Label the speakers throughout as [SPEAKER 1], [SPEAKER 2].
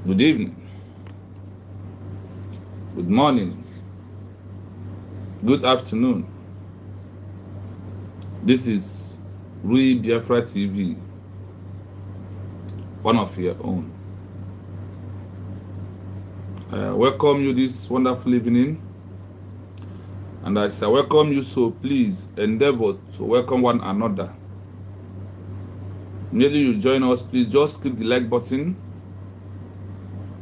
[SPEAKER 1] Good evening, good morning, good afternoon. This is Bafra TV, one of your own. I welcome you this wonderful evening, and as I welcome you, so please endeavor to welcome one another. Immediately you join us, please just click the like button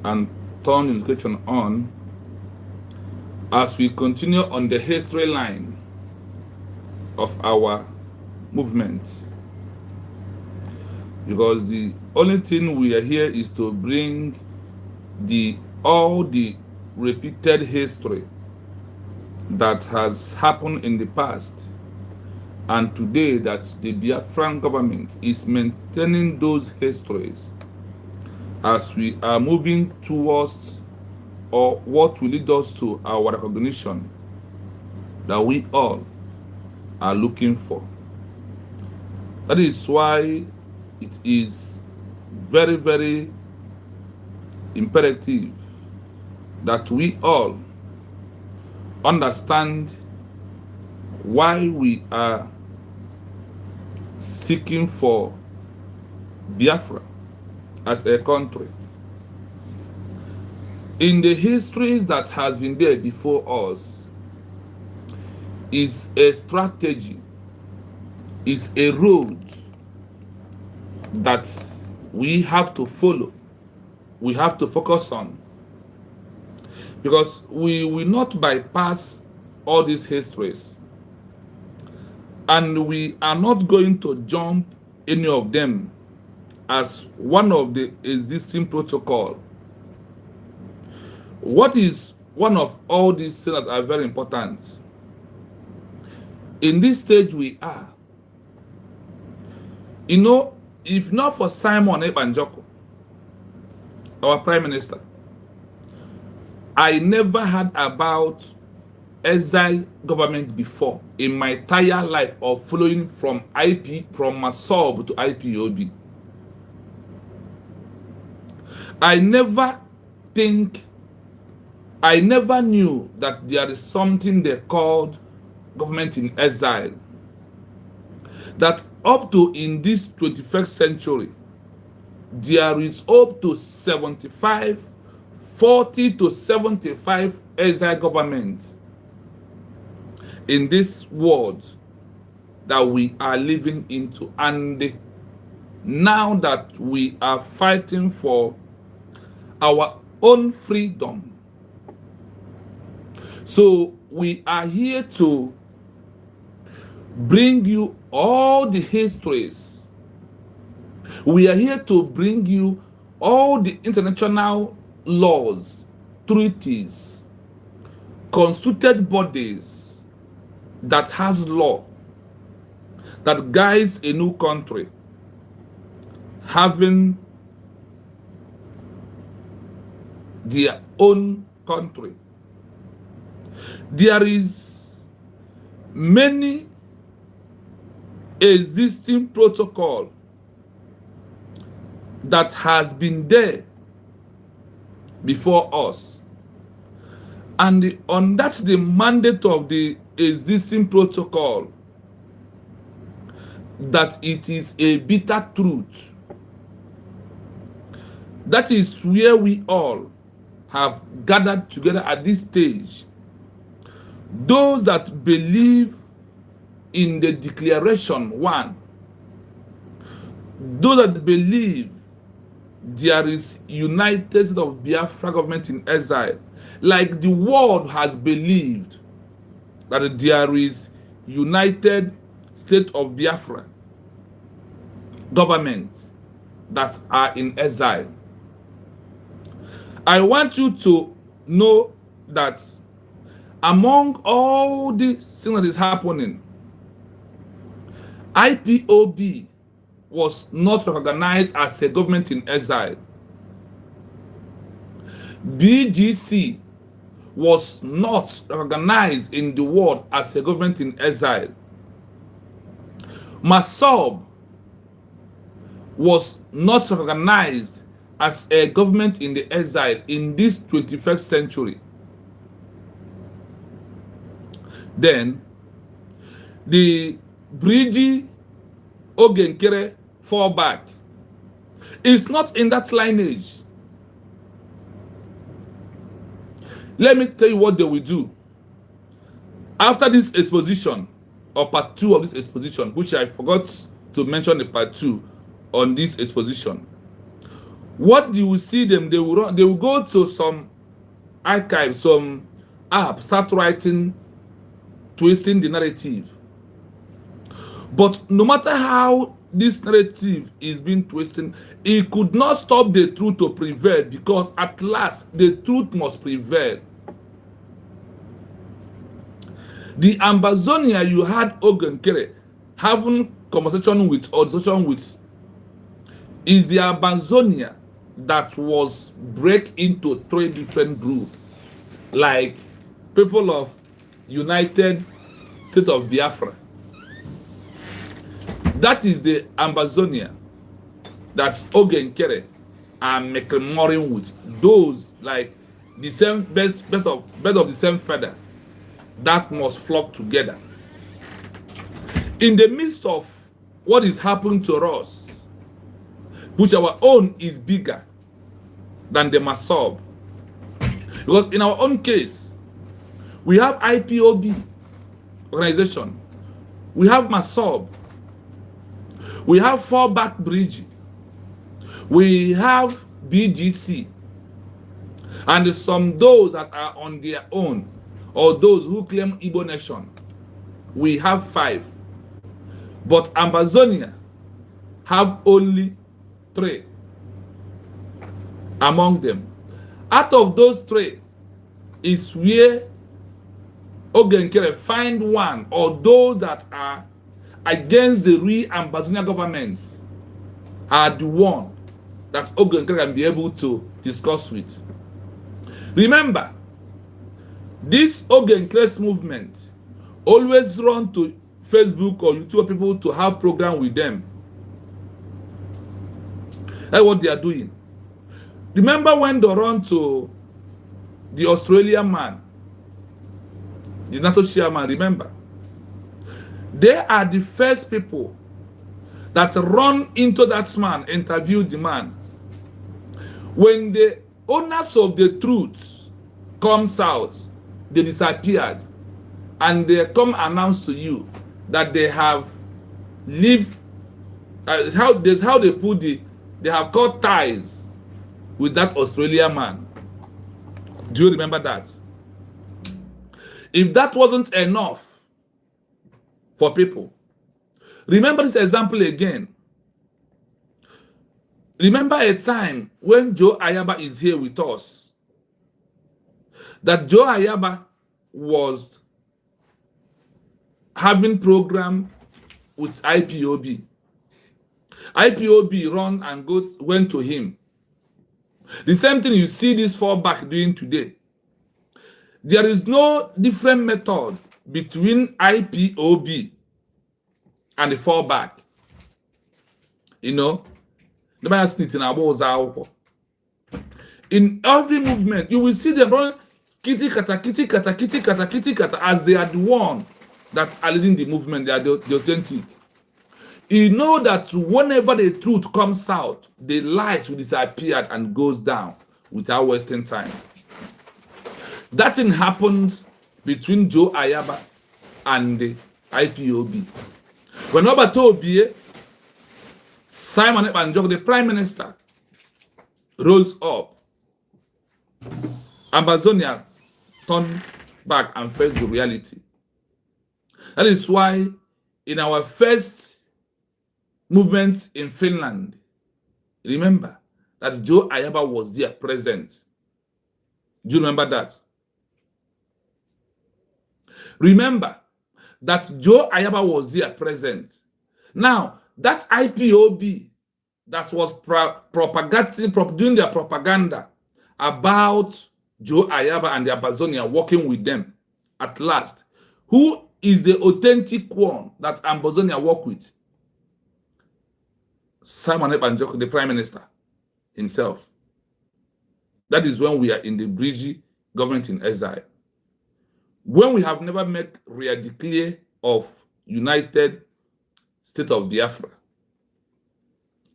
[SPEAKER 1] and turn the notification on as we continue on the history line of our movement, because the only thing we are here is to bring all the repeated history that has happened in the past and today, that the Biafran government is maintaining those histories as we are moving towards or what will lead us to our recognition that we all are looking for. That is why it is very, very imperative that we all understand why we are seeking for Biafra as a country. In the histories that has been there before us is a strategy, is a road that we have to follow, we have to focus on, because we will not bypass all these histories, and we are not going to jump any of them as one of the existing protocol. What is one of all these things that are very important? In this stage we are, if not for Simon Ebanjoko, our Prime Minister, I never heard about Exile government before in my entire life of following from Massob to IPOB. I never knew that there is something they called government in exile. That up to in this 21st century, there is up to 40 to 75 exile governments in this world that we are living into. And now that we are fighting for our own freedom, so we are here to bring you all the histories. We are here to bring you all the international laws, treaties, constituted bodies that has law that guides a new country having their own country. There is many existing protocol that has been there before us, and on that's the mandate of the existing protocol, that it is a bitter truth. That is where we all have gathered together at this stage. Those that believe in the declaration one, those that believe there is United States of Biafra government in exile, like the world has believed that there is United States of Biafra government that are in exile. I want you to know that among all the things that is happening, IPOB was not recognized as a government in exile. BGC was not recognized in the world as a government in exile. Massob was not recognized as a government in the exile in this 21st century, then the Brgie Ogenkere Fallback is not in that lineage. Let me tell you what they will do. After this exposition, or part 2 of this exposition, which I forgot to mention the part 2 on this exposition, what you will see them, they will go to some archive, some app, start writing, twisting the narrative. But no matter how this narrative is being twisted, it could not stop the truth to prevail, because at last the truth must prevail. The Ambazonia you had Ogenkere having conversation with or discussion with is the Ambazonia that was break into 3 different groups, like people of United State of Biafra. That is the Ambazonia that Ogenkere and McLaurin with. Those like the same best of the same feather that must flock together. In the midst of what is happening to us, which our own is bigger than the Massob. Because in our own case, we have IPOB organization, we have Massob, we have Fallback Brgie, we have BGC, and some those that are on their own, or those who claim Igbo nation. We have 5. But Ambazonia have only 3 among them. Out of those 3 is where Ogenkere find one, or those that are against the real Ambazonia government are the one that Ogenkere can be able to discuss with. Remember, this Ogenkere's movement always run to Facebook or YouTube people to have program with them. That's what they are doing. Remember when they run to the Australian man, the NATO chairman, remember? They are the first people that run into that man, interview the man. When the owners of the truth comes out, they disappeared, and they come announce to you that they have lived. That's how they put they have cut ties with that Australian man. Do you remember that? If that wasn't enough for people, remember this example again. Remember a time when Joe Ayaba is here with us, that Joe Ayaba was having program with IPOB. IPOB run and went to him. The same thing you see this Fallback doing today. There is no different method between IPOB and the Fallback. You know, in every movement, you will see them run kitty kata, kitty kata, kitty kata, kitty kata, as they are the one that are leading the movement. They are the authentic. You know that whenever the truth comes out, the lies will disappear and goes down without wasting time. That thing happens between Joe Ayaba and the IPOB. When Obatobie, Simon Ebanjok, the Prime Minister, rose up, Ambazonia turned back and faced the reality. That is why in our first movement in Finland, remember that Joe Ayaba was there present. Do you remember that? Remember that Joe Ayaba was there present. Now, that IPOB that was doing their propaganda about Joe Ayaba and the Ambazonia working with them, at last, who is the authentic one that Ambazonia work with? Simon Ebanjoko, the Prime Minister. himself. That is when we are in the Brgie government in exile. When we have never made real declare of United State of Biafra.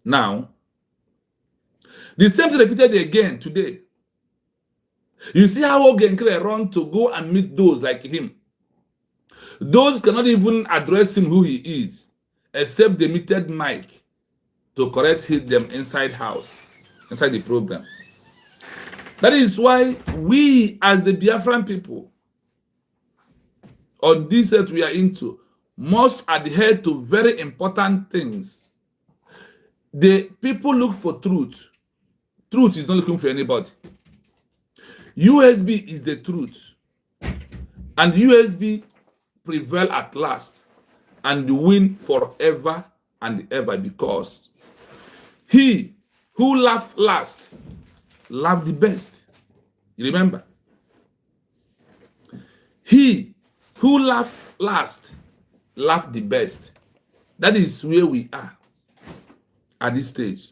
[SPEAKER 1] Now, the same thing repeated again today. You see how Ogenkere run to go and meet those like him. Those cannot even address him who he is, except they muted mic to correct them inside house, inside the program. That is why we, as the Biafran people, on this earth we are into, must adhere to very important things. The people look for truth. Truth is not looking for anybody. USB is the truth. And USB prevail at last and win forever and ever, because he who laughed last laughed the best. You remember? He who laughed last laughed the best. That is where we are at this stage.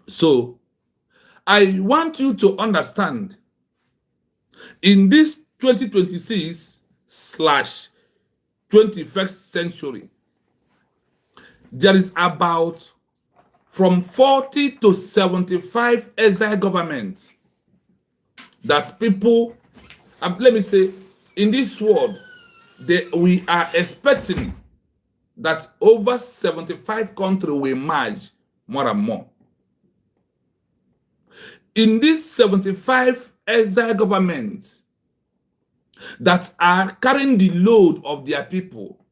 [SPEAKER 1] So I want you to understand, in this 2026/21st century, there is about from 40 to 75 exile governments that people, let me say, in this world, we are expecting that over 75 countries will merge more and more. In these 75 exile governments that are carrying the load of their people,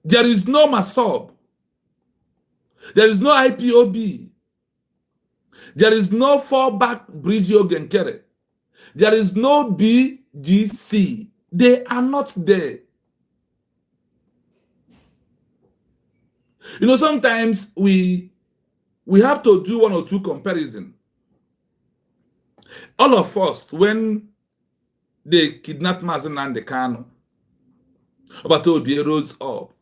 [SPEAKER 1] there is no Massob, there is no IPOB, there is no Fallback Brgie Ogenkere, there is no BGC. They are not there. You know, sometimes we have to do one or two comparisons. All of us, when they kidnapped Mazen and the Kano, Obatobi rose up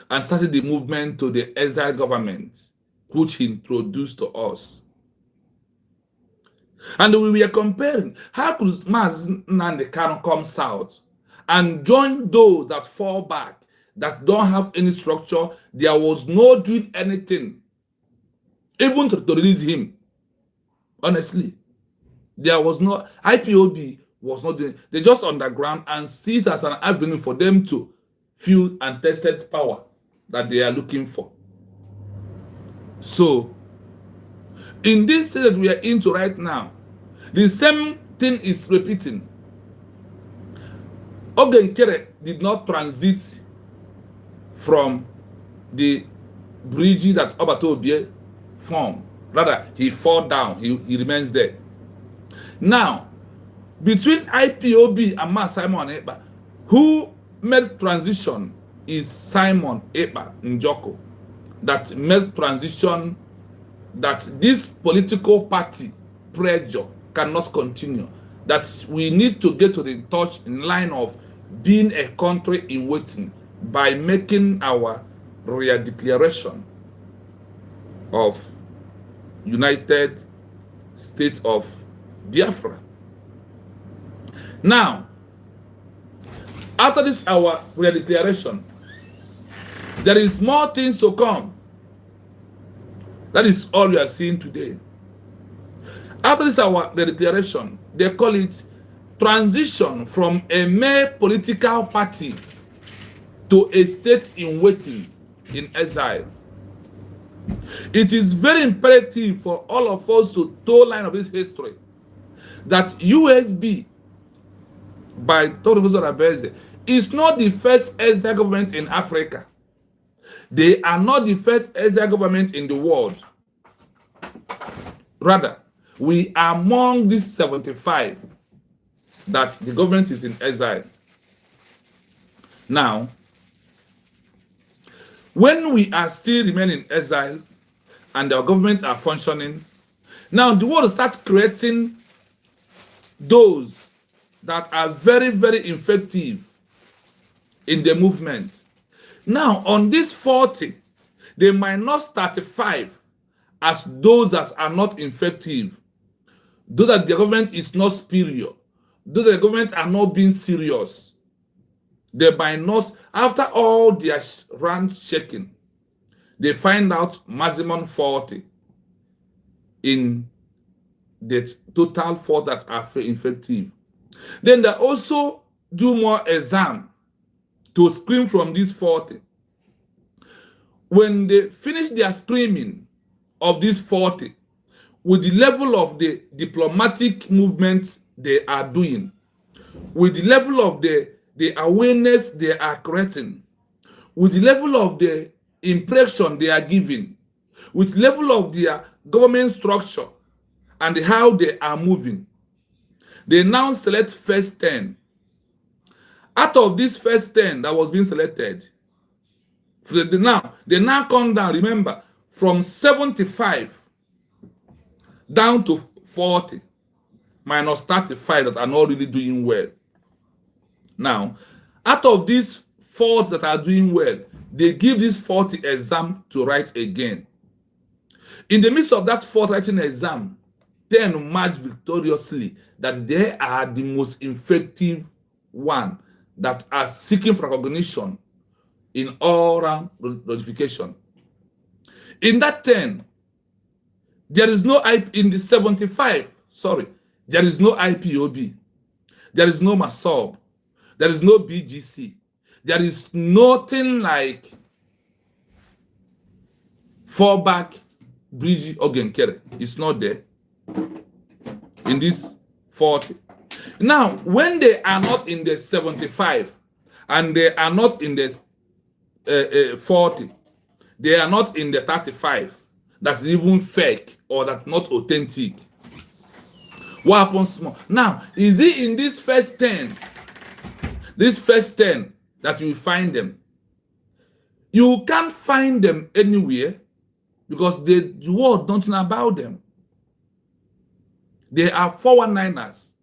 [SPEAKER 1] and started the movement to the exile government, which he introduced to us. And we were comparing, how could Mazen and the Kano come south and join those that fall back, that don't have any structure? There was no doing anything, even to release him. Honestly, there was no, IPOB was not doing, they just underground and see it as an avenue for them to feel and tested power that they are looking for. So, in this state that we are into right now, the same thing is repeating. Ogenkere did not transit from the Brgie that Obatobi formed. Rather, he fell down. He remains there. Now, between IPOB and Simon Ekpa, who made transition is Simon Ekpa Njoko, that made transition that this political party pressure cannot continue, that we need to get to the touch in line of being a country in waiting by making our real declaration of United States of Biafra. Now, after this our real declaration, there is more things to come. That is all we are seeing today. After this our real declaration, they call it transition from a mere political party to a state in waiting, in exile. It is very imperative for all of us to toe line of this history that USB by Dr. Abeze is not the first exile government in Africa. They are not the first exile government in the world. Rather, we are among these 75 that the government is in exile. Now, when we are still remaining in exile and our government are functioning, now the world starts creating those that are very, very effective in the movement. Now, on this 40, They minus 35 as those that are not effective, those that the government is not superior, those that the government are not being serious. They minus, after all their rank checking, they find out maximum 40 in the total 4 that are effective. Then they also do more exam to screen from these 40. When they finish their screening of these 40, with the level of the diplomatic movements they are doing, with the level of the awareness they are creating, with the level of the impression they are giving, with the level of their government structure and how they are moving, they now select first 10. Out of this first 10 that was being selected, they now come down, remember, from 75 down to 40, minus 35 that are not really doing well. Now, out of these 40 that are doing well, they give this 40 exam to write again. In the midst of that 40 writing exam, 10 match victoriously that they are the most effective one that are seeking for recognition in all round notification. In that 10, there is no in the 75, sorry, there is no IPOB, there is no Massob, there is no BGC, there is nothing like Fallback, Brgie, Ogenkere. It's not there in this 40. Now, when they are not in the 75 and they are not in the 40, they are not in the 35, that's even fake or that's not authentic. What happens more? Now, is it in this first 10 that you find them? You can't find them anywhere because the world don't know about them. They are 419ers,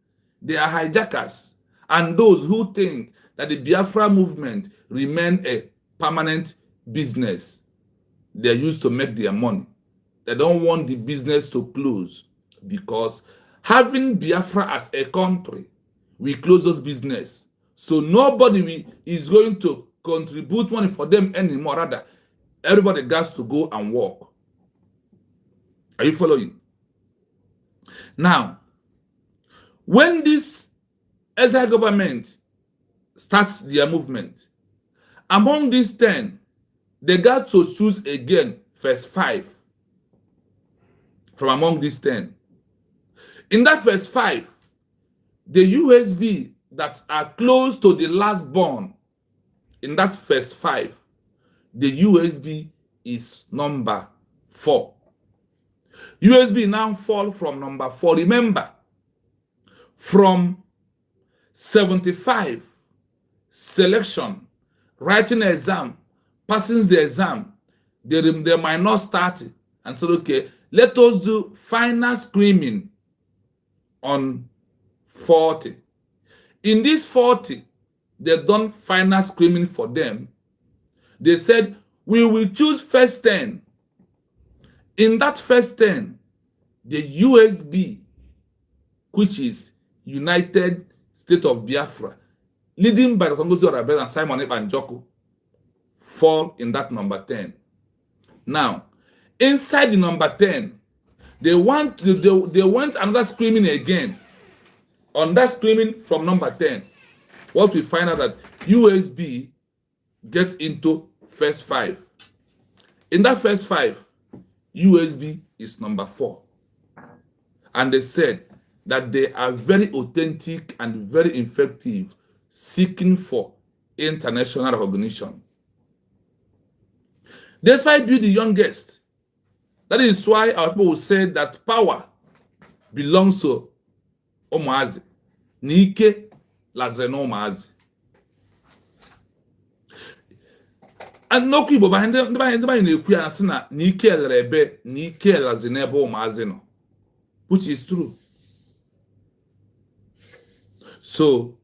[SPEAKER 1] they are hijackers, and those who think that the Biafra movement remain a permanent business. They're used to make their money. They don't want the business to close because having Biafra as a country, we close those business. So nobody is going to contribute money for them anymore. Rather, everybody has to go and work. Are you following? Now, when this Exile government starts their movement, among these 10, they got to choose again first 5 from among these 10. In that first 5, the USB that are close to the last born, in that first 5, the USB is number 4. USB now fall from number 4. Remember, from 75 selection, writing exam, passing the exam, they might not start and said, okay, let us do final screening on 40. In this 40, they done final screening for them. They said, we will choose first 10. In that first 10, the USB, which is United States of Biafra, leading by the Congozi Orabel and Simon Ebanjoko, fall in that number 10. Now, inside the number 10, they went another screening again. On that screening from number 10, what we find out that USB gets into first 5. In that first 5, USB is number 4. And they said that they are very authentic and very effective, seeking for international recognition. Despite being the youngest, that is why our people will say that power belongs to Omazi. Nike lazreno Omazi. And no kibo behind them na Nike rebe, Nike lazreno Omazi no. Which is true. So,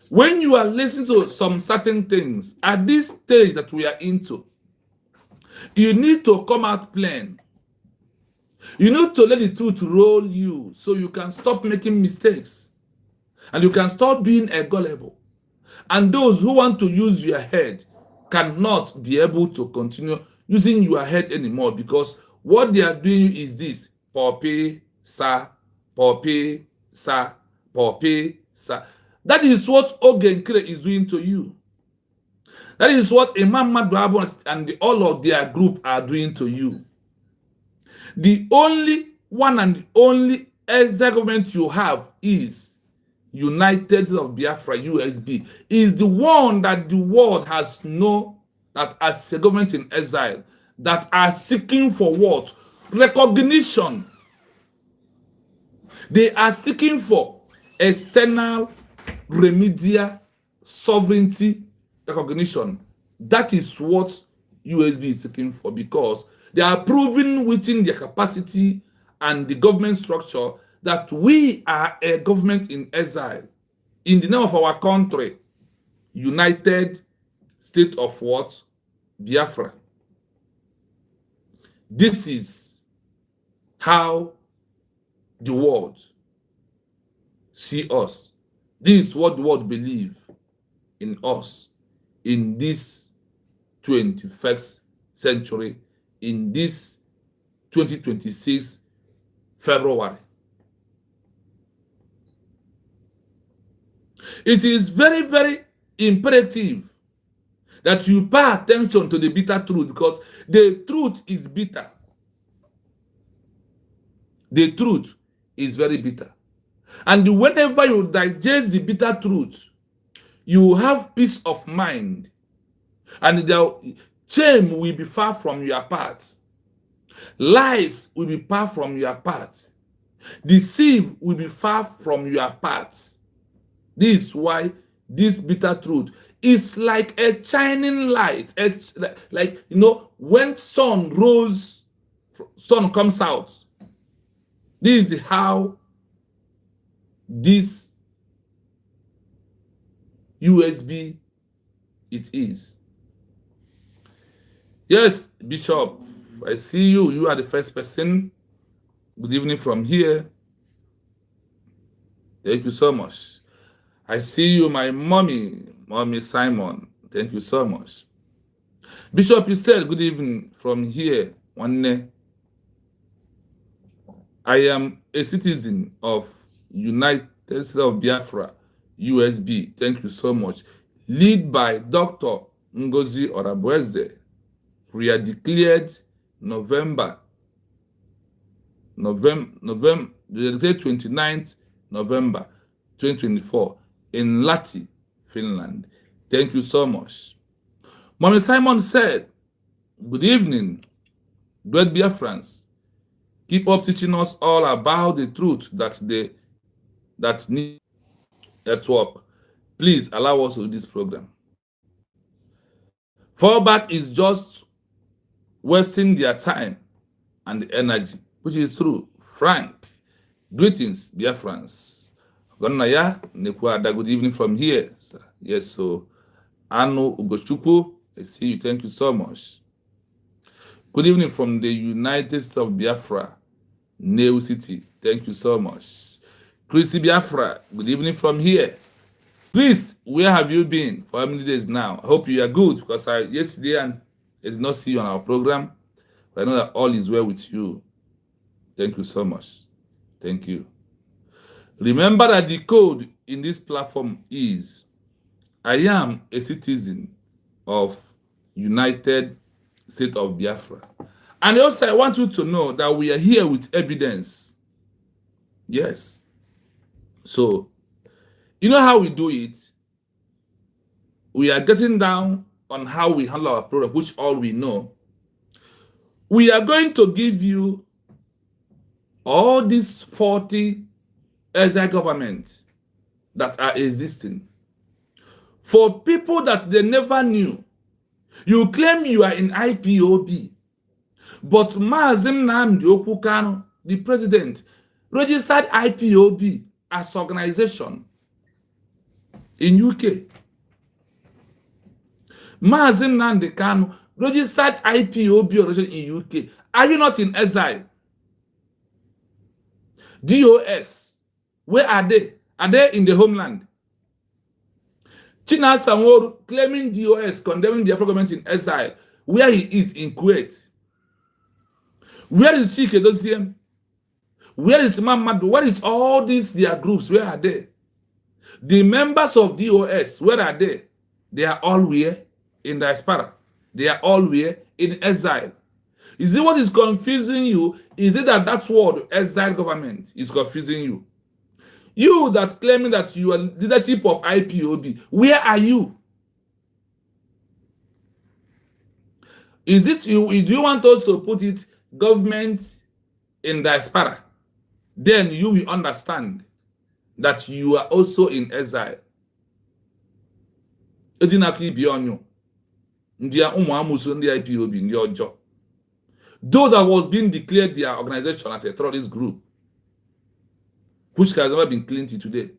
[SPEAKER 1] when you are listening to some certain things, at this stage that we are into, You need to come out plain. You need to let the truth roll you so you can stop making mistakes. And you can stop being a gullible. And those who want to use your head cannot be able to continue using your head anymore, because what they are doing is this: poppy, sa, poppy, sa, poppy, sa. That is what Ogenkere is doing to you. That is what Imam Madwabo and all of their group are doing to you. The only one and the only Exile government you have is United States of Biafra, USB, is the one that the world has known that as a government in exile that are seeking for what? Recognition. They are seeking for external remedial sovereignty recognition. That is what USB is seeking for, because they are proving within their capacity and the government structure that we are a government in exile in the name of our country, United State of what? Biafra. This is how the world see us. This is what the world believe in us in this 21st century, in this 2026 February. It is very, very imperative that you pay attention to the bitter truth, because the truth is bitter. The truth is very bitter. And whenever you digest the bitter truth, you have peace of mind, and the shame will be far from your path. Lies will be far from your path. Deceive will be far from your path. This is why this bitter truth is like a shining light. Like, you know, when sun comes out. This is how this USB it is. Yes, Bishop, I see you. You are the first person. Good evening from here. Thank you so much. I see you, my mommy Simon. Thank you so much. Bishop, you said good evening from here. One, I am a citizen of United States of Biafra, USB. Thank you so much. Lead by Dr. Ngozi Orabueze. We are declared November, the 29th November 2024 in Lahti, Finland. Thank you so much. Mommy Simon said, good evening, great Biafrans. Keep up teaching us all about the truth that need at work. Please allow us to do this program. Fallback is just wasting their time and energy, which is true. Frank, greetings, Biafrans. Good evening from here. Yes, so Anu Ugochukwu, I see you. Thank you so much. Good evening from the United States of Biafra, New City. Thank you so much. Christy Biafra, good evening from here. Please, where have you been for how many days now? I hope you are good, because yesterday I did not see you on our program. But I know that all is well with you. Thank you so much. Thank you. Remember that the code in this platform is, I am a citizen of United State of Biafra. And also I want you to know that we are here with evidence. Yes. So, you know how we do it? We are getting down on how we handle our program, which all we know. We are going to give you all these 40 exile governments that are existing. For people that they never knew, you claim you are in IPOB, but Maazim Nnamdi Okwukanu, the president, registered IPOB as organization in UK. Maazim Nnamdi Kanu registered IPOB organization in UK. Are you not in exile? DOS, where are they? Are they in the homeland? China Samor claiming DOS, condemning the Afro government in exile, where he is in Kuwait. Where is Chike Dosiem? Where is Mamadu? Where is all these their groups? Where are they? The members of DOS, where are they? They are all where? In diaspora. They are all where? In exile. Is it what is confusing you? Is it that word, exile government, is confusing you? You that claiming that you are leadership of IPOB, where are you? Is it you? Do you want us to put it government in diaspora? Then you will understand that you are also in exile. Edinaki beyond you. Ndia umuamusu ndi IPOB ndi ojo. Though that was being declared their organization as a terrorist group, which has never been cleaned till today.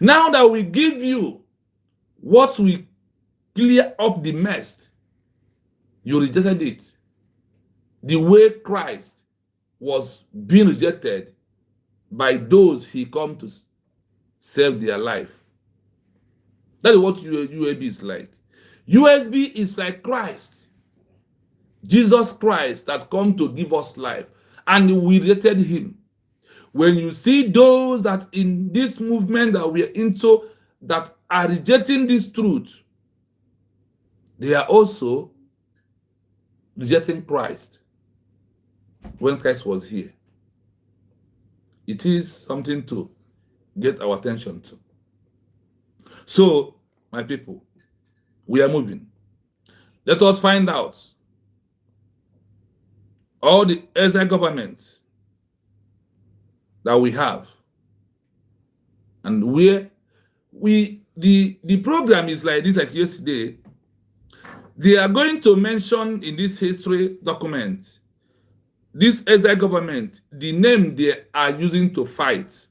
[SPEAKER 1] Now that we give you what we clear up the mess, you rejected it. The way Christ was being rejected by those he come to save their life. That is what UAB is like. USB is like Christ. Jesus Christ that come to give us life. And we rejected him. When you see those that in this movement that we are into that are rejecting this truth, they are also rejecting Christ when Christ was here. It is something to get our attention to. So, my people, we are moving. Let us find out all the exile governments that we have and where the program is like this, like yesterday. They are going to mention in this history document this exile government, the name they are using to fight,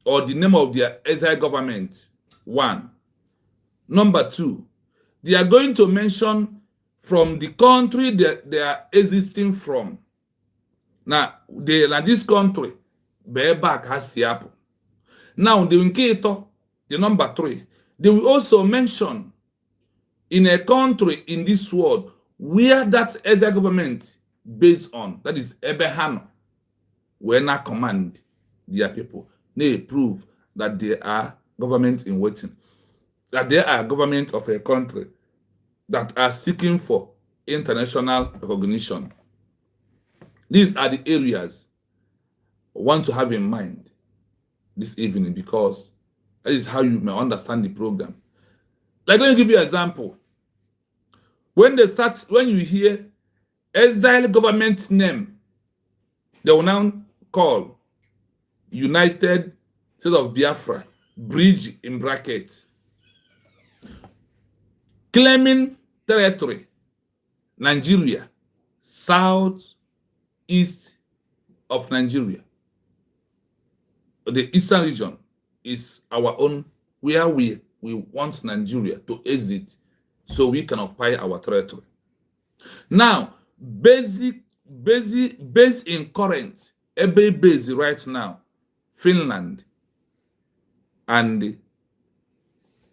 [SPEAKER 1] or the name of their exile government. 1. Number 2, they are going to mention from the country that they are existing from. Now, this country, back has Siapo. Now, the number 3, they will also mention in a country in this world where that exile government based on, that is Ebehano, where now command their people. They prove that they are government in waiting, that they are government of a country that are seeking for international recognition. These are the areas I want to have in mind this evening, because that is how you may understand the program. Like, let me give you an example. When you hear exile government name, they will now call United States of Biafra, Brgie in brackets, claiming territory, Nigeria, south east of Nigeria. The eastern region is our own, where we want Nigeria to exit so we can occupy our territory. Now, based in current, base right now, Finland and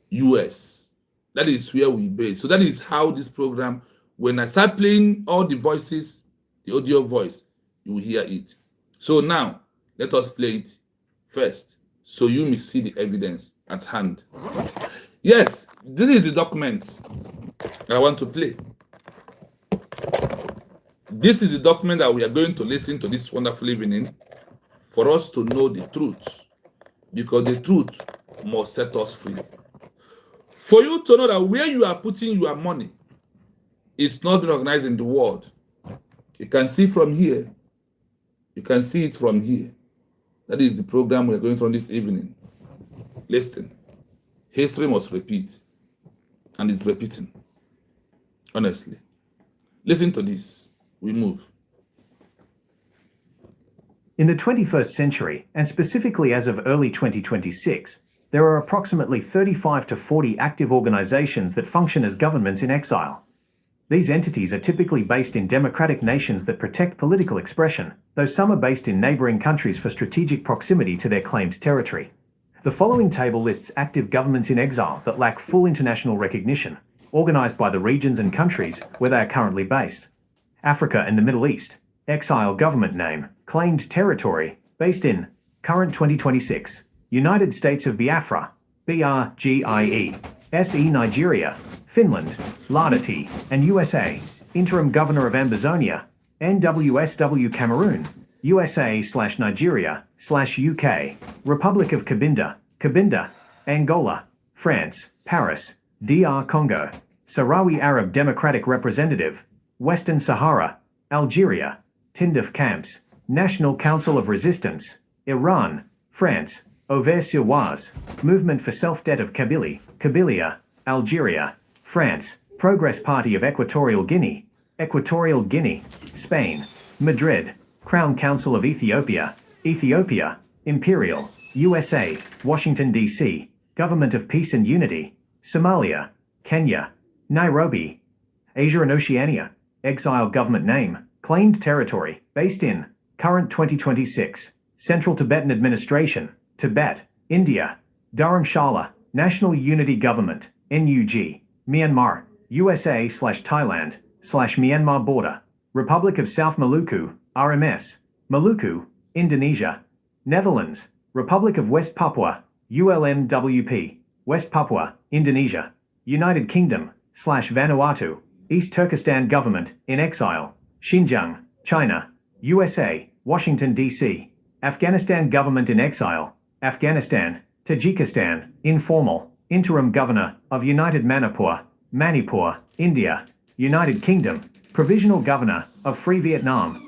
[SPEAKER 1] US. That is where we base. So that is how this program, when I start playing all the voices, the audio voice, you will hear it. So now, let us play it first, so you may see the evidence at hand. Yes, this is the document that I want to play. This is the document that we are going to listen to this wonderful evening for us to know the truth, because the truth must set us free. For you to know that where you are putting your money is not recognized in the world. You can see from here. You can see it from here. That is the program we are going to run this evening. Listen. History must repeat. And it's repeating. Honestly. Listen to this. We move.
[SPEAKER 2] In the 21st century, and specifically as of early 2026, There are approximately 35 to 40 active organizations that function as governments in exile. These entities are typically based in democratic nations that protect political expression, though some are based in neighboring countries for strategic proximity to their claimed territory. The following table lists active governments in exile that lack full international recognition, organized by the regions and countries where they are currently based. Africa and the Middle East. Exile government name, claimed territory, based in, current 2026, United States of Biafra, BRGIE, SE Nigeria, Finland, Lardati, and USA, Interim Governor of Ambazonia, NWSW Cameroon, USA/Nigeria/UK, Republic of Cabinda, Angola, France, Paris, DR Congo, Sahrawi Arab Democratic Representative, Western Sahara, Algeria, Tinduf Camps, National Council of Resistance, Iran, France, Auvers-sur-Oise, Movement for Self-Debt of Kabylia, Algeria, France, Progress Party of Equatorial Guinea, Spain, Madrid, Crown Council of Ethiopia, Imperial, USA, Washington, D.C., Government of Peace and Unity, Somalia, Kenya, Nairobi, Asia and Oceania, exile government name, claimed territory, based in, current 2026, Central Tibetan Administration, Tibet, India, Dharamshala, National Unity Government, NUG, Myanmar, USA/Thailand/Myanmar border, Republic of South Maluku, RMS, Maluku, Indonesia, Netherlands, Republic of West Papua, ULMWP, West Papua, Indonesia, United Kingdom/Vanuatu, East Turkestan Government, in exile, Xinjiang, China, USA, Washington, D.C., Afghanistan Government in exile, Afghanistan, Tajikistan, informal, Interim Governor of United Manipur, India, United Kingdom, Provisional Governor of Free Vietnam,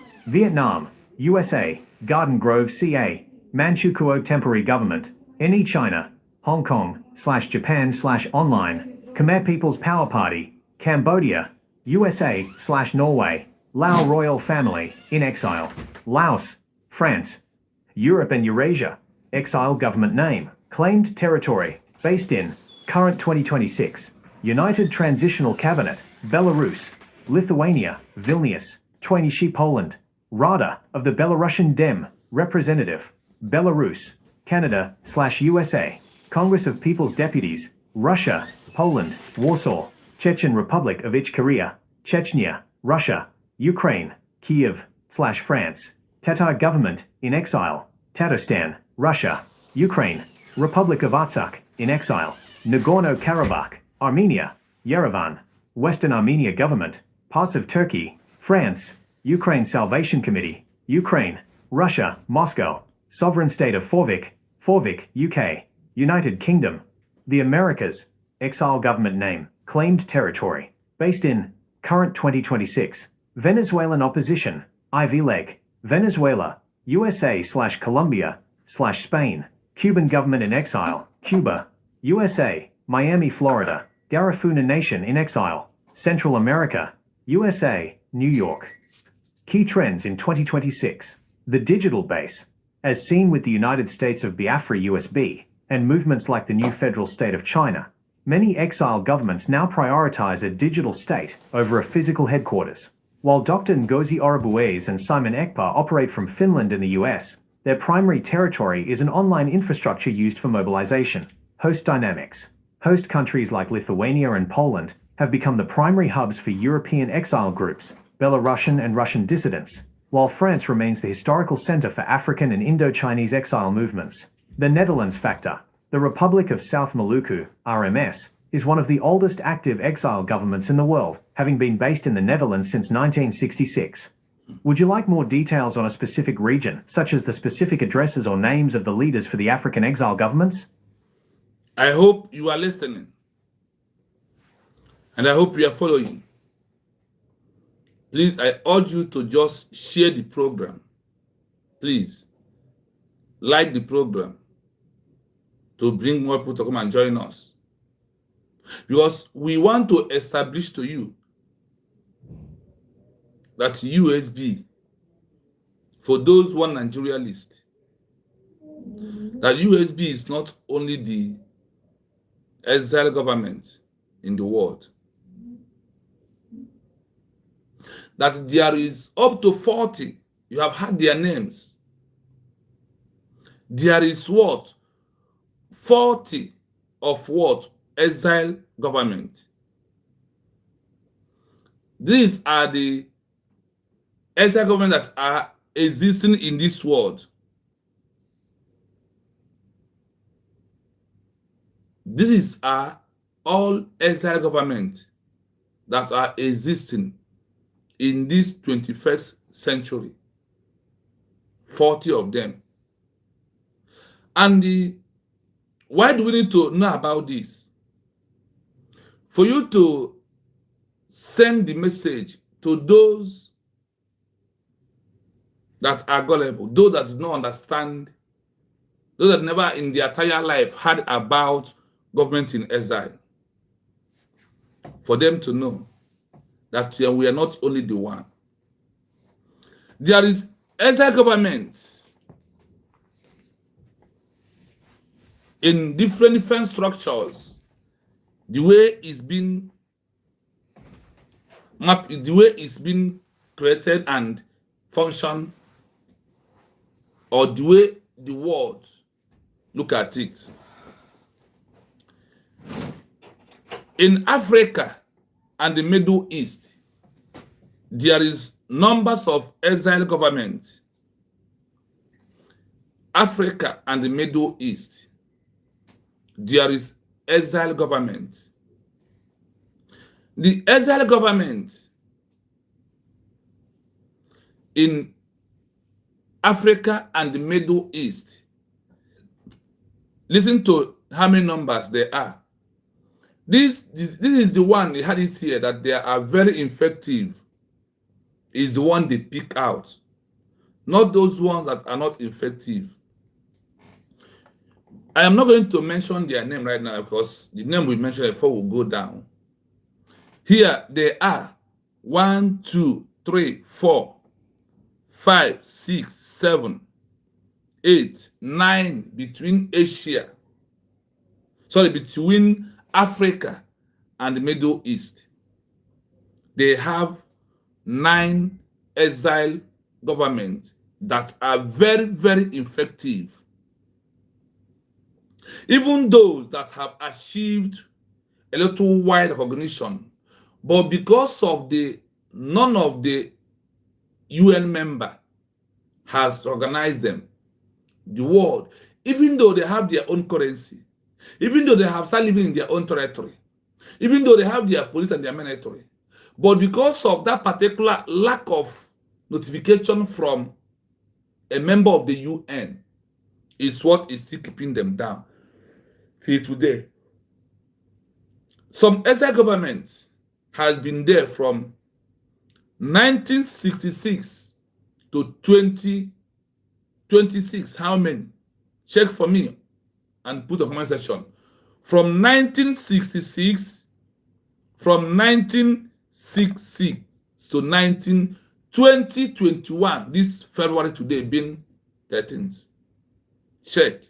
[SPEAKER 2] USA, Garden Grove, CA, Manchukuo Temporary Government, NE China, Hong Kong/Japan/online, Khmer People's Power Party, Cambodia, USA/Norway, Lao Royal Family, in exile, Laos, France, Europe and Eurasia, exile government name, claimed territory, based in, current 2026, United Transitional Cabinet, Belarus, Lithuania, Vilnius, Twinishi, Poland, Rada of the Belarusian Dem, Representative, Belarus, Canada/USA, Congress of People's Deputies, Russia, Poland, Warsaw, Chechen Republic of Ichkeria, Chechnya, Russia, Ukraine, Kiev/France, Tatar government, in exile, Tatarstan, Russia, Ukraine, Republic of Artsakh, in exile, Nagorno-Karabakh, Armenia, Yerevan, Western Armenia government, parts of Turkey, France, Ukraine Salvation Committee, Ukraine, Russia, Moscow, Sovereign State of Forvik, UK, United Kingdom, the Americas, exile government name, claimed territory, based in, current 2026, Venezuelan opposition, Ivy League, Venezuela, USA/Colombia/Spain, Cuban government in exile, Cuba, USA, Miami, Florida, Garifuna Nation in exile, Central America, USA, New York. Key trends in 2026. The digital base, as seen with the United States of Biafra USB, and movements like the new federal state of China. Many exile governments now prioritize a digital state over a physical headquarters. While Dr. Ngozi Orubueze and Simon Ekpa operate from Finland and the US, their primary territory is an online infrastructure used for mobilization. Host dynamics. Host countries like Lithuania and Poland have become the primary hubs for European exile groups, Belarusian and Russian dissidents, while France remains the historical center for African and Indo-Chinese exile movements. The Netherlands factor. The Republic of South Maluku, RMS, is one of the oldest active exile governments in the world, having been based in the Netherlands since 1966. Would you like more details on a specific region, such as the specific addresses or names of the leaders for the African exile governments?
[SPEAKER 1] I hope you are listening. And I hope you are following. Please, I urge you to just share the program. Please, like the program to bring more people to come and join us. Because we want to establish to you that USB, for those one Nigeria list, That USB is not only the exile government in the world. That there is up to 40. You have had their names. There is what? 40 of what? Exile government. These are the exile government that are existing in this world. These are all exile government that are existing in this 21st century. 40 of them. And why do we need to know about this? For you to send the message to those that are gullible, those that do not understand, those that never in their entire life heard about government in exile, for them to know that we are not only the one. There is exile government in different structures. The way it's been mapped, the way it's been created and function, or the way the world look at it. In Africa and the Middle East, there is numbers of exile governments. Africa and the Middle East, there is exile government. The exile government in Africa and the Middle East, listen to how many numbers there are. This is the one, they had it here, that they are very effective, is the one they pick out, not those ones that are not effective. I am not going to mention their name right now because the name we mentioned before will go down. Here they are 1, 2, 3, 4, 5, 6, 7, 8, 9 between Asia. Sorry, between Africa and the Middle East. They have 9 exile governments that are very, very effective. Even those that have achieved a little wide recognition, but because of none of the UN member has organized them, the world, even though they have their own currency, even though they have started living in their own territory, even though they have their police and their military, but because of that particular lack of notification from a member of the UN, is what is still keeping them down till today. Some exile government has been there from 1966 to 2026. How many? Check for me and put a comment section. From 1966 to 2021, this February today being 13th. Check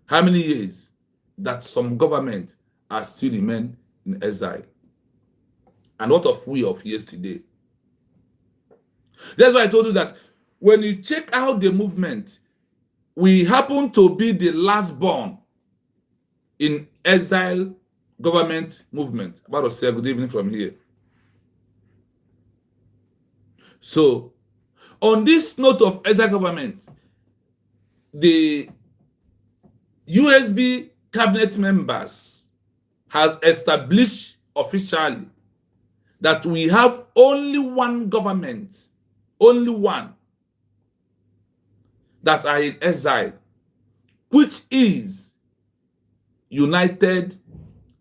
[SPEAKER 1] how many years that some government are still remain in exile. And what of we of yesterday? That's why I told you that when you check out the movement, we happen to be the last born in exile government movement. About to say good evening from here. So, on this note of exile government, the USB cabinet members has established officially that we have only one government, only one, that are in exile, which is United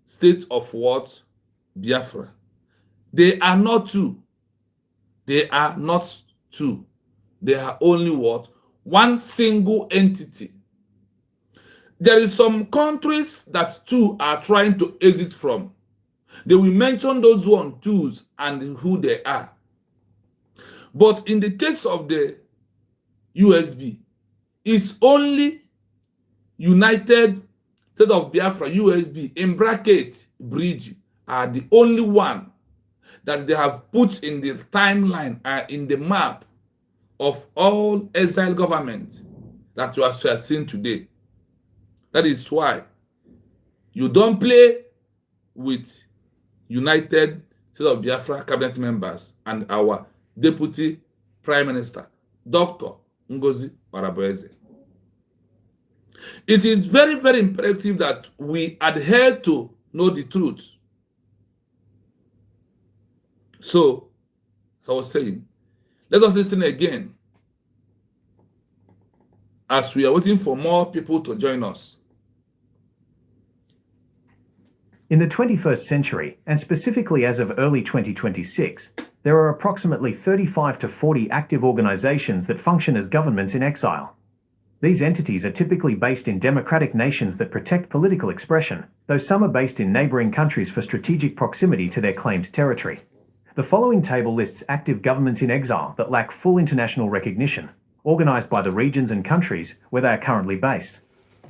[SPEAKER 1] States of what? Biafra. They are not two. They are not two. They are only what? One single entity. There is some countries that two are trying to exit from. They will mention those one, twos, and who they are. But in the case of the USB, It's only United States of Biafra, USB, in bracket, Brgie, are the only one that they have put in the timeline, in the map of all exile government that you are seeing today. That is why you don't play with United States of Biafra cabinet members and our Deputy Prime Minister, Dr. Ngozi Okonjo-Iweala. It is very, very imperative that we adhere to know the truth. So, as I was saying, let us listen again as we are waiting for more people to join us.
[SPEAKER 2] In the 21st century, and specifically as of early 2026, there are approximately 35 to 40 active organizations that function as governments in exile. These entities are typically based in democratic nations that protect political expression, though some are based in neighboring countries for strategic proximity to their claimed territory. The following table lists active governments in exile that lack full international recognition, organized by the regions and countries where they are currently based.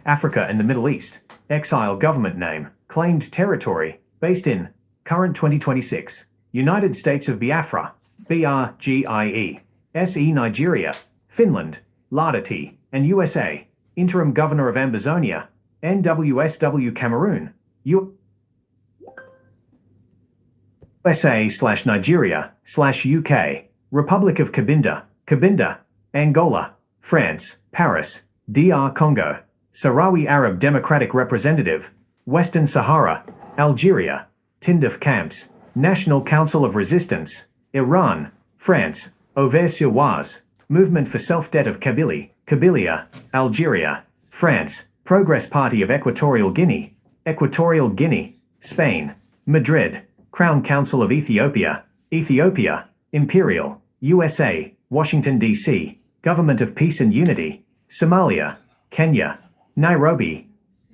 [SPEAKER 2] Africa and the Middle East. Exile government name, claimed territory, based in, current 2026, United States of Biafra, BRGIE, SE Nigeria, Finland, LADT, and USA, Interim Governor of Ambazonia, NWSW Cameroon, USA/Nigeria/UK, Republic of Cabinda, Angola, France, Paris, DR Congo, Sahrawi Arab Democratic Representative, Western Sahara, Algeria, Tinduf Camps, National Council of Resistance, Iran, France, Auvers-sur-Oise, Movement for Self-Debt of Kabylia, Algeria, France, Progress Party of Equatorial Guinea, Spain, Madrid, Crown Council of Ethiopia, Imperial, USA, Washington, D.C., Government of Peace and Unity, Somalia, Kenya, Nairobi,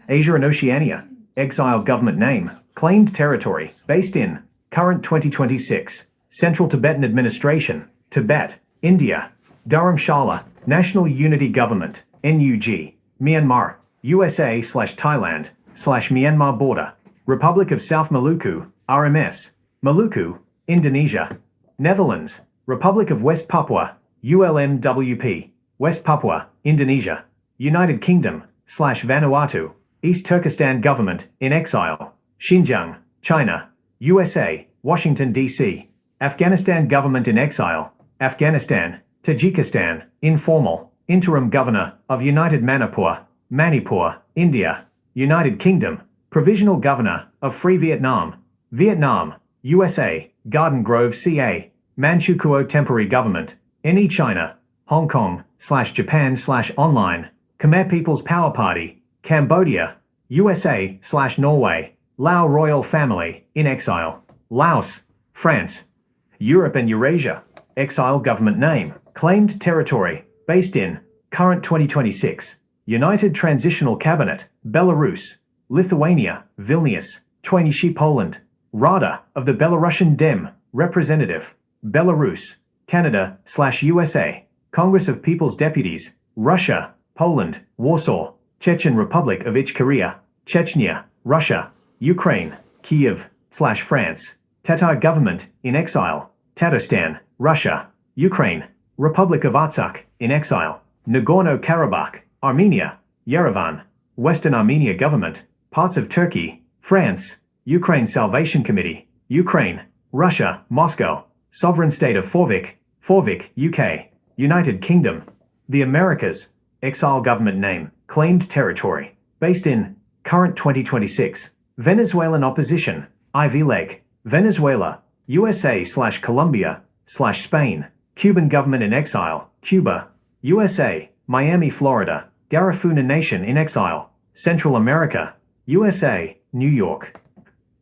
[SPEAKER 2] Asia and Oceania, exile government name, claimed territory, based in, current 2026, Central Tibetan Administration, Tibet, India, Dharamshala, National Unity Government, NUG, Myanmar, USA/Thailand/Myanmar border, Republic of South Maluku, RMS, Maluku, Indonesia, Netherlands, Republic of West Papua, ULMWP, West Papua, Indonesia, United Kingdom/Vanuatu, East Turkestan Government, in exile, Xinjiang, China, USA, Washington, D.C., Afghanistan Government in exile, Afghanistan, Tajikistan, informal, Interim Governor of United Manipur, India, United Kingdom, Provisional Governor of Free Vietnam, USA, Garden Grove, CA, Manchukuo Temporary Government, NE China, Hong Kong/Japan/online, Khmer People's Power Party, Cambodia, USA/Norway, Lao Royal Family, in exile, Laos, France, Europe and Eurasia, exile government name, claimed territory, based in, current 2026, United Transitional Cabinet, Belarus, Lithuania, Vilnius, Twenishi, Poland, Rada of the Belarusian Dem, Representative, Belarus, Canada/USA, Congress of People's Deputies, Russia, Poland, Warsaw, Chechen Republic of Ichkeria, Chechnya, Russia, Ukraine, Kiev/France, Tatar government, in exile, Tatarstan, Russia, Ukraine, Republic of Artsakh, in exile, Nagorno-Karabakh, Armenia, Yerevan, Western Armenia government, parts of Turkey, France, Ukraine Salvation Committee, Ukraine, Russia, Moscow, Sovereign State of Forvik, UK, United Kingdom, the Americas, exile government name, claimed territory, based in, current 2026, Venezuelan opposition, Ivy League, Venezuela, USA/Colombia/Spain, Cuban government in exile, Cuba, USA, Miami, Florida, Garifuna Nation in exile, Central America, USA, New York.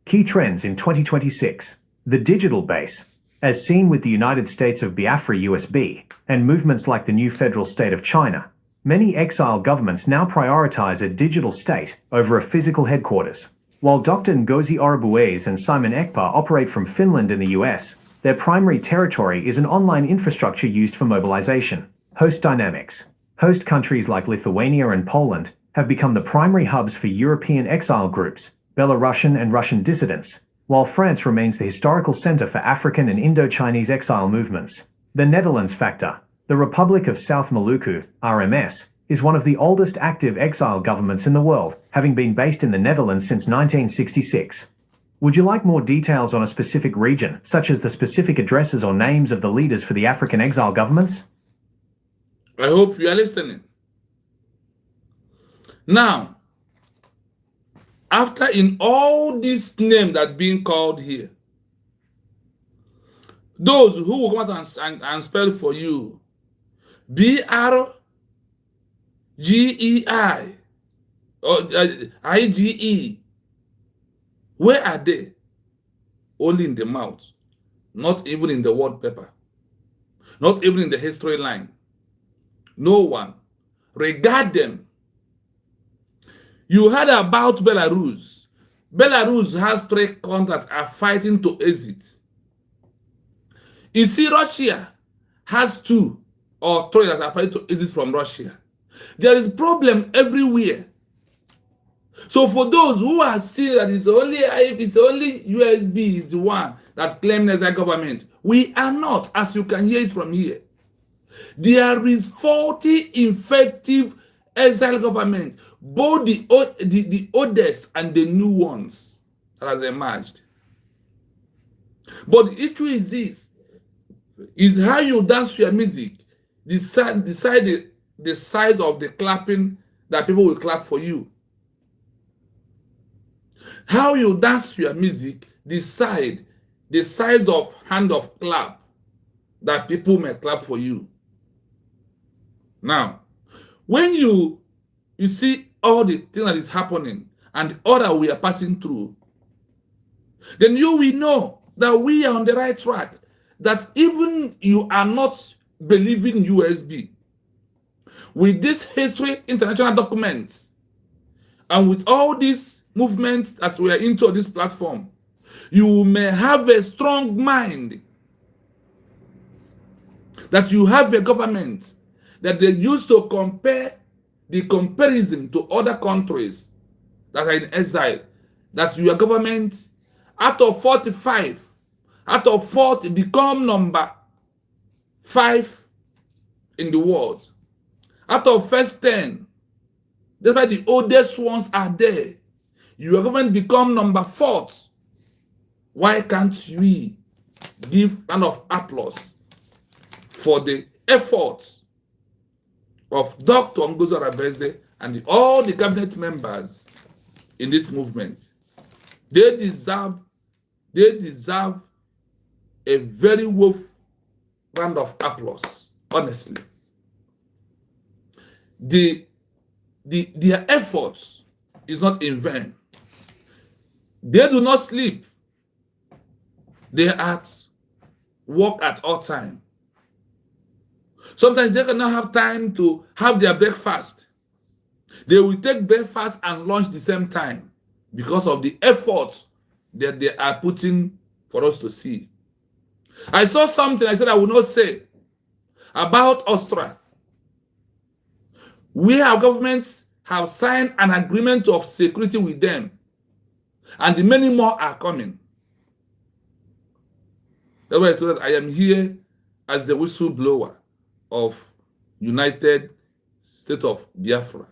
[SPEAKER 2] Key trends in 2026. The digital base. As seen with the United States of Biafra USB, and movements like the new federal state of China, many exile governments now prioritize a digital state over a physical headquarters. While Dr. Ngozi Okonjo-Iweala and Simon Ekpa operate from Finland in the US, their primary territory is an online infrastructure used for mobilization. Host dynamics. Host countries like Lithuania and Poland have become the primary hubs for European exile groups, Belarusian and Russian dissidents, while France remains the historical center for African and Indo-Chinese exile movements. The Netherlands factor. The Republic of South Maluku, RMS, is one of the oldest active exile governments in the world, having been based in the Netherlands since 1966. Would you like more details on a specific region, such as the specific addresses or names of the leaders for the African exile governments?
[SPEAKER 1] I hope you are listening. Now, after in all these names that being called here, those who will come out and spell for you BRGEI or IGE, where are they? Only in the mouth, not even in the wallpaper, not even in the history line. No one. Regard them. You heard about Belarus. Belarus has 3 countries that are fighting to exit. You see, Russia has 2 or 3 that are fighting to exit from Russia. There is problem everywhere. So for those who are seeing that it's only USB is the one that claims as a government, we are not, as you can hear it from here. There is 40 effective exile governments, both the oldest and the new ones that has emerged. But the issue is this, is how you dance your music, decide the size of the clapping that people will clap for you. How you dance your music, decide the size of hand of clap that people may clap for you. Now, when you see all the things that is happening and all that we are passing through, then you will know that we are on the right track. That even you are not believing USB, with this history, international documents, and with all these movements that we are into on this platform, you may have a strong mind that you have a government that they used to compare the comparison to other countries that are in exile, that your government, out of 45, out of 40, become number 5 in the world. Out of first 10, that's why the oldest ones are there. Your government become number 4th. Why can't we give kind of applause for the efforts of Dr. Ngozi Arabeze and all the cabinet members in this movement? They deserve a very worth round of applause, honestly. Their efforts is not in vain. They do not sleep. They are at work at all time. Sometimes they cannot have time to have their breakfast. They will take breakfast and lunch the same time because of the efforts that they are putting for us to see. I saw something I said I will not say about Austria. We, our governments, have signed an agreement of security with them, and many more are coming. That's why I told that I am here as the whistleblower of United States of Biafra.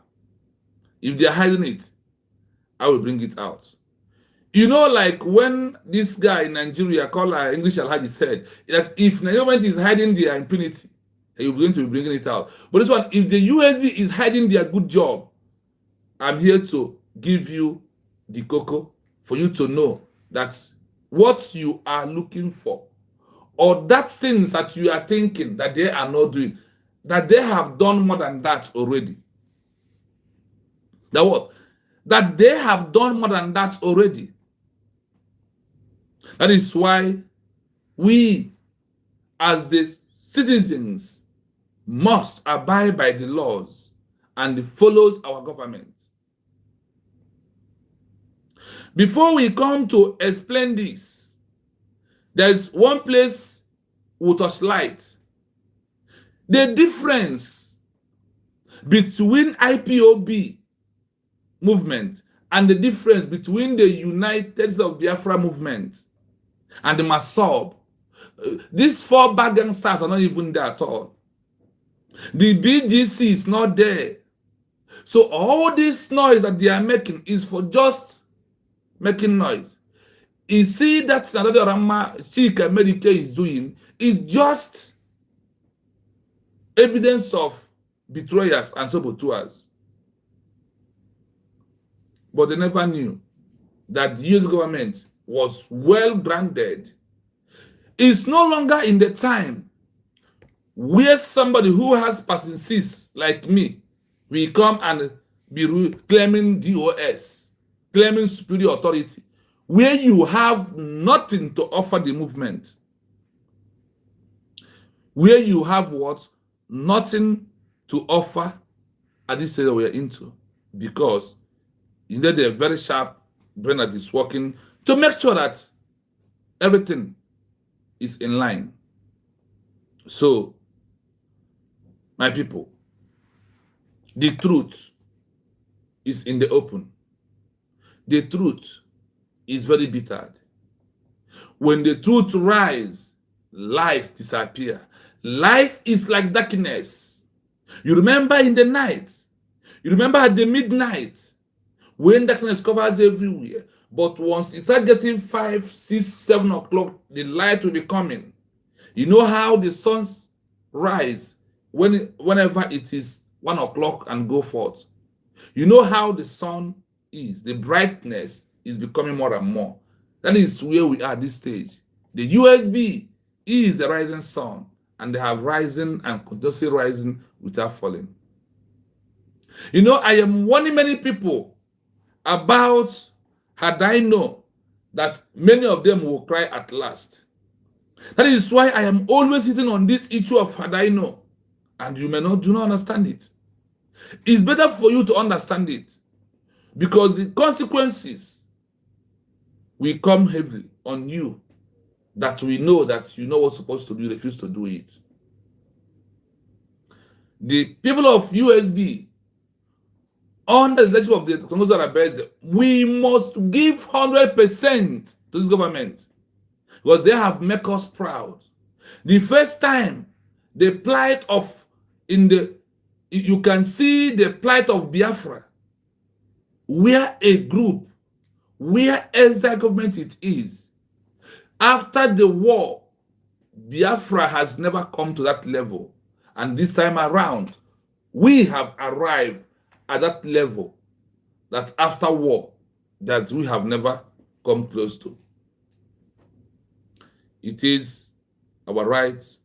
[SPEAKER 1] If they are hiding it, I will bring it out. You know, like when this guy in Nigeria called English Alhaji said that if the government is hiding their impunity, he will going to be bringing it out. But this one, if the USB is hiding their good job, I'm here to give you the cocoa for you to know that what you are looking for, or that things that you are thinking that they are not doing, that they have done more than that already. That what? That they have done more than that already. That is why we, as the citizens, must abide by the laws and follow our government. Before we come to explain this, there is one place we touch light. The difference between IPOB movement and the difference between the United States of Biafra movement and the Massob. These four bad gangsters are not even there at all. The BGC is not there. So all this noise that they are making is for just making noise. You see that another Rama Chika Medicare is doing is just evidence of betrayers and saboteurs. But they never knew that the US government was well grounded. It's no longer in the time where somebody who has passing seats like me will come and be claiming DOS, claiming superior authority, where you have nothing to offer the movement. Where you have what? Nothing to offer at this stage that we are into. Because you need a very sharp brain that is working to make sure that everything is in line. So, my people, the truth is in the open. The truth is very bitter. When the truth rises, lies disappear. Lies is like darkness. You remember in the night, you remember at the midnight, when darkness covers everywhere, but once it starts getting 5, 6, 7 o'clock, the light will be coming. You know how the suns rise whenever it is 1 o'clock and go forth. You know how the sun is. The brightness is becoming more and more. That is where we are at this stage. The USB is the rising sun, and they have risen and continuously rising without falling. You know, I am warning many people about had I know that many of them will cry at last. That is why I am always hitting on this issue of had I know, and you may do not understand it. It's better for you to understand it, because the consequences will come heavily on you, that we know that you know what's supposed to do, you refuse to do it. The people of USB, under the leadership of the Congo Zarabese, we must give 100% to this government, because they have made us proud. The first time, the plight of you can see the plight of Biafra, where a group, where Exile government it is. After the war, Biafra has never come to that level. And this time around, we have arrived at that level that after war, that we have never come close to. It is our rights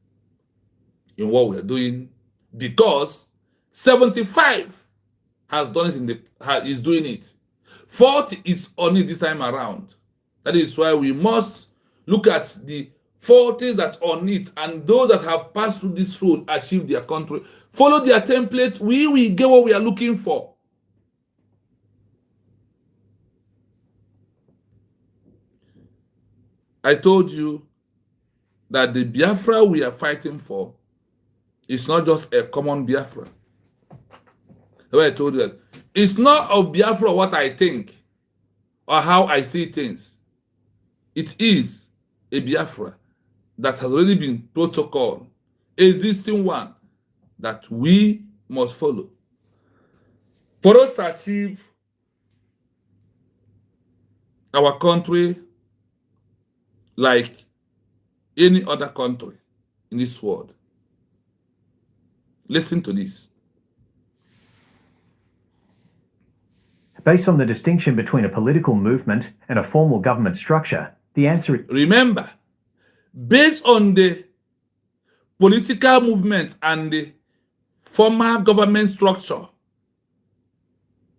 [SPEAKER 1] in what we are doing, because 75 has done it is doing it. 40 is on it this time around. That is why we must look at the 40s that are on it, and those that have passed through this road achieve their country. Follow their template. We will get what we are looking for. I told you that the Biafra we are fighting for is not just a common Biafra. I told you that it's not of Biafra what I think or how I see things. It is a Biafra that has already been protocol, existing one that we must follow. For us to achieve our country like any other country in this world. Listen to this.
[SPEAKER 2] Based on the distinction between a political movement and a formal government structure, the answer is...
[SPEAKER 1] Remember, based on the political movement and the formal government structure,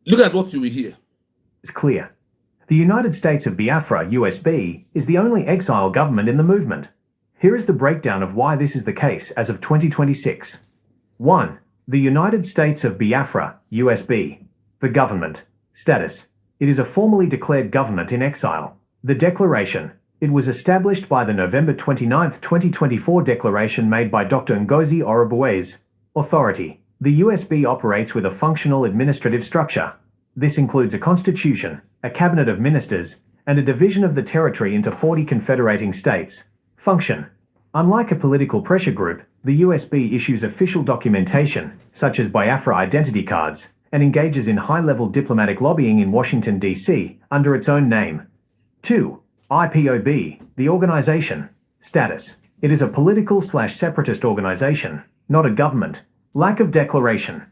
[SPEAKER 1] look at what you will hear.
[SPEAKER 2] It's clear. The United States of Biafra, USB, is the only exile government in the movement. Here is the breakdown of why this is the case as of 2026. 1. The United States of Biafra, USB. The government. Status. It is a formally declared government in exile. The declaration. It was established by the November 29, 2024 declaration made by Dr. Ngozi Orubueze. Authority. The USB operates with a functional administrative structure. This includes a constitution, a cabinet of ministers, and a division of the territory into 40 confederating states. Function. Unlike a political pressure group, the USB issues official documentation, such as Biafra identity cards, and engages in high-level diplomatic lobbying in Washington, D.C., under its own name. 2. IPOB, the organization. Status. It is a political/separatist organization, not a government. Lack of declaration.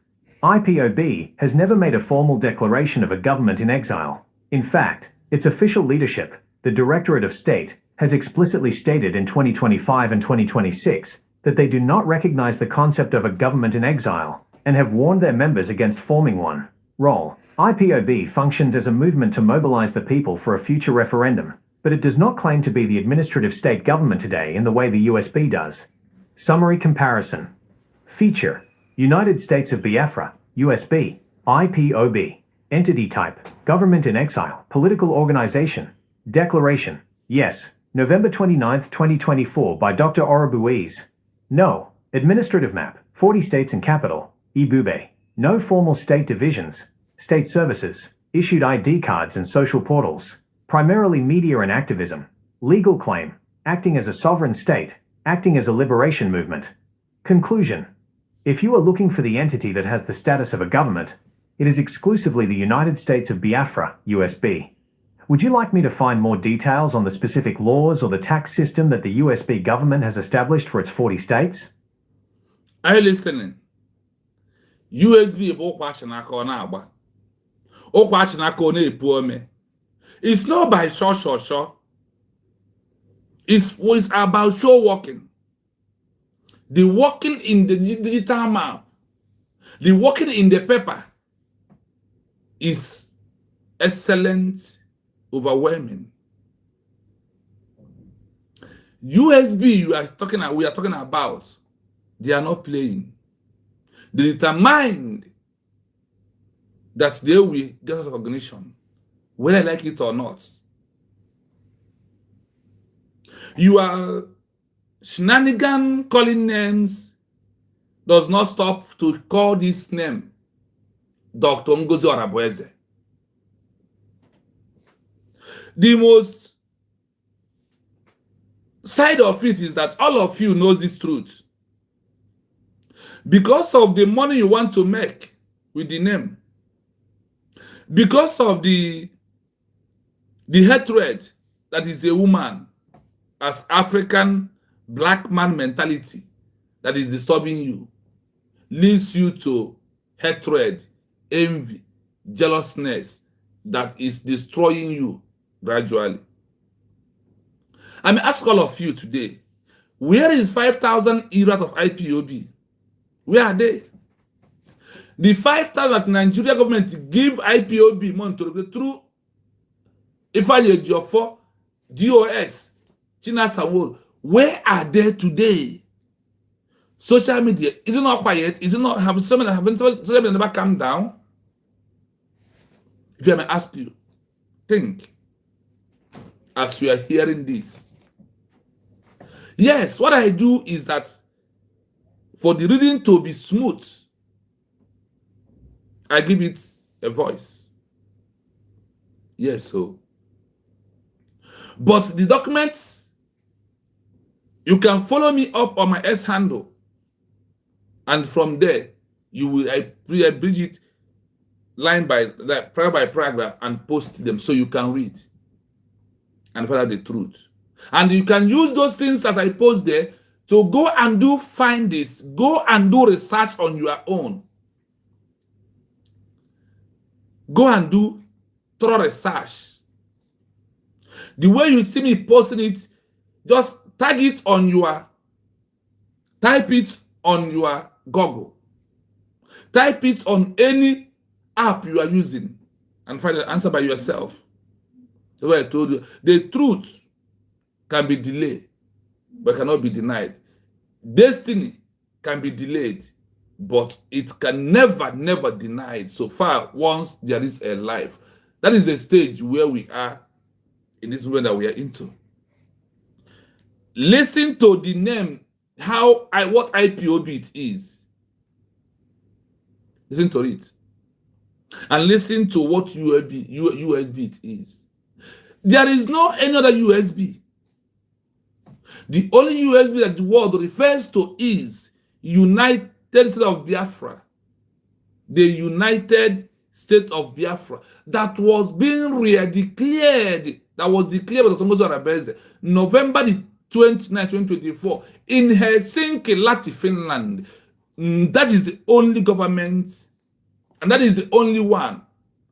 [SPEAKER 2] IPOB has never made a formal declaration of a government in exile. In fact, its official leadership, the Directorate of State, has explicitly stated in 2025 and 2026 that they do not recognize the concept of a government in exile and have warned their members against forming one. Role. IPOB functions as a movement to mobilize the people for a future referendum, but it does not claim to be the administrative state government today in the way the USB does. Summary comparison. Feature. United States of Biafra, USB, IPOB. Entity type, government in exile, political organization. Declaration. Yes. November 29, 2024 by Dr. Orobuiz. No. Administrative map, 40 states and capital, Ibube. No formal state divisions. State services, issued ID cards and social portals. Primarily media and activism. Legal claim, acting as a sovereign state, acting as a liberation movement. Conclusion. If you are looking for the entity that has the status of a government, it is exclusively the United States of Biafra, USB. Would you like me to find more details on the specific laws or the tax system that the USB government has established for its 40 states?
[SPEAKER 1] Are you listening? USB bụ ụkwachi n'aka ọ na-agba. Ụkwachi n'aka ọ na-epu ome. It's not by sure. It's about show working. The working in the digital map, the working in the paper is excellent, overwhelming. USB we are talking about, they are not playing. They determined that they will get recognition, whether I like it or not. You are shenanigan calling names does not stop to call this name Dr. Ngozi Orabueze. The most side of it is that all of you knows this truth. Because of the money you want to make with the name, because of the hatred that is a woman as African black man mentality that is disturbing you, leads you to hatred, envy, jealousness that is destroying you gradually. I may ask all of you today, where is 5,000 euros of IPOB? Where are they? The 5,000 that Nigeria government give IPOB money to go through Ifeanyi Ejiofor, DOS, China Sanwo, where are they today? Social media, is it not quiet? Is it not have someone never calm down? If I may ask you, think as you are hearing this. Yes, what I do is that for the reading to be smooth, I give it a voice. Yes, so. But the documents, you can follow me up on my S handle. And from there, you will I bridge it line by line, paragraph by paragraph, and post them so you can read and find out the truth. And you can use those things that I post there to go and do findings, go and do research on your own. Go and do thorough research. The way you see me posting it, just tag it on your, type it on your Google. Type it on any app you are using and find the answer by yourself. So I told you, the truth can be delayed, but cannot be denied. Destiny can be delayed, but it can never denied so far once there is a life. That is the stage where we are in this movement that we are into. Listen to the name, what IPOB it is. Listen to it. And listen to what USB it is. There is no any other USB. The only USB that the world refers to is United States of Biafra. The United States of Biafra that was being declared, that was declared by Dr. Arabeze, November the 29th, 2024, in Helsinki, Latvia, Finland. That is the only government, and that is the only one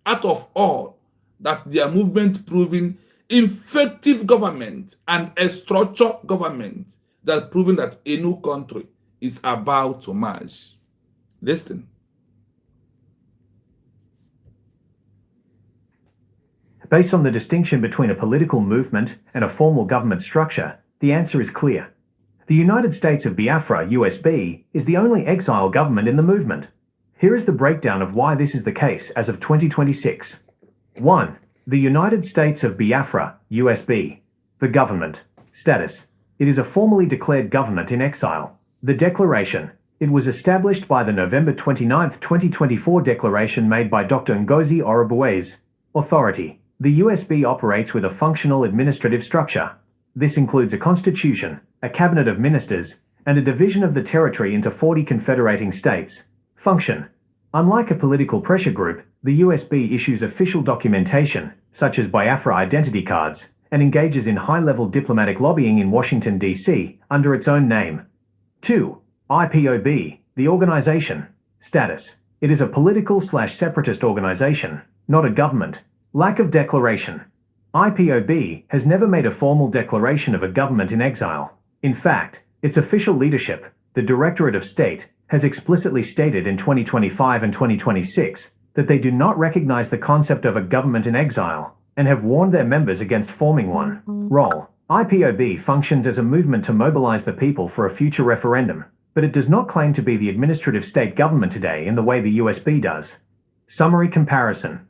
[SPEAKER 1] out of all that their movement proving effective government and a structured government that proving that a new country is about to merge. Listen.
[SPEAKER 2] Based on the distinction between a political movement and a formal government structure, the answer is clear. The United States of Biafra, USB, is the only exile government in the movement. Here is the breakdown of why this is the case as of 2026. 1. The United States of Biafra, USB. The government. Status. It is a formally declared government in exile. The declaration. It was established by the November 29, 2024 declaration made by Dr. Ngozi Orubueze. Authority. The USB operates with a functional administrative structure. This includes a constitution, a cabinet of ministers, and a division of the territory into 40 confederating states. Function. Unlike a political pressure group, the USB issues official documentation, such as Biafra identity cards, and engages in high-level diplomatic lobbying in Washington, D.C., under its own name. 2. IPOB, the organization. Status. It is a political/separatist organization, not a government. Lack of declaration. IPOB has never made a formal declaration of a government in exile. In fact, its official leadership, the Directorate of State, has explicitly stated in 2025 and 2026 that they do not recognize the concept of a government in exile and have warned their members against forming one. Role. IPOB functions as a movement to mobilize the people for a future referendum, but it does not claim to be the administrative state government today in the way the USB does. Summary comparison.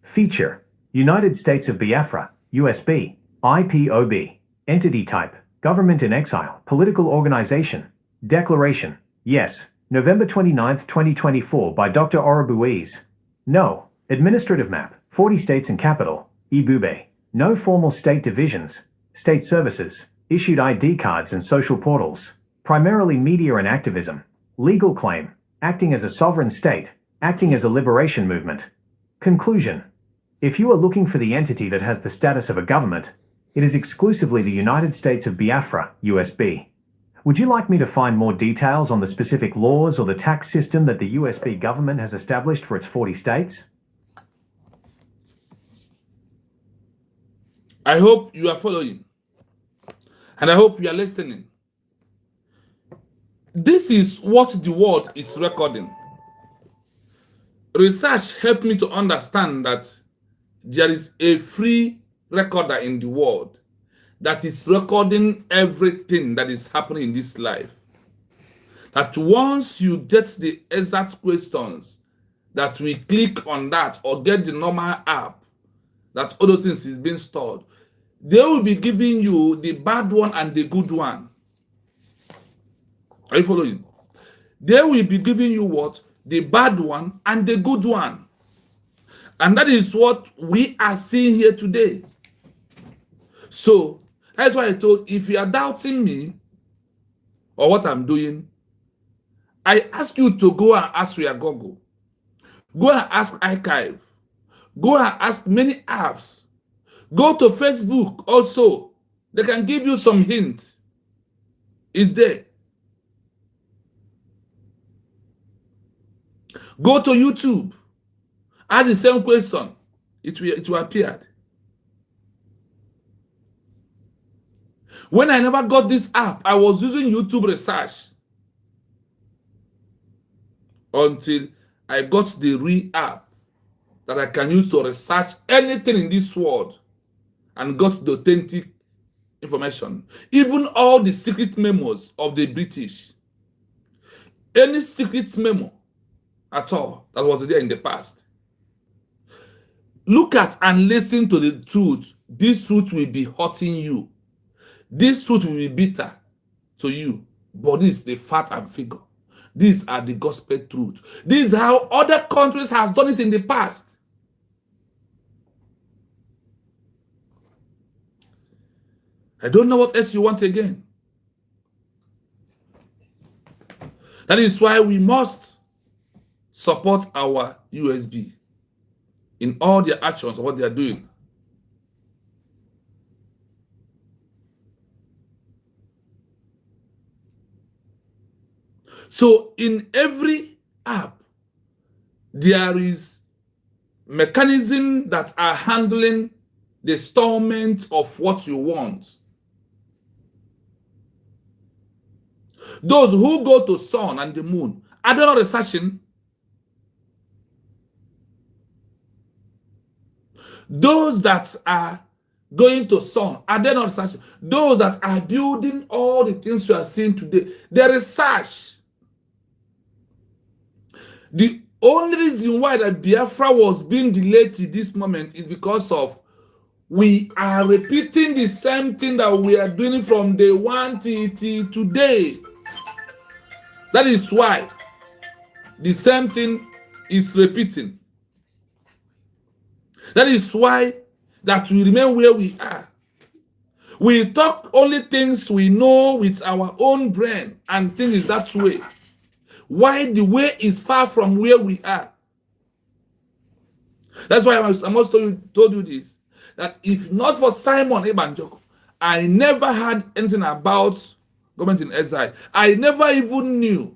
[SPEAKER 2] Feature. United States of Biafra, USB, IPOB. Entity type, government in exile, political organization. Declaration, yes, November 29, 2024 by Dr. Orubueze. No, administrative map, 40 states and capital, IPOB. No formal state divisions, state services, issued ID cards and social portals. Primarily media and activism. Legal claim, acting as a sovereign state, acting as a liberation movement. Conclusion. If you are looking for the entity that has the status of a government, it is exclusively the United States of Biafra, USB. Would you like me to find more details on the specific laws or the tax system that the USB government has established for its 40 states?
[SPEAKER 1] I hope you are following. And I hope you are listening. This is what the world is recording. Research helped me to understand that there is a free recorder in the world that is recording everything that is happening in this life. That once you get the exact questions, that we click on that or get the normal app, that all those things is being stored, they will be giving you the bad one and the good one. Are you following? They will be giving you what? The bad one and the good one. And that is what we are seeing here today. So, that's why I told, if you are doubting me or what I'm doing, I ask you to go and ask your Google. Go and ask Archive. Go and ask many apps. Go to Facebook also. They can give you some hints. It's there. Go to YouTube. Ask the same question. It will appear. When I never got this app, I was using YouTube research until I got the real app that I can use to research anything in this world and got the authentic information. Even all the secret memos of the British. Any secret memo at all that was there in the past. Look at and listen to the truth. This truth will be hurting you. This truth will be bitter to you. But this is the fact and figure. These are the gospel truth. This is how other countries have done it in the past. I don't know what else you want again. That is why we must support our USB in all their actions of what they are doing. So in every app, there is mechanism that are handling the installment of what you want. Those who go to sun and the moon, are they not researching? Those that are going to sun, are they not researching? Those that are building all the things we are seeing today, they research. The only reason why that Biafra was being delayed to this moment is because of we are repeating the same thing that we are doing from day one till today. That is why the same thing is repeating. That is why that we remain where we are. We talk only things we know with our own brain and think is that way. Why the way is far from where we are. That's why I must told you this, that if not for Simon Ebanjoko, I never had anything about government in exile. I never even knew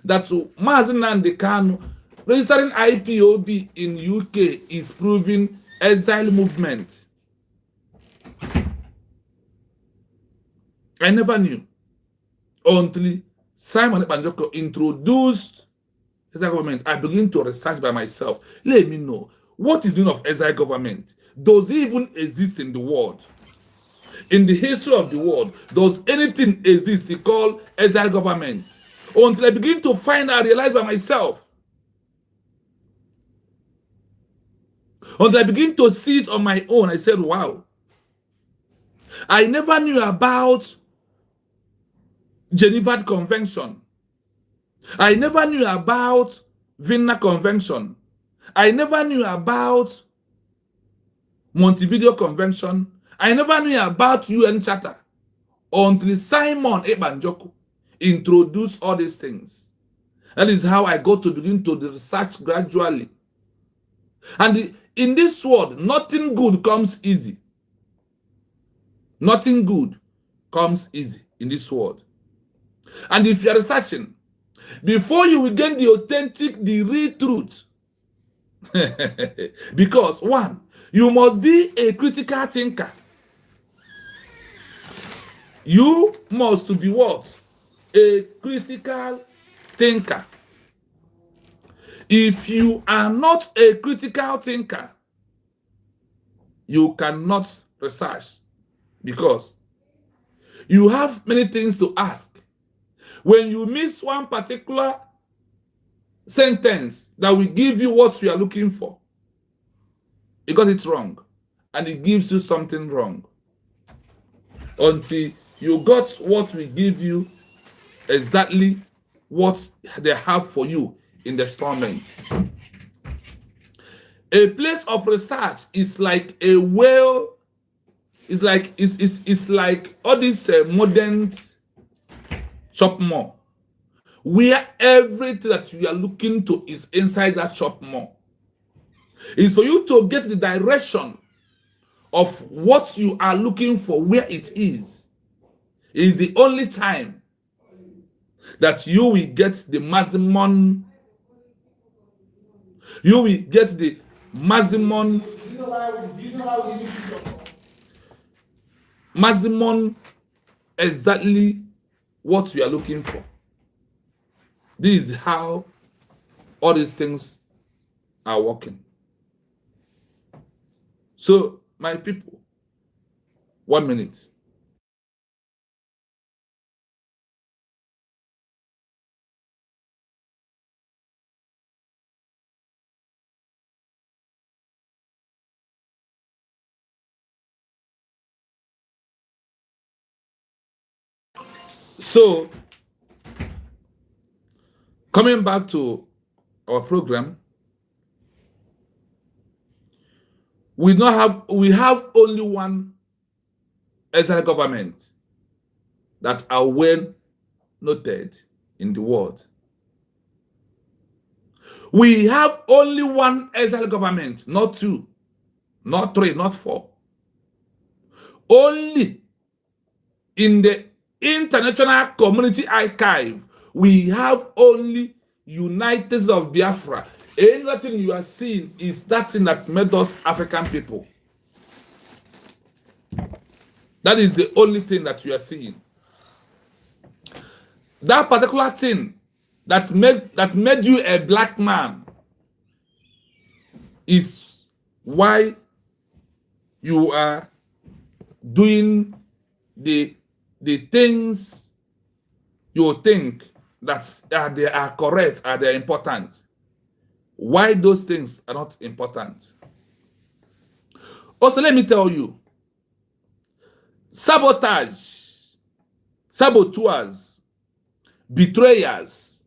[SPEAKER 1] that Mazen Nnamdi Kanu registering IPOB in UK is proving exile movement. I never knew until Simon Ebanjoko introduced exile government. I began to research by myself. Let me know, what is the meaning of exile government? Does it even exist in the world? In the history of the world, does anything exist called exile government? Until I begin to find out, realize by myself. Until I begin to see it on my own, I said, wow. I never knew about Geneva Convention. I never knew about Vienna Convention. I never knew about Montevideo Convention. I never knew about UN Charter until Simon Ebanjoko introduced all these things. That is how I got to begin to research gradually. And in this world, nothing good comes easy. Nothing good comes easy in this world. And if you are researching, before you will get the authentic, the real truth, because one, you must be a critical thinker. You must be what? A critical thinker. If you are not a critical thinker, you cannot research, because you have many things to ask. When you miss one particular sentence that will give you what you are looking for, you got it wrong, and it gives you something wrong. Until you got what will give you exactly what they have for you in the experiment. A place of research is like a well. It's like all these modern shop mall, where everything that you are looking to is inside that shop mall. It's for you to get the direction of what you are looking for, where it is. It is the only time that you will get the maximum. You will get the maximum. Maximum exactly what you are looking for. This is how all these things are working. So, my people, 1 minute. So, Coming back to our program, we have only one exile government that are well noted in the world. We have only one exile government, not two, not three, not four. Only in the international community archive, we have only United States of Biafra. Anything you are seeing is that thing that made us African people. That is the only thing that you are seeing. That particular thing that made you a black man is why you are doing the things you think that they are correct, are they important. Why those things are not important. Also, let me tell you, saboteurs, betrayers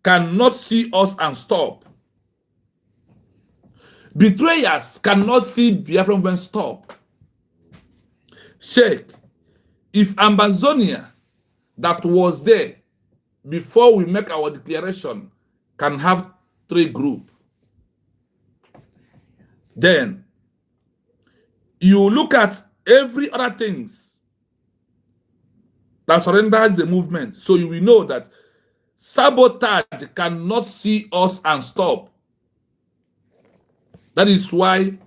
[SPEAKER 1] cannot see us and stop. Betrayers cannot see Biafra and stop. Check. If Amazonia that was there before we make our declaration can have 3 groups, then you look at every other things that surrenders the movement, so you will know that sabotage cannot see us and stop. That is why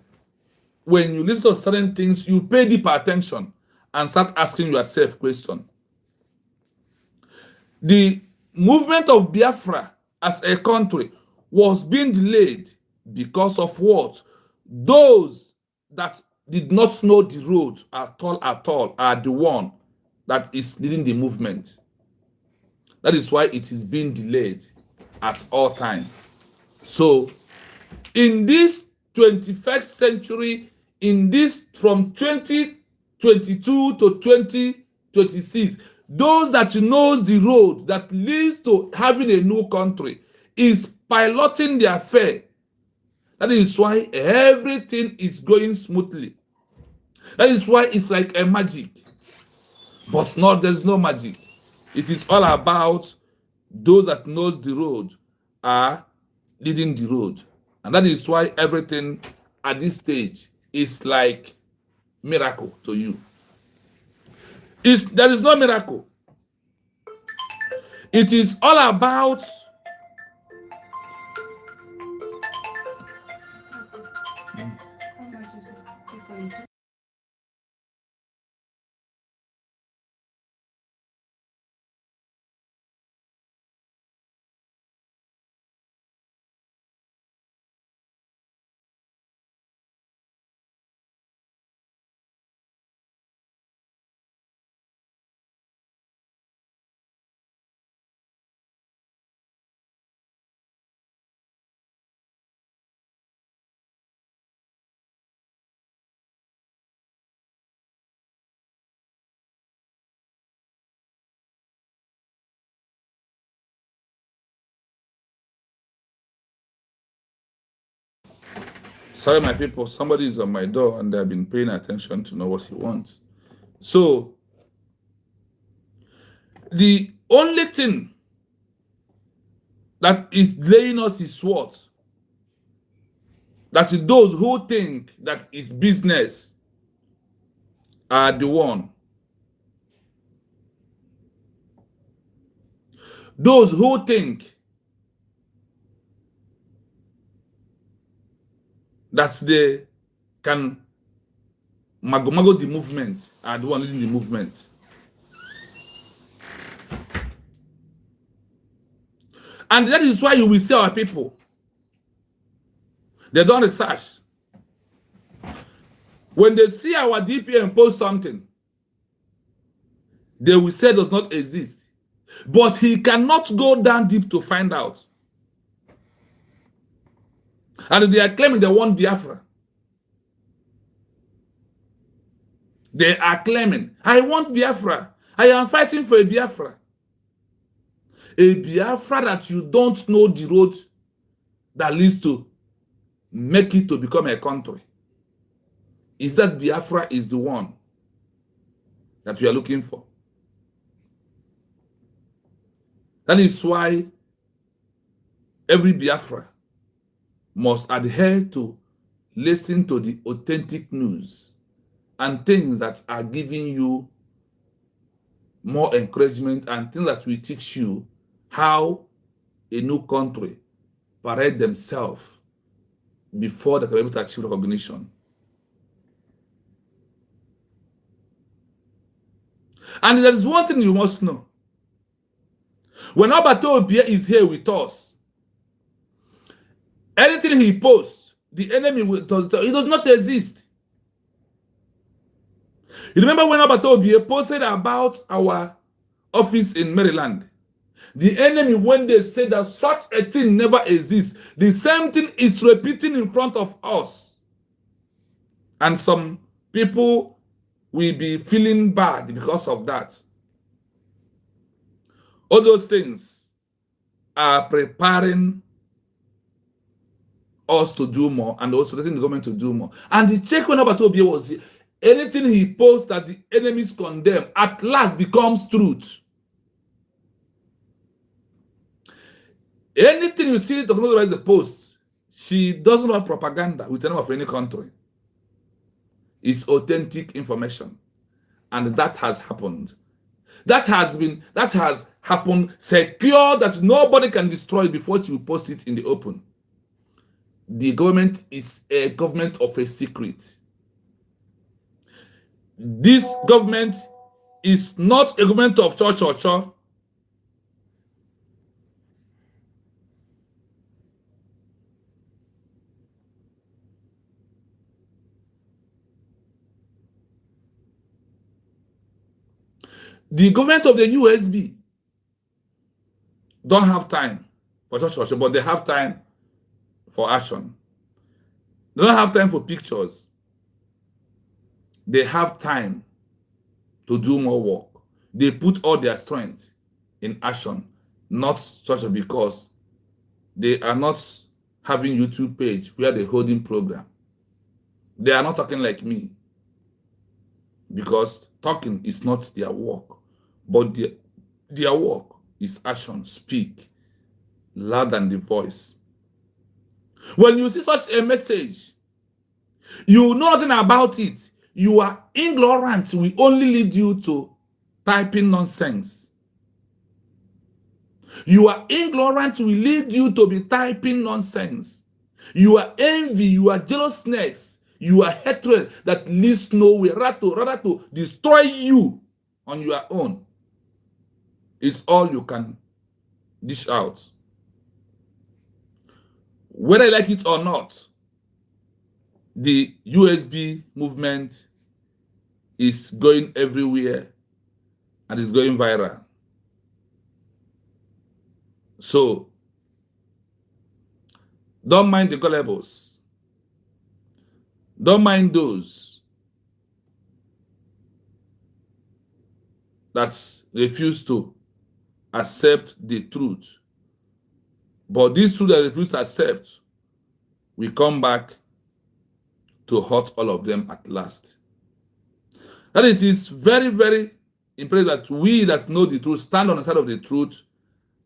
[SPEAKER 1] when you listen to certain things, you pay deep attention and start asking yourself questions. The movement of Biafra as a country was being delayed because of what? Those that did not know the road at all are the one that is leading the movement. That is why it is being delayed at all time. So in this 21st century, in this from 2022 to 2026, those that knows the road that leads to having a new country is piloting the affair. That is why everything is going smoothly. That is why it's like a magic. But no, there's no magic. It is all about those that knows the road are leading the road. And that is why everything at this stage is like miracle to you. There is no miracle. It is all about sorry, my people, somebody is on my door and they've been paying attention to know what he wants. So, the only thing that is delaying us is what? That those who think that is business are the one. Those who think that they can mago the movement are the one leading the movement. And that is why you will see our people. They don't research. When they see our DPM post something, they will say it does not exist. But he cannot go down deep to find out. And they are claiming they want Biafra. They are claiming, I want Biafra. I am fighting for a Biafra. A Biafra that you don't know the road that leads to make it to become a country. Is that Biafra is the one that we are looking for. That is why every Biafra must adhere to listen to the authentic news and things that are giving you more encouragement and things that will teach you how a new country parade themselves before they can be able to achieve recognition. And there is one thing you must know. When Abato Obie is here with us, anything he posts, the enemy will tell it does not exist. You remember when Abato Obie posted about our office in Maryland? The enemy, when they say that such a thing never exists, the same thing is repeating in front of us. And some people will be feeling bad because of that. All those things are preparing us to do more and also letting the government to do more. And the check when Abato Obie was here, anything he posts that the enemies condemn at last becomes truth. Anything you see the post, she doesn't have propaganda with the name of any country. It's authentic information. And that has happened. That has happened secure that nobody can destroy it before you post it in the open. The government is a government of a secret. This government is not a government of church. The government of the USB don't have time for church, but they have time for action. They don't have time for pictures. They have time to do more work. They put all their strength in action, not church, because they are not having YouTube page where they're holding program. They are not talking like me because talking is not their work, but their work is action. Speak louder than the voice. When you see such a message, you know nothing about it. You are ignorant. We only lead you to typing nonsense. You are ignorant. We lead you to be typing nonsense. You are envy. You are jealousness. You are hatred that leads nowhere. Rather to destroy you on your own. It's all you can dish out. Whether you like it or not, the USB movement is going everywhere and is going viral. So, don't mind the gullibles. Don't mind those that refuse to accept the truth. But these two that refuse to accept will come back to hurt all of them at last. And it is very, very imperative that we that know the truth stand on the side of the truth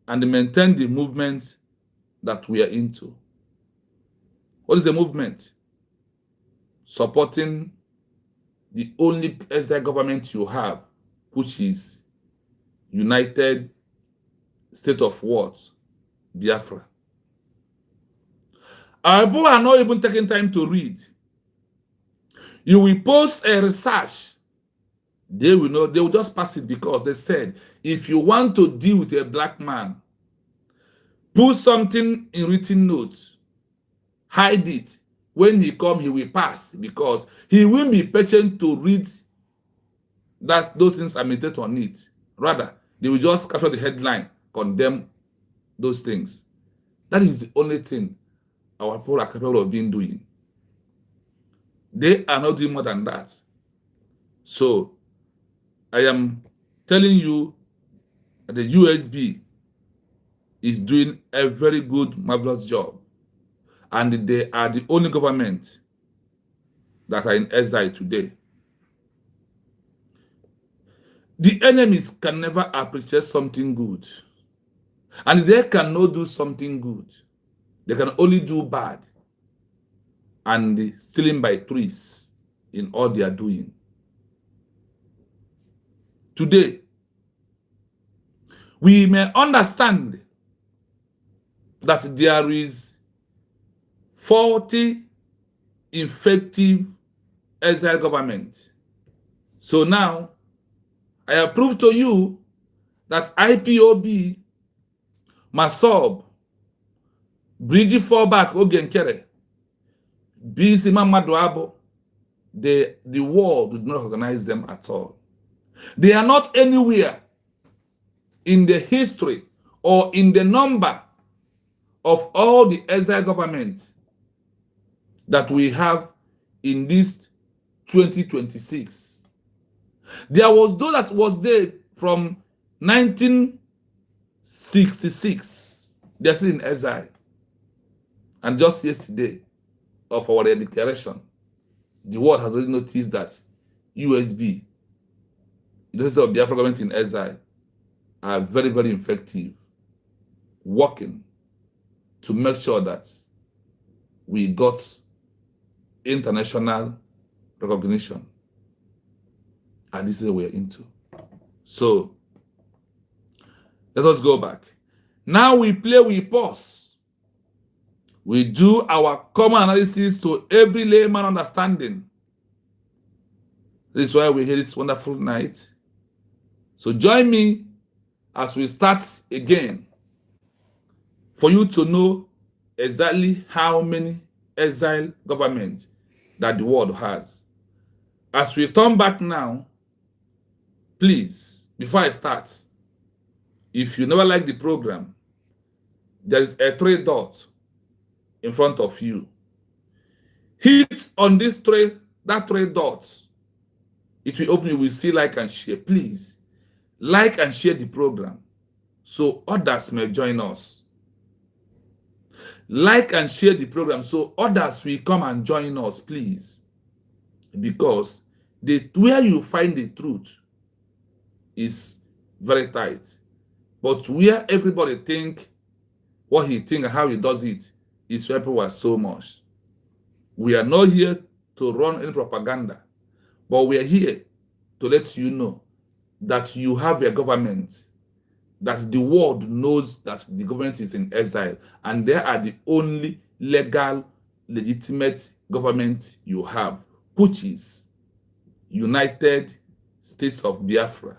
[SPEAKER 1] and maintain the movement that we are into. What is the movement? Supporting the only Exile government you have, which is United State of what? Biafra. Our people are not even taking time to read. You will post a research. They will know, they will just pass it because they said, if you want to deal with a black man, put something in written notes, hide it. When he comes, he will pass because he won't be patient to read that those things are meditated on it. Rather, they will just capture the headline, condemn those things. That is the only thing our people are capable of being doing. They are not doing more than that. So, I am telling you, the USB is doing a very good, marvelous job. And they are the only government that are in exile today. The enemies can never appreciate something good. And they cannot do something good. They can only do bad and stealing by trees in all they are doing. Today, we may understand that there is 40 effective exile government. So now, I have proved to you that IPOB, Massob, Brgie, Fallback, Ogenkere, BC Mamadouabo, the world did not recognize them at all. They are not anywhere in the history or in the number of all the exile governments that we have in this 2026. There was those that was there from 1966. They're still in exile. And just yesterday, of our declaration, the world has already noticed that USB, the of Biafra government in exile, are very, very effective, working to make sure that we got international recognition. And this is what we're into. So, let us go back. Now we play, we pause. We do our common analysis to every layman understanding. This is why we're here this wonderful night. So join me as we start again for you to know exactly how many exile governments that the world has. As we turn back now, please, before I start, if you never like the program, there is a 3 dot in front of you. Hit on this that 3 dots. It will open, you will see like and share. Please, like and share the program so others may join us. Like and share the program so others will come and join us, please. Because where you find the truth is very tight. But where everybody think what he think and how he does it is where people are so much. We are not here to run any propaganda, but we are here to let you know that you have a government, that the world knows that the government is in exile, and they are the only legal, legitimate government you have, which is United States of Biafra,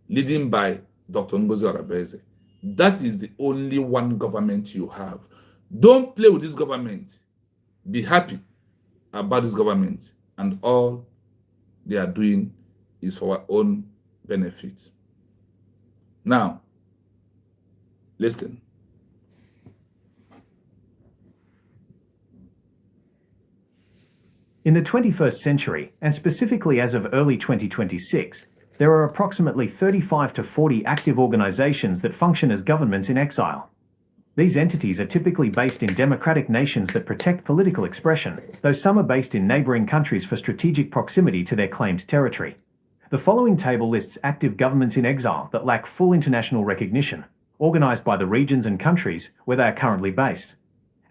[SPEAKER 1] leading by Dr. Ngozi Arabeze. That is the only one government you have. Don't play with this government. Be happy about this government, and all they are doing is for our own benefit. Now, listen.
[SPEAKER 2] In the 21st century, and specifically as of early 2026, there are approximately 35 to 40 active organizations that function as governments in exile. These entities are typically based in democratic nations that protect political expression, though some are based in neighboring countries for strategic proximity to their claimed territory. The following table lists active governments in exile that lack full international recognition, organized by the regions and countries where they are currently based.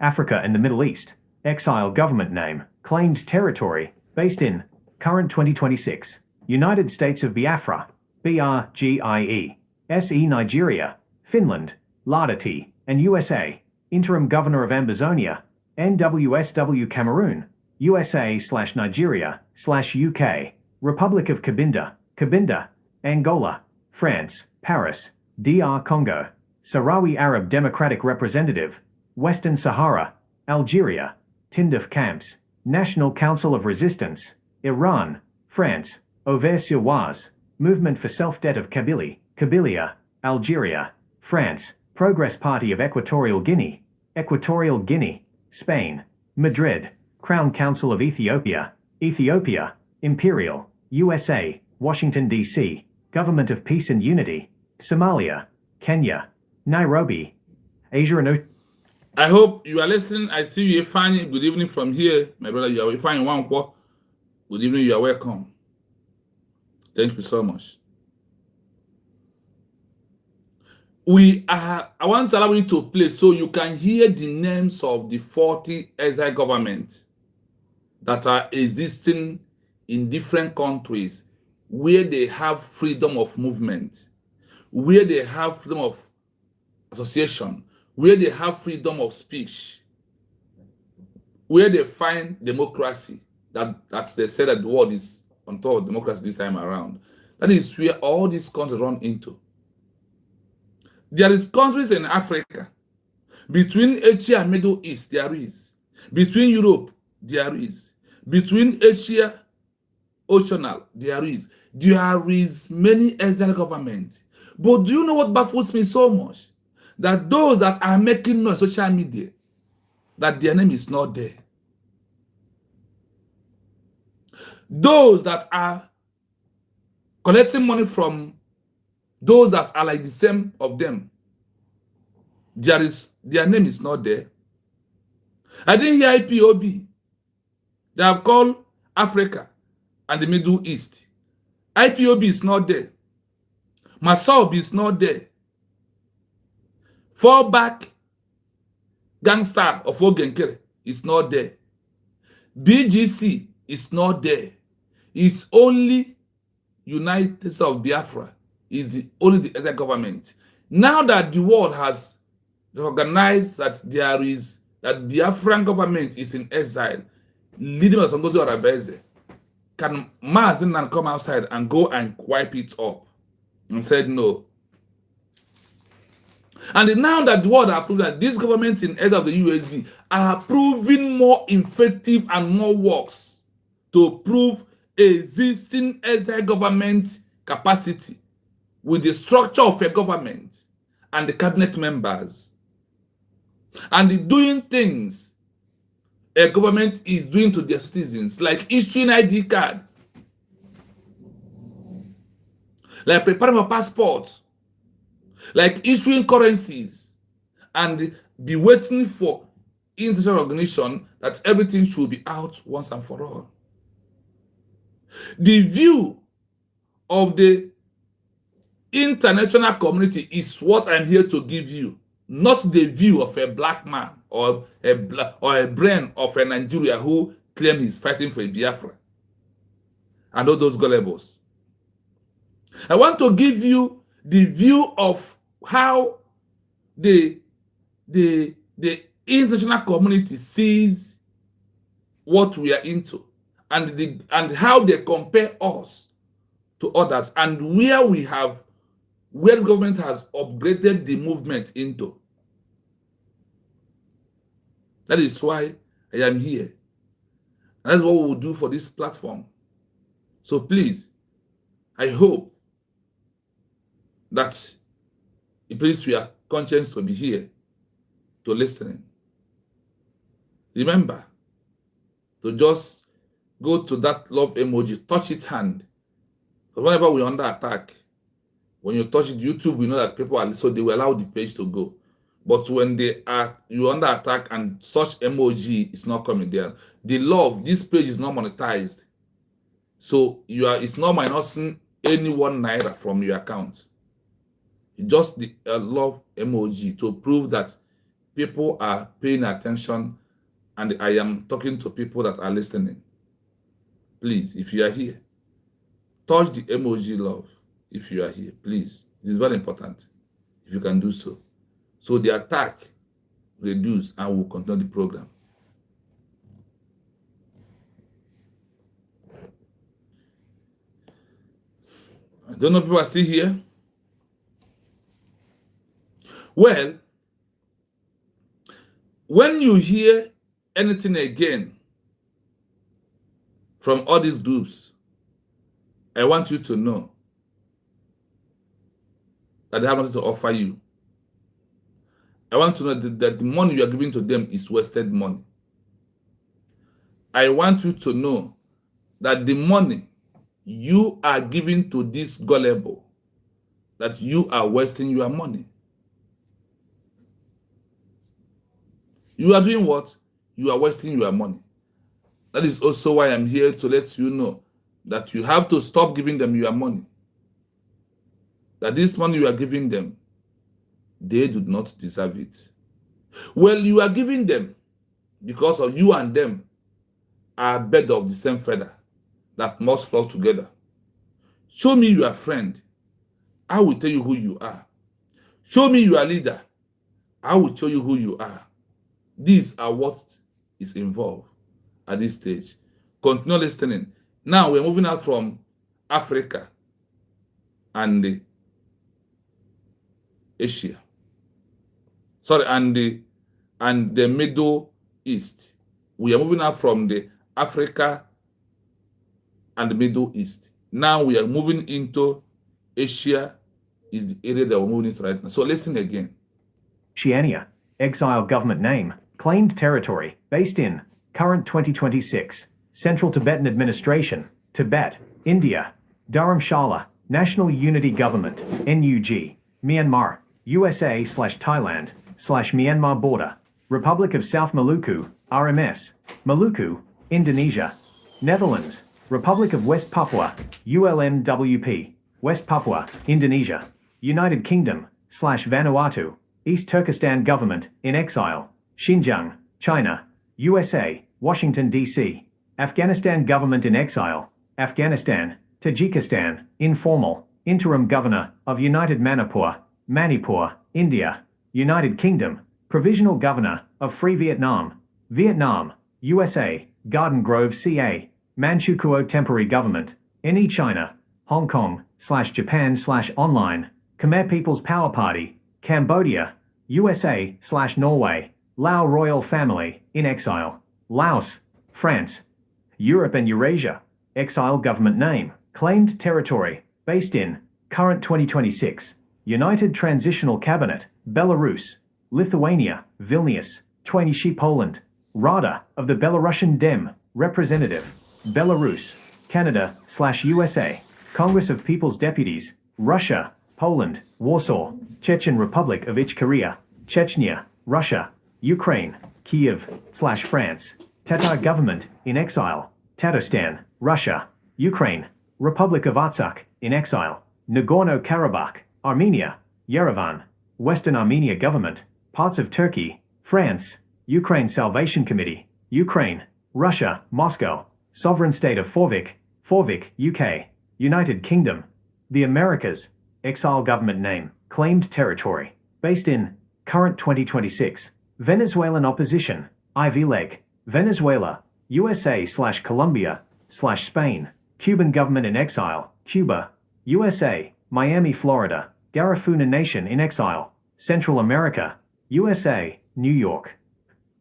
[SPEAKER 2] Africa and the Middle East. Exile government name, claimed territory, based in, current 2026, United States of Biafra, BRGIE, SE Nigeria, Finland, LADA, and USA, Interim Governor of Ambazonia, NWSW Cameroon, USA/Nigeria/UK, Republic of Cabinda, Angola, France, Paris, DR Congo, Sahrawi Arab Democratic Representative, Western Sahara, Algeria, Tinduf Camps, National Council of Resistance, Iran, France, Auvers-sur-Oise, Movement for Self-Debt of Kabylia, Algeria, France, Progress Party of Equatorial Guinea, Spain, Madrid, Crown Council of Ethiopia, Imperial, USA, Washington, D.C., Government of Peace and Unity, Somalia, Kenya, Nairobi, Asia and
[SPEAKER 1] I hope you are listening. I see you fine. Good evening from here. My brother, you are fine. One quote. Good evening. You are welcome. Thank you so much. I want to allow you to play so you can hear the names of the 40 exile governments that are existing in different countries where they have freedom of movement, where they have freedom of association, where they have freedom of speech, where they find democracy. That's they say that the world is on top of democracy this time around. That is where all these countries run into. There is countries in Africa. Between Asia and Middle East, there is. Between Europe, there is. Between Asia, Oceanal, there is. There is many exile governments. But do you know what baffles me so much? That those that are making noise on social media, that their name is not there. Those that are collecting money from those that are like the same of them, their name is not there. I didn't hear IPOB. They have called Africa and the Middle East. IPOB is not there. Massob is not there. Fallback gangster of Ogenkere is not there. BGC is not there. It's only United States of Biafra is the exile government. Now that the world has recognized that that Biafran government is in exile, leading us on Gozo Arabeze, can Mazen come outside and go and wipe it up? And said no. And now that the world has proved that these governments in exile of the USB are proving more effective and more works to prove existing exile government capacity with the structure of a government and the cabinet members and the doing things a government is doing to their citizens, like issuing ID card, like preparing for passports, like issuing currencies, and be waiting for international recognition that everything should be out once and for all. The view of the international community is what I'm here to give you, not the view of a black man or a brain of a Nigeria who claims he's fighting for a Biafra and all those gullibles. I want to give you the view of how the international community sees what we are into and how they compare us to others and where the government has upgraded the movement into. That is why I am here. That's what we will do for this platform. So please, I hope that it please your conscience to be here, to listening. Remember to just go to that love emoji, touch its hand. Because whenever we're under attack, when you touch it, YouTube, we know that people are, so they will allow the page to go. But when you're under attack and such emoji is not coming there, the love, this page is not monetized. So it's not minusing any 1 naira from your account. Just the love emoji to prove that people are paying attention and I am talking to people that are listening. Please, if you are here, touch the emoji love. If you are here, please. It is very important if you can do so. So the attack reduce and will continue the program. I don't know if people are still here. Well, when you hear anything again from all these groups, I want you to know that they have nothing to offer you. I want to know that the money you are giving to them is wasted money. I want you to know that the money you are giving to this gullible, that you are wasting your money. You are doing what? You are wasting your money. That is also why I'm here to let you know that you have to stop giving them your money. That this money you are giving them, they do not deserve it. Well, you are giving them because of you and them are a bird of the same feather that must flock together. Show me your friend, I will tell you who you are. Show me your leader, I will show you who you are. These are what is involved at this stage. Continue listening. Now we're moving out from Africa and Asia. Sorry, and the Middle East. We are moving out from the Africa and the Middle East. Now we are moving into Asia, is the area that we're moving into right now. So listen again.
[SPEAKER 2] Oceania, exile government name, claimed territory, based in, current 2026, Central Tibetan Administration, Tibet, India, Dharamshala, National Unity Government, NUG, Myanmar, USA/Thailand/Myanmar border, Republic of South Maluku, RMS, Maluku, Indonesia, Netherlands, Republic of West Papua, ULMWP, West Papua, Indonesia, United Kingdom/Vanuatu, East Turkestan Government, in exile, Xinjiang, China, USA, Washington, D.C., Afghanistan Government in exile, Afghanistan, Tajikistan, informal, interim governor of United Manipur, India, United Kingdom, provisional governor of Free Vietnam, Vietnam, USA, Garden Grove, CA, Manchukuo temporary government, NE China, Hong Kong/Japan/online, Khmer People's Power Party, Cambodia, USA/Norway, Lao royal family, in exile, Laos, France, Europe and Eurasia, exile government name, claimed territory, based in, current 2026, United Transitional Cabinet, Belarus, Lithuania, Vilnius, Twenty Poland, Rada of the Belarusian Dem, Representative, Belarus, Canada/USA, Congress of People's Deputies, Russia, Poland, Warsaw, Chechen Republic of Ichkeria, Chechnya, Russia, Ukraine, Kiev/France, Tatar government, in exile, Tatarstan, Russia, Ukraine, Republic of Artsakh, in exile, Nagorno-Karabakh, Armenia, Yerevan, Western Armenia government, parts of Turkey, France, Ukraine Salvation Committee, Ukraine, Russia, Moscow, Sovereign State of Forvik, UK, United Kingdom, the Americas, exile government name, claimed territory, based in, current 2026, Venezuelan opposition, Ivy League, Venezuela, USA/Colombia/Spain, Cuban government in exile, Cuba, USA, Miami, Florida, Garifuna Nation in exile, Central America, USA, New York.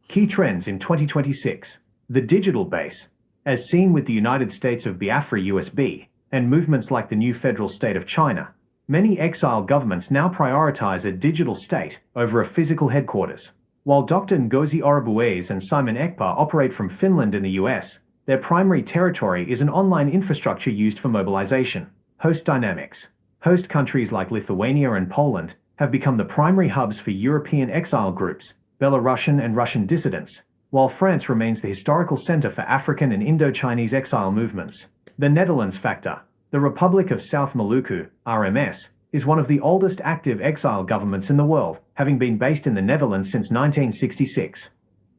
[SPEAKER 2] Key trends in 2026. The digital base, as seen with the United States of Biafra USB, and movements like the new federal state of China. Many exile governments now prioritize a digital state over a physical headquarters. While Dr. Ngozi Orubueze and Simon Ekpa operate from Finland in the US, their primary territory is an online infrastructure used for mobilization. Host dynamics. Host countries like Lithuania and Poland have become the primary hubs for European exile groups, Belarusian and Russian dissidents, while France remains the historical center for African and Indo-Chinese exile movements. The Netherlands factor. The Republic of South Maluku, RMS, is one of the oldest active exile governments in the world, having been based in the Netherlands since 1966.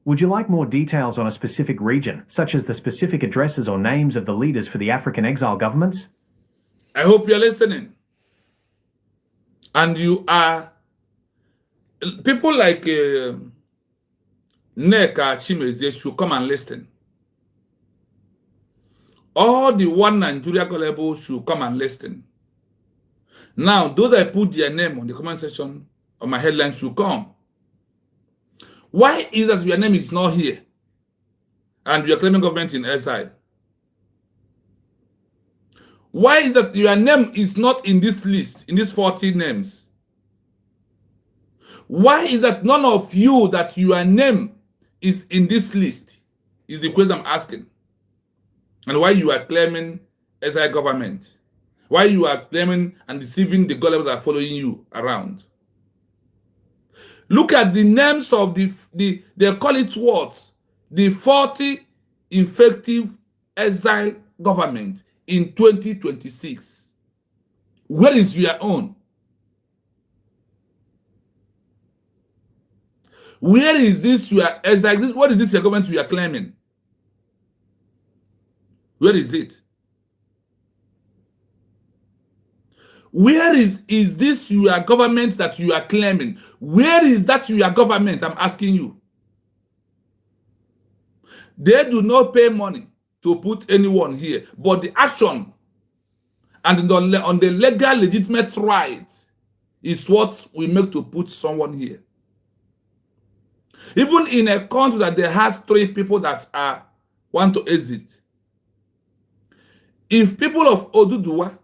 [SPEAKER 2] Would you like more details on a specific region, such as the specific addresses or names of the leaders for the African exile governments?
[SPEAKER 1] I hope you're listening. And you are people like Neka Chimezie should come and listen. All the one Nigeria gullible should come and listen. Now, those that put their name on the comment section of my headline should come. Why is that your name is not here? And you are claiming government in exile? Why is that your name is not in this list, in these 40 names? Why is that none of you that your name is in this list? Is the question I'm asking. And why you are claiming exile government? Why you are claiming and deceiving the gullibles that are following you around? Look at the names of they call it what? The 40 effective exile government in 2026. Where is your own? Where is this your exile? What is this your government you are claiming? Where is it? Where is this your government that you are claiming? Where is that your government? I'm asking you. They do not pay money to put anyone here, but the action and on the legal legitimate right is what we make to put someone here. Even in a country that there has 3 people that want to exit, if people of Oduduwa,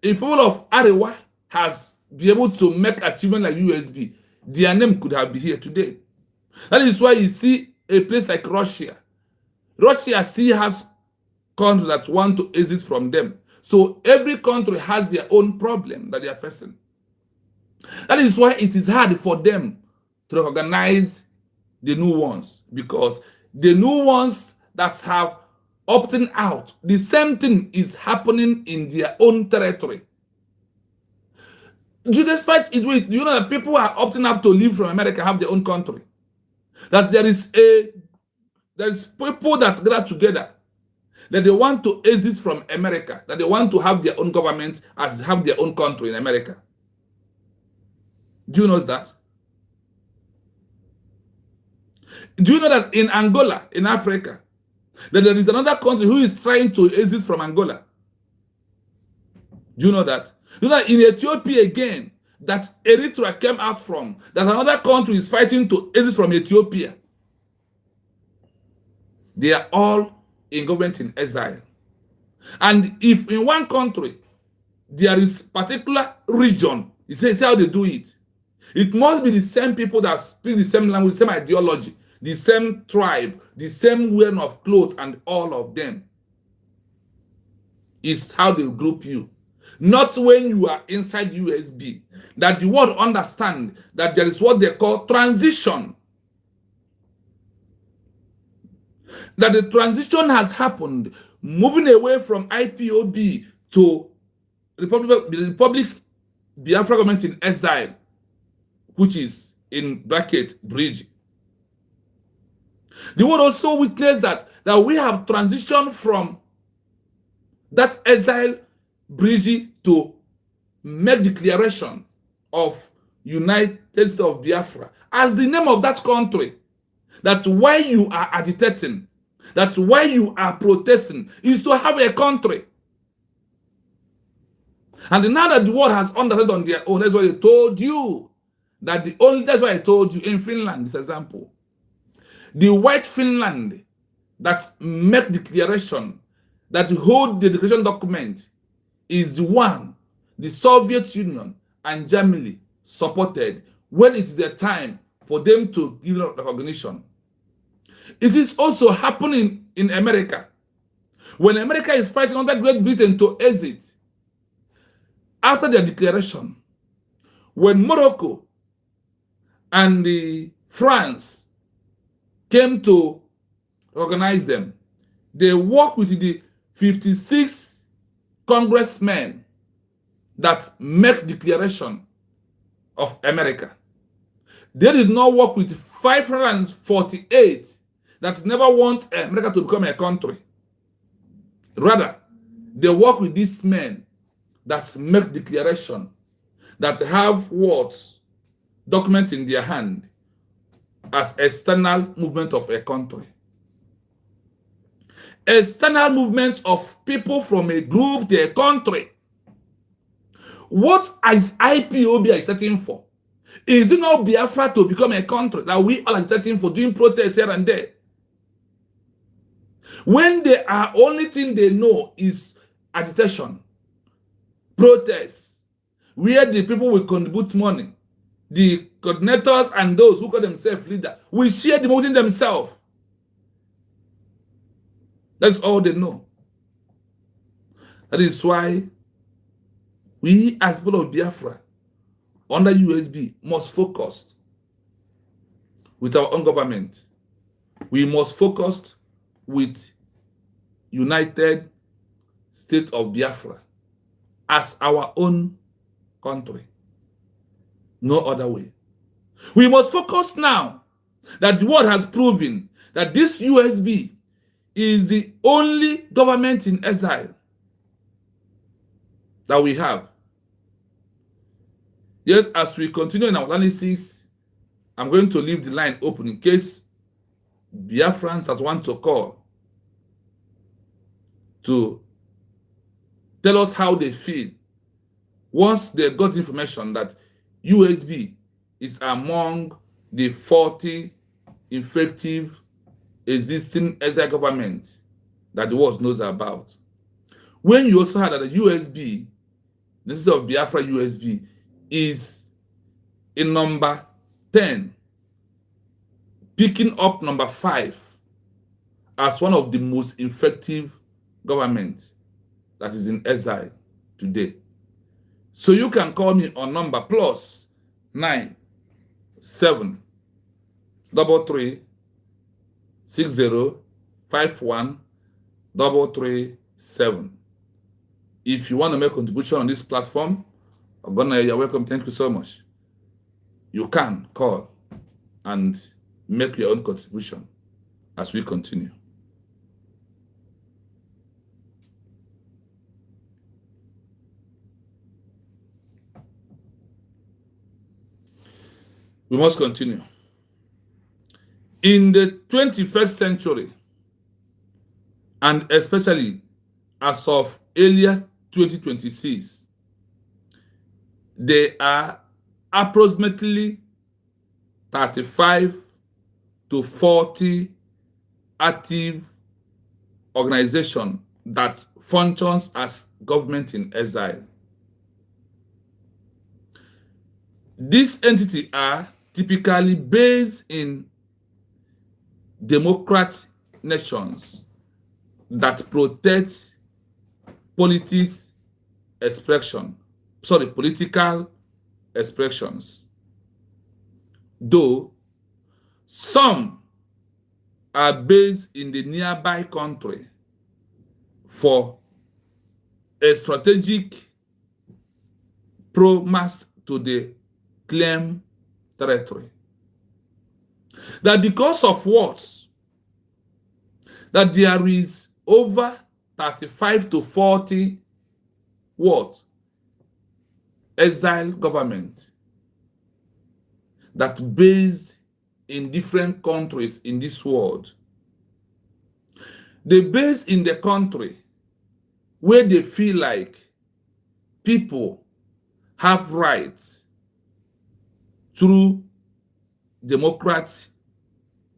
[SPEAKER 1] if people of Arewa has been able to make achievement like USB, their name could have been here today. That is why you see a place like Russia. Russia still has countries that want to exit from them. So every country has their own problem that they are facing. That is why it is hard for them to recognize the new ones, because the new ones that have opting out, the same thing is happening in their own territory. Despite it, you know that people are opting out to leave from America, have their own country. That there is people that gather together that they want to exit from America, that they want to have their own government as have their own country in America. Do you know that? Do you know that in Angola, in Africa, that there is another country who is trying to exit from Angola? Do you know that? You know that in Ethiopia again, that Eritrea came out from, that another country is fighting to exit from Ethiopia. They are all in government in exile. And if in one country there is particular region, you say how they do it. It must be the same people that speak the same language, the same ideology, the same tribe, the same wearing of clothes, and all of them. Is how they group you. Not when you are inside USB. That the world understand that there is what they call transition. That the transition has happened, moving away from IPOB to the Republic Biafra government in exile, which is in bracket Brgie. The world also witnessed that we have transitioned from that exile Brgie to make declaration of United States of Biafra as the name of that country. That why you are agitating, that why you are protesting is to have a country. And now that the world has understood on their own, that's why they told you that that's why I told you in Finland, this example. The white Finland that make declaration, that hold the declaration document, is the one the Soviet Union and Germany supported when it is a time for them to give recognition. It is also happening in America. When America is fighting under Great Britain to exit, after their declaration, when Morocco and France came to organize them, they worked with the 56 congressmen that make declaration of America. They did not work with 548 that never want America to become a country. Rather, they work with these men that make declaration, that have words, document in their hand as external movement of a country. External movement of people from a group to a country. What is IPOB agitating for? Is it not Biafra to become a country that we are agitating for, doing protests here and there? When the only thing they know is agitation, protests, where the people will contribute money, the coordinators and those who call themselves leaders will share the money themselves. That's all they know. That is why we as people of Biafra under USB must focus with our own government. We must focus with United States of Biafra as our own country. No other way. We must focus now that the world has proven that this USB is the only government in exile that we have. Yes, as we continue in our analysis, I'm going to leave the line open in case Biafrans that want to call to tell us how they feel once they got information that USB is among the 40 effective existing exile governments that the world knows about. When you also heard that the USB, instead of Biafra USB, is in number 10, picking up number 5 as one of the most effective governments that is in exile today. So you can call me on number +9 7 33 60 51 337. If you want to make a contribution on this platform, you're welcome. Thank you so much. You can call and make your own contribution as we continue. We must continue. In the 21st century, and especially as of earlier 2026, there are approximately 35 to 40 active organizations that functions as government in exile. These entities are typically based in democratic nations that protect political expressions. Though some are based in the nearby country for a strategic promise to the claim territory. That because of what? That there is over 35 to 40 what? Exile government that based in different countries in this world. They base in the country where they feel like people have rights through democracy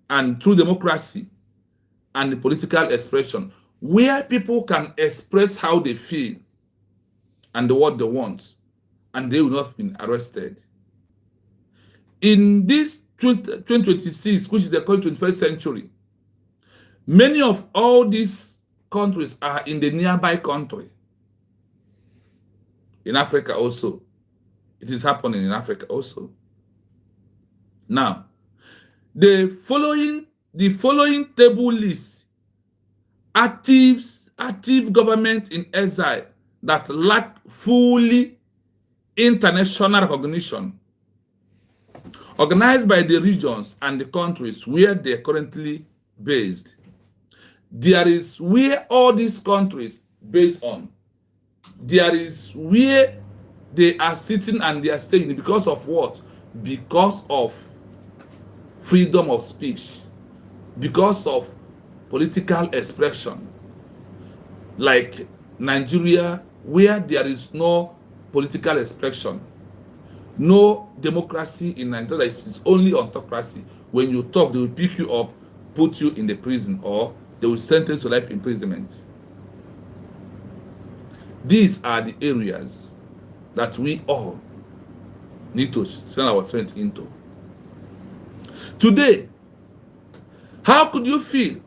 [SPEAKER 1] and the political expression, where people can express how they feel and what they want, and they will not be arrested. In this 2026, which is the 21st century, many of all these countries are in the nearby country. In Africa also. It is happening in Africa also. Now, the following table lists active government in exile that lack fully international recognition, organized by the regions and the countries where they are currently based. There is where all these countries based on. There is where they are sitting and they are staying because of what? Because of freedom of speech, because of political expression. Like Nigeria, where there is no political expression, no democracy in Nigeria, it's only autocracy. When you talk, they will pick you up, put you in the prison, or they will sentence to life imprisonment. These are the areas that we all need to turn our strength into. Today, how could you feel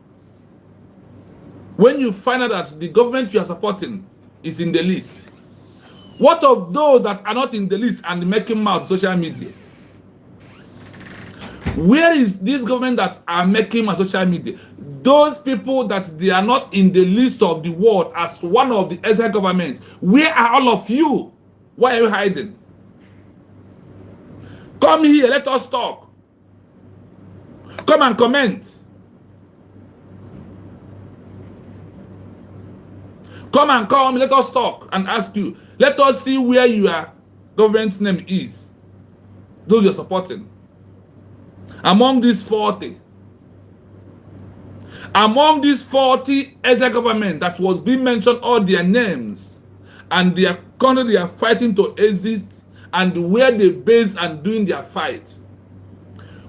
[SPEAKER 1] when you find out that the government you are supporting is in the list? What of those that are not in the list and making mouth social media? Where is this government that are making my social media? Those people that they are not in the list of the world as one of the exile governments. Where are all of you? Why are you hiding? Come here, let us talk. Come and comment. Come, let us talk and ask you. Let us see where your government's name is. Those you're supporting. Among these 40 exile government that was being mentioned, all their names and their country they are fighting to exist and where they base and doing their fight.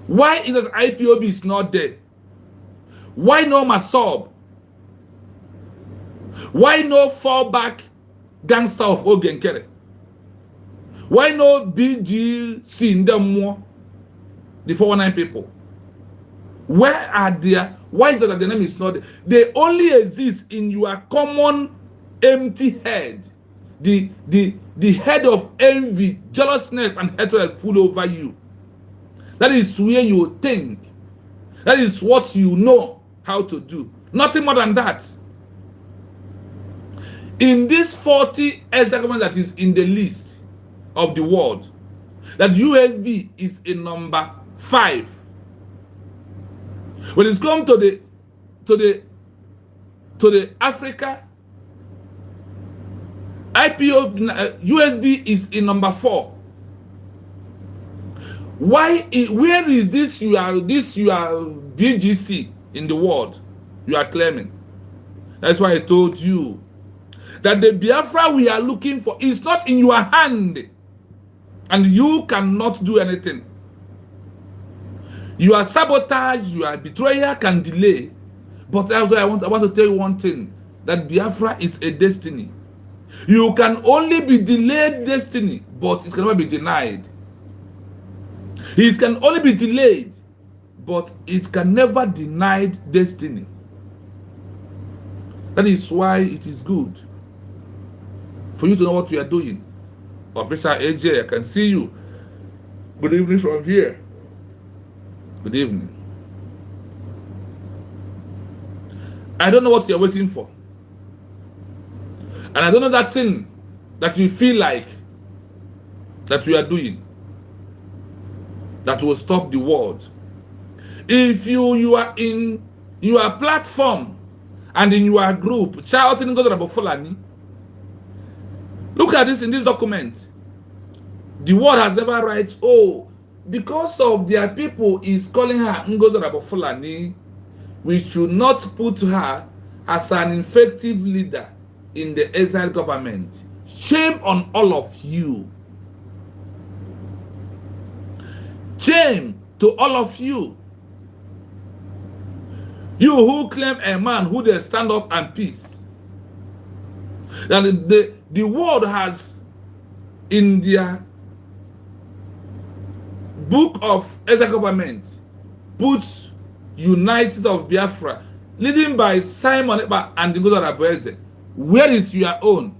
[SPEAKER 1] Why is it IPOB is not there? Why no Massob? Why no Fallback gangster of Ogenkere? Why no Brgie in them more? The 419 people. Where are they? Why is that the name is not there? They only exist in your common empty head. The head of envy, jealousness, and hatred full over you. That is where you think. That is what you know how to do. Nothing more than that. In this 40 exile government that is in the list of the world, that USB is in number 5. When it's come to the Africa, USB is in number 4. Where is this you are BGC in the world you are claiming? That's why I told you that the Biafra we are looking for is not in your hand, and you cannot do anything. Your sabotage, your betrayal can delay, but also I want to tell you one thing, that Biafra is a destiny. You can only be delayed destiny, but it can never be denied. It can only be delayed, but it can never deny destiny. That is why it is good for you to know what you are doing. Officer AJ, I can see you. Good evening from here. Good evening. I don't know what you're waiting for. And I don't know that thing that you feel like that we are doing that will stop the world. If you are in your platform and in your group shouting Ngozi Fulani, look at this in this document. The world has never written, oh, because of their people is calling her Ngozi Fulani, we should not put her as an effective leader in the exile government. Shame on all of you. Shame to all of you. You who claim a man who they stand up and peace. And the world has in their book of exile government put United of Biafra, leading by Simon Ekpa and the Ngozi Adabueze. Where is your own?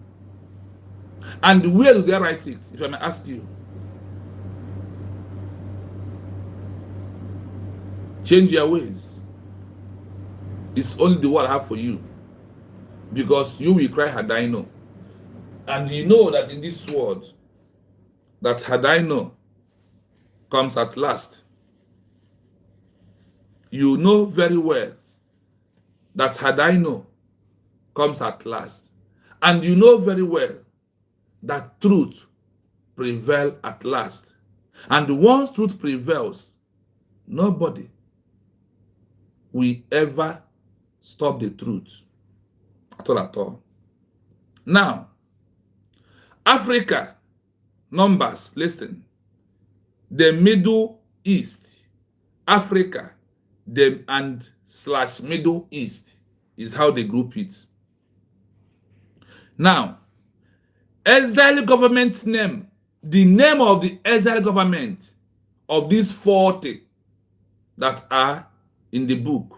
[SPEAKER 1] And where do they write it, if I may ask you? Change your ways. It's only the word I have for you. Because you will cry Hadaino. And you know that in this world, that Hadaino comes at last. You know very well that Hadaino comes at last. And you know very well that truth prevails at last. And once truth prevails, nobody will ever stop the truth. At all. Now, Africa, numbers, listen. The Middle East, Africa, and / Middle East is how they group it. Now, exile government name, the name of the exile government of these 40 that are in the book.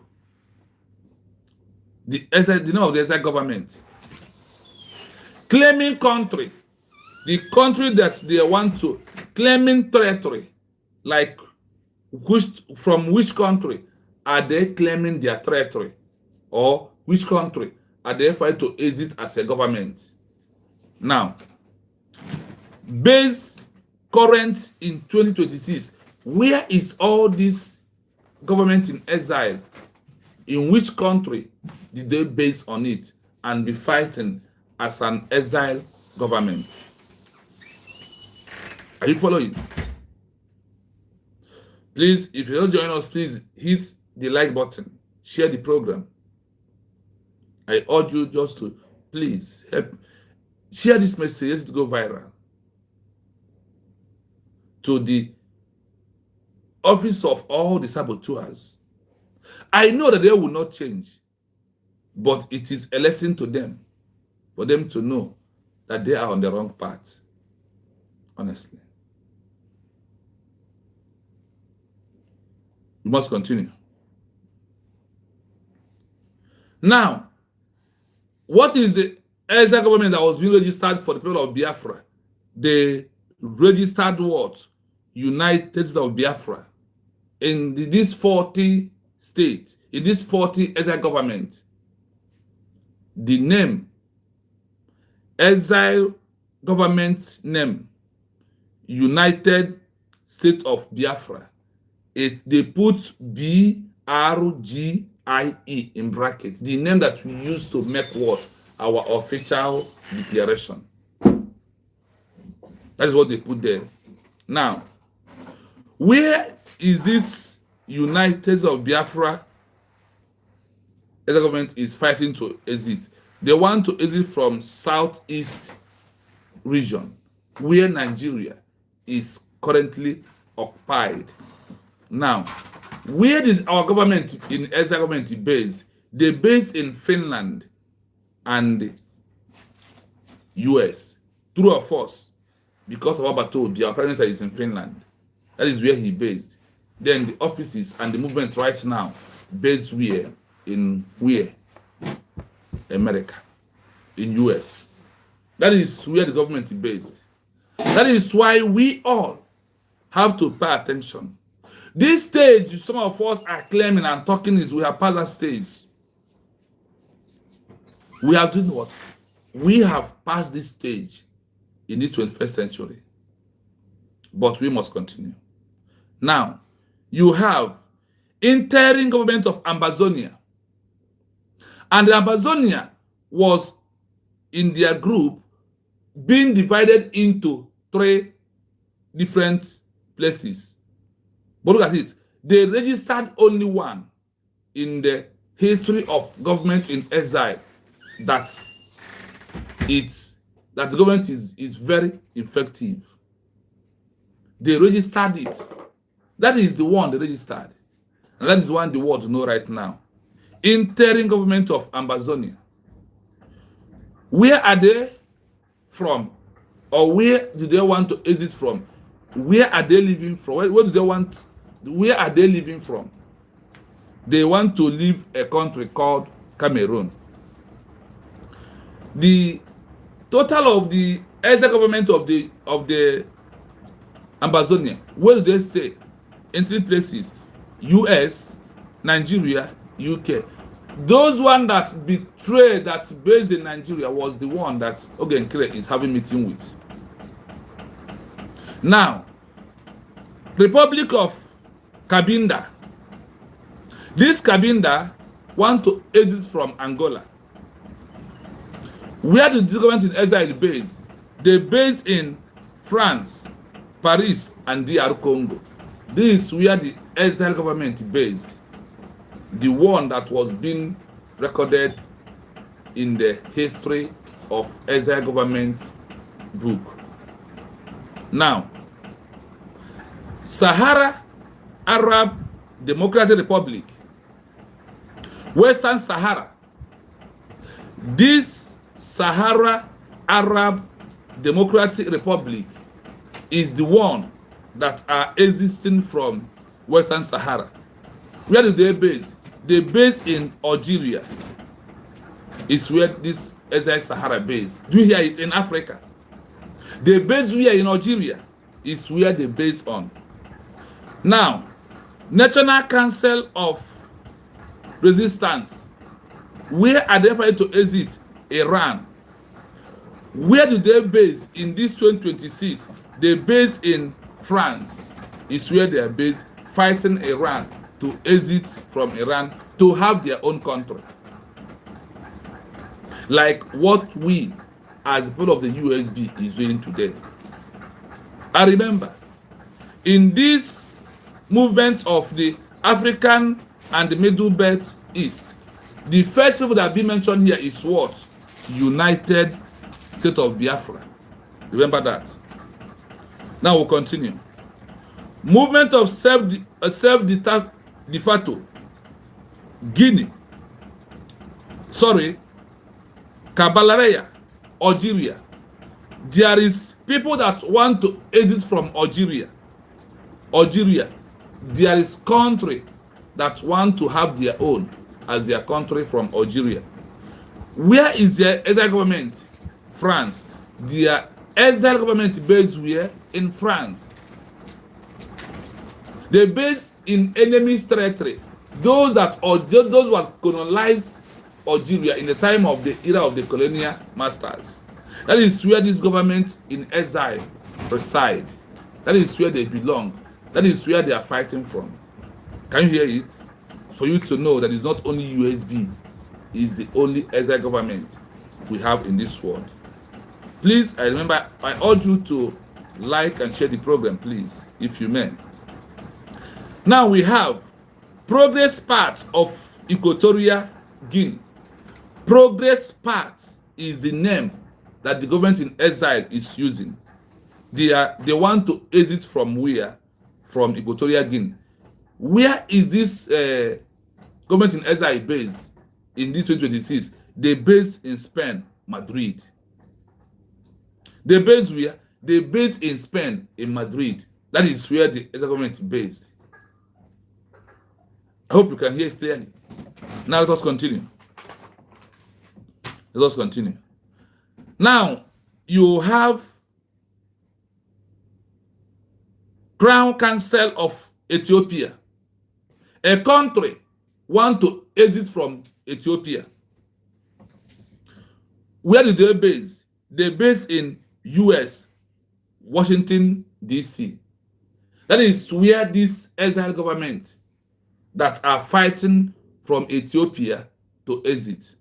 [SPEAKER 1] The name of the exile government. Claiming country. The country that they want to. Claiming territory. Like From which country are they claiming their territory? Or which country are they fighting to exit as a government? Now, base current in 2026, where is all this government in exile? In which country did they base on it and be fighting as an exile government? Are you following? Please, if you're not joining us, please hit the like button, share the program. I urge you just to please help share this message, let it go viral to the office of all the saboteurs. I know that they will not change, but it is a lesson to them, for them to know that they are on the wrong path, honestly. We must continue. Now, what is the exile government that was being registered for the people of Biafra? They registered what? United States of Biafra. In this 40 states, in this 40 exile government, the name, exile government name, United States of Biafra, they put BRGIE in brackets, the name that we use to make what? Our official declaration. That is what they put there. Now, where is this United States of Biafra? The government is fighting to exit. They want to exit from southeast region, where Nigeria is currently occupied. Now, where is our government in exile government based? They based in Finland and US. True or false? Because of what told, the prime minister is in Finland. That is where he based. Then the offices and the movement right now based where? In where? America. In US. That is where the government is based. That is why we all have to pay attention. This stage, some of us are claiming and talking is we have passed that stage. We have done what? We have passed this stage in this 21st century. But we must continue. Now, you have interim government of Amazonia. And Amazonia was in their group being divided into 3 different places. But look at it. They registered only one in the history of government in exile that the government is very effective. They registered it. That is the one they registered. And that is one the world know right now. Interim government of Amazonia. Where are they from? Or where do they want to exit from? Where are they living from? Where do they want? Where are they living from? They want to leave a country called Cameroon. The total of the exile government of the Amazonia, where do they stay? In 3 places: US, Nigeria, UK. Those one that betrayed, that based in Nigeria, was the one that Ogenkere is having meeting with. Now, Republic of Cabinda. This Cabinda want to exit from Angola. Where did the government in exile base? They base in France, Paris, and DR Congo. This is where the exile government based. The one that was being recorded in the history of exile government book. Now, Sahara Arab Democratic Republic, Western Sahara. This Sahara Arab Democratic Republic is the one that are existing from Western Sahara. Where do they base? They base in Algeria. It's where this exile Sahara base. Do you hear it? In Africa. They base where in Algeria is where they base on. Now, National Council of Resistance, where are they trying to exit? Iran. Where do they base in this 2026? They base in France. Is where they are based, fighting Iran to exit from Iran to have their own country. Like what we, as people of the USB, is doing today. I remember, in this movement of the African and the Middle Belt East, the first people that have been mentioned here is what? United State of Biafra. Remember that. Now we'll continue. Movement of self-de facto, Guinea. Sorry, Kabalareya, Algeria. There is people that want to exit from Algeria. There is country that want to have their own as their country from Algeria. Where is their exile government? France. Their exile government based where? In France. They based in enemy's territory. Those who had colonized Algeria in the time of the era of the colonial masters. That is where this government in exile reside. That is where they belong. That is where they are fighting from. Can you hear it? For you to know that it's not only USB, is the only exile government we have in this world. Please, I urge you to like and share the program, please, if you may. Now we have Progress Part of Equatorial Guinea. Progress Part is the name that the government in exile is using. They want to exit from where? From Equatorial Guinea. Where is this government in exile based in this 2026? They based in Spain, Madrid. They based where? They based in Spain, in Madrid. That is where the exile government is based. I hope you can hear it clearly. Now let us continue. Let us continue. Now, you have Crown Council of Ethiopia. A country want to exit from Ethiopia. Where do they base? They base in US, Washington, D.C. That is where this exile government that are fighting from Ethiopia to exit.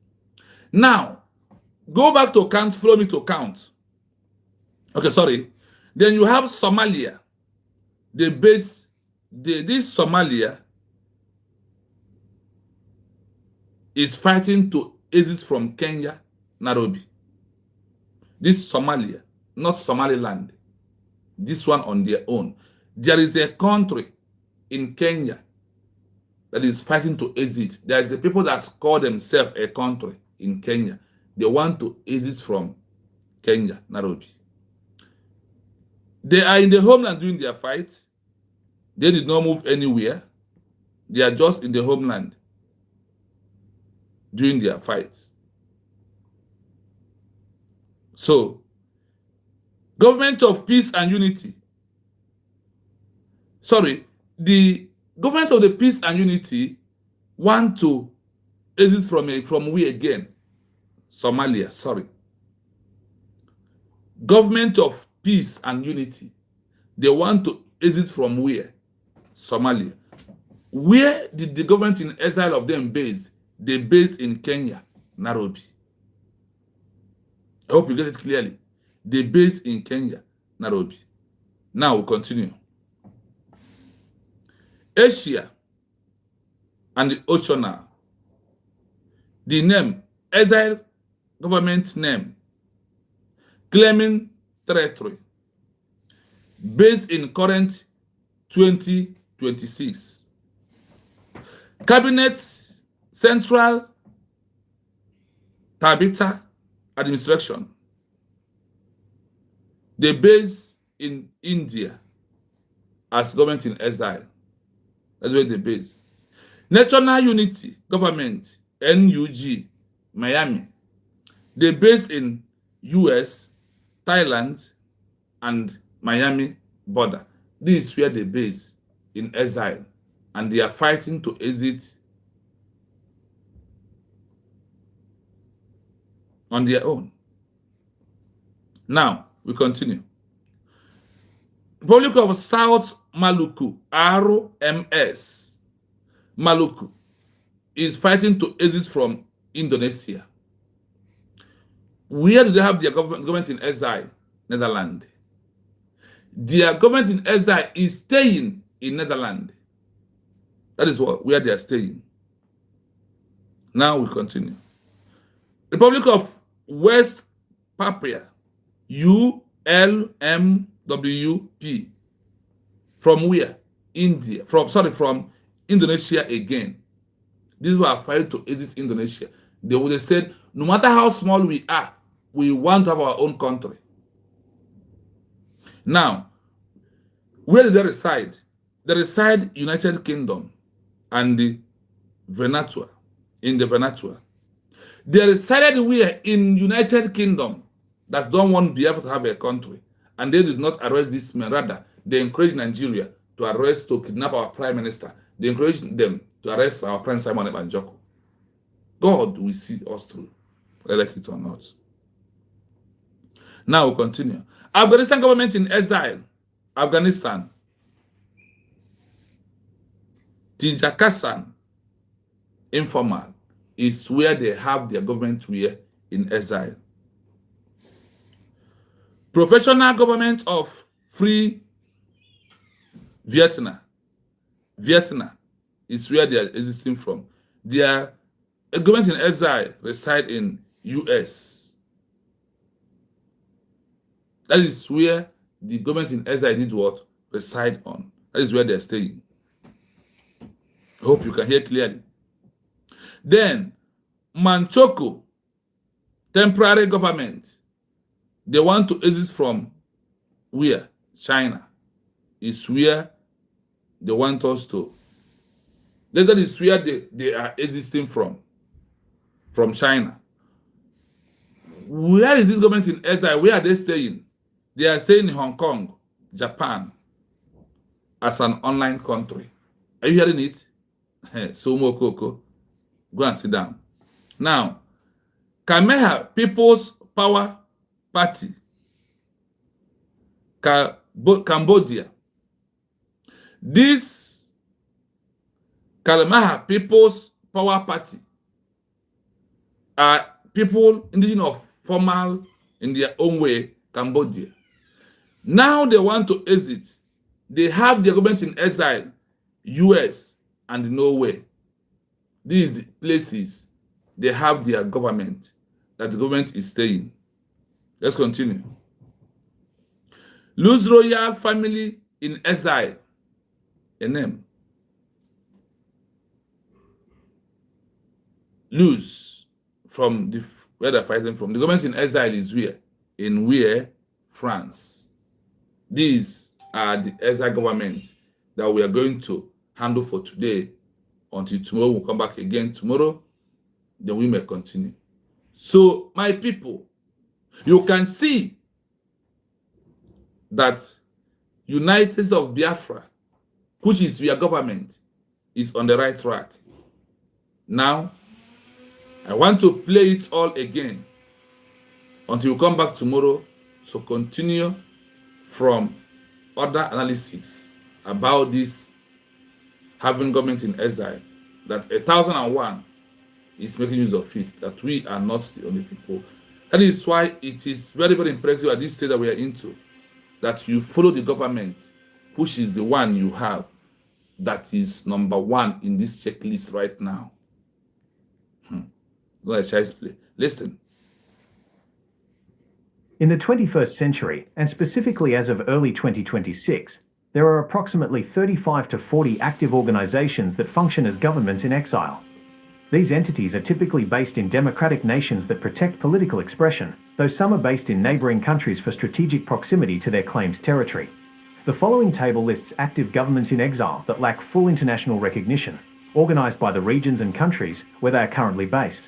[SPEAKER 1] Now, go back to count, follow me to count. Okay, sorry. Then you have Somalia. This Somalia is fighting to exit from Kenya, Nairobi. This Somalia, not Somaliland. This one on their own. There is a country in Kenya that is fighting to exit. There is a people that call themselves a country in Kenya. They want to exit from Kenya, Nairobi. They are in the homeland doing their fight. They did not move anywhere. They are just in the homeland doing their fight. So, government of peace and unity. Sorry, the government of the peace and unity want to exit from we again. Somalia, sorry. Government of peace and unity. They want to exit from where? Somalia. Where did the government in exile of them based? They based in Kenya, Nairobi. I hope you get it clearly. They based in Kenya, Nairobi. Now we'll continue. Asia and the Oceania. The name, exile government name, claiming territory, based in current 2026. Cabinet Central Tabita Administration. They base in India as government in exile. That's where they base. National Unity Government, NUG, Miami. They base in US, Thailand, and Miami border. This is where they base in exile. and they are fighting to exit on their own. Now, we continue. Republic of South Maluku, RMS, Maluku, is fighting to exit from Indonesia. Where do they have their government in exile? Netherlands. Their government in exile is staying in Netherlands. That is where they are staying. Now we continue. Republic of West Papua, ULMWP. From where? India. From Indonesia again. These were fighting to exit Indonesia. They would have said, no matter how small we are, we want to have our own country. Now, where do they reside? They reside United Kingdom and the Vanuatu, in the Vanuatu. They resided where? In United Kingdom, that don't want Biafra to have a country. And they did not arrest this man. Rather, they encouraged Nigeria to kidnap our prime minister. They encouraged them to arrest our Prime Simon Ebanjoko. God will see us through, like it or not. Now we continue. Afghanistan government in exile. Afghanistan. Tijakasan, informal, is where they have their government where in exile. Professional government of Free Vietnam. Vietnam is where they are existing from. Their government in exile reside in US. That is where the government in exile did what? Reside on. That is where they're staying. I hope you can hear clearly. Then, Manchukuo, temporary government. They want to exit from where? China. Is where they want us to. That is where they are existing from China. Where is this government in exile? Where are they staying? They are staying in Hong Kong, Japan, as an online country. Are you hearing it? Somo Koko. Go and sit down. Now, Kameha People's Power Party, Cambodia. This Kalamaha People's Power Party are people indigenous of formal in their own way, Cambodia. Now they want to exit. They have their government in exile, US and Norway. These places, they have their government, that the government is staying. Let's continue. Luz royal family in exile, a name. Luz, from where they're fighting from. The government in exile is where? In France. These are the exile government that we are going to handle for today until tomorrow. We'll come back again tomorrow. Then we may continue. So, my people, you can see that United States of Biafra, which is your government, is on the right track. Now, I want to play it all again until we come back tomorrow. So continue from other analysis about this having government in exile, that 1001 is making use of it, that we are not the only people. That is why it is very, very impressive at this stage that we are into, that you follow the government, which is the one you have, that is number one in this checklist right now. Not a child's play. Listen.
[SPEAKER 2] In the 21st century, and specifically as of early 2026, there are approximately 35 to 40 active organizations that function as governments in exile. These entities are typically based in democratic nations that protect political expression, though some are based in neighboring countries for strategic proximity to their claimed territory. The following table lists active governments in exile that lack full international recognition, organized by the regions and countries where they are currently based.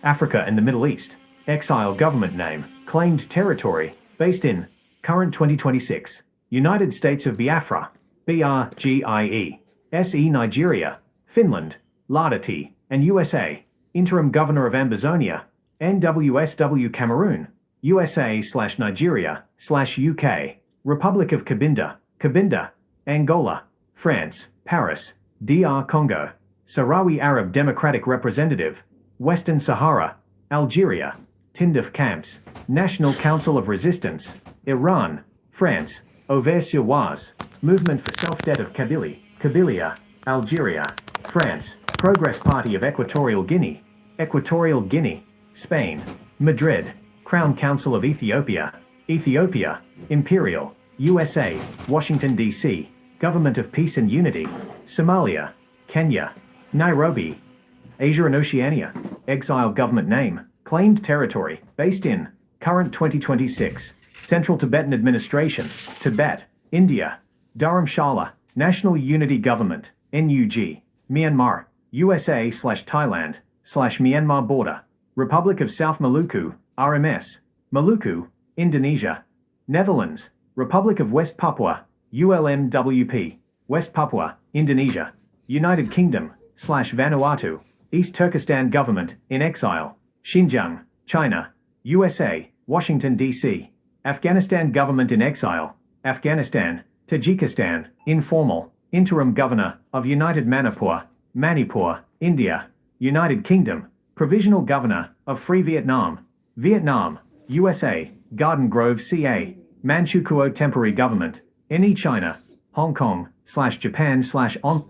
[SPEAKER 2] Africa and the Middle East. Exile government name, claimed territory, based in, current 2026, United States of Biafra, BRGIE. SE Nigeria, Finland, Lardati, and USA. Interim Governor of Ambazonia, NWSW Cameroon, USA/Nigeria/UK. Republic of Cabinda, Angola, France, Paris, DR Congo. Sahrawi Arab Democratic Representative, Western Sahara, Algeria. Tinduf Camps, National Council of Resistance, Iran, France. Auvers-sur-Oise, Movement for Self-Debt of Kabylia, Algeria, France. Progress Party of Equatorial Guinea, Spain. Madrid, Crown Council of Ethiopia, Imperial, USA. Washington, D.C., Government of Peace and Unity, Somalia, Kenya. Nairobi, Asia and Oceania. Exile government name, claimed territory, based in, current 2026. Central Tibetan Administration, Tibet, India. Dharamshala, National Unity Government, NUG. Myanmar, USA/Thailand/Myanmar border. Republic of South Maluku, RMS. Maluku, Indonesia. Netherlands, Republic of West Papua, ULMWP. West Papua, Indonesia. United Kingdom/Vanuatu. East Turkestan government, in exile. Xinjiang, China. USA, Washington, D.C. Afghanistan government in exile. Afghanistan, Tajikistan, informal, interim governor of United Manipur, India. United Kingdom, provisional governor of Free Vietnam, USA. Garden Grove, CA. Manchukuo temporary government, NE China. Hong Kong/Japan/on.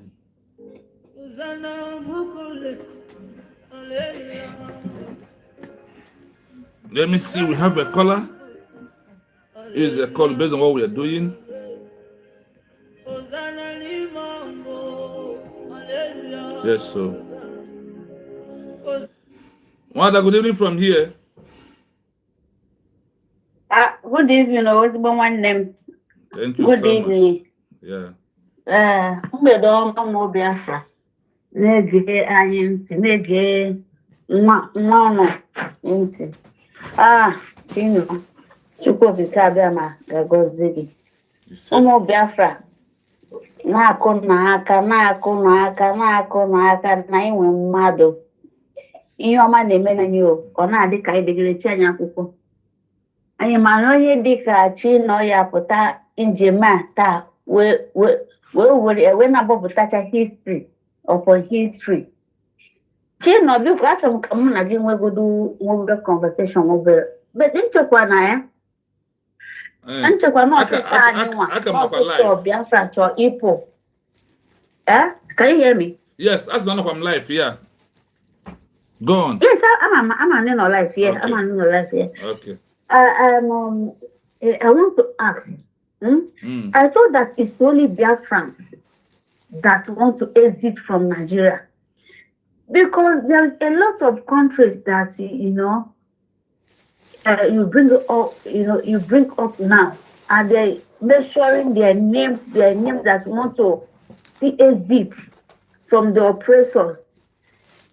[SPEAKER 1] Let me see, we have a caller. Is a call based on what we are doing. Yes, so. Wanda, good evening from here.
[SPEAKER 3] Good evening, what's one name?
[SPEAKER 1] Thank you
[SPEAKER 3] Good
[SPEAKER 1] so
[SPEAKER 3] evening.
[SPEAKER 1] much. Yeah.
[SPEAKER 3] Mbedo Biafra. Nege anyị ntị, nege nwanụ ntị. Tino, Chukwu okike abịa ma ga-agọzi gị.
[SPEAKER 1] You said,
[SPEAKER 3] Ụmụ Biafra na-akụ n'aka na inwe mmadụ. Ihe ọma na-eme na anyị ọ na-adị ka idegere chi anyị akwụkwọ. Anyị mara onye dịka chi nọ ya pụta njem a taa wee na-agbapụtacha history upon history. Chi nọ biko achọrọ m ka mụ na gị nwegodo conversation obere. But nchekwa na ya. Nchekwa na ọtụtụ anyị nwa. Ọtụtụ Biafra chọọ ịpụ. Can you hear me?
[SPEAKER 1] yes, that's none of I'm live, yeah. Go on.
[SPEAKER 3] Yes, I'm in no life here.
[SPEAKER 1] Okay.
[SPEAKER 3] I'm in no life here.
[SPEAKER 1] Okay.
[SPEAKER 3] I want to ask. I thought that it's only Biafrans that want to exit from Nigeria, because there's a lot of countries that you bring up now, and they measuring their names that want to exit from the oppressors.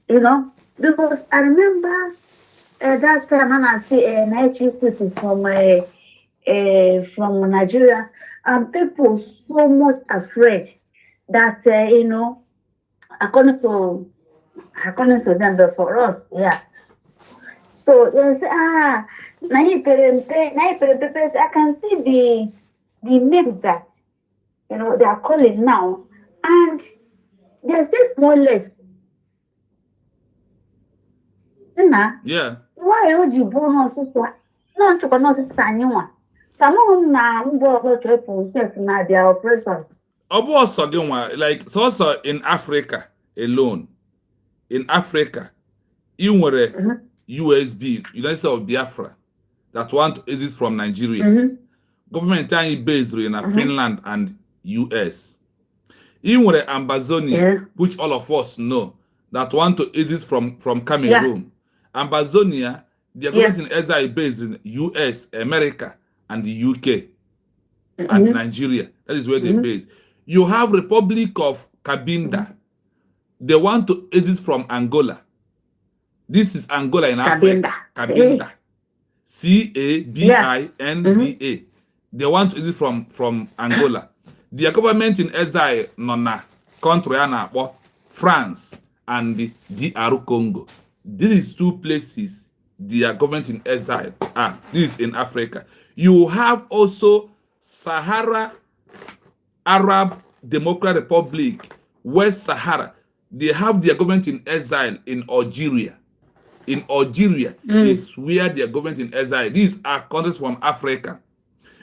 [SPEAKER 3] Because I remember that time when I see an from Nigeria, and people so much afraid that according to them, but for us, yeah. So they say, I can see the names that they are calling now, and they say more or less.
[SPEAKER 1] Yeah.
[SPEAKER 3] Why would you born on sister? No, to not anyone. Some now go to a process now their oppressors.
[SPEAKER 1] Like so also in Africa alone. In Africa, you were USB, United States of Biafra, that want to exit from Nigeria. Government based in Finland and US. You were Ambazonia, which all of us know, that want to exit from Cameroon. Yeah. Ambazonia, the government in Exile based in US, America, and the UK, and Nigeria. That is where they base. You have Republic of Cabinda. They want to exit from Angola. This is Angola in Africa. Cabinda. CABINDA. They want to exit from Angola. Their government in Exile, Nona, country France and the DR Congo. These 2 places, their government in exile. This is in Africa. You have also Sahara Arab Democratic Republic, West Sahara. They have their government in exile in Algeria. In Algeria is where their government in exile. These are countries from Africa.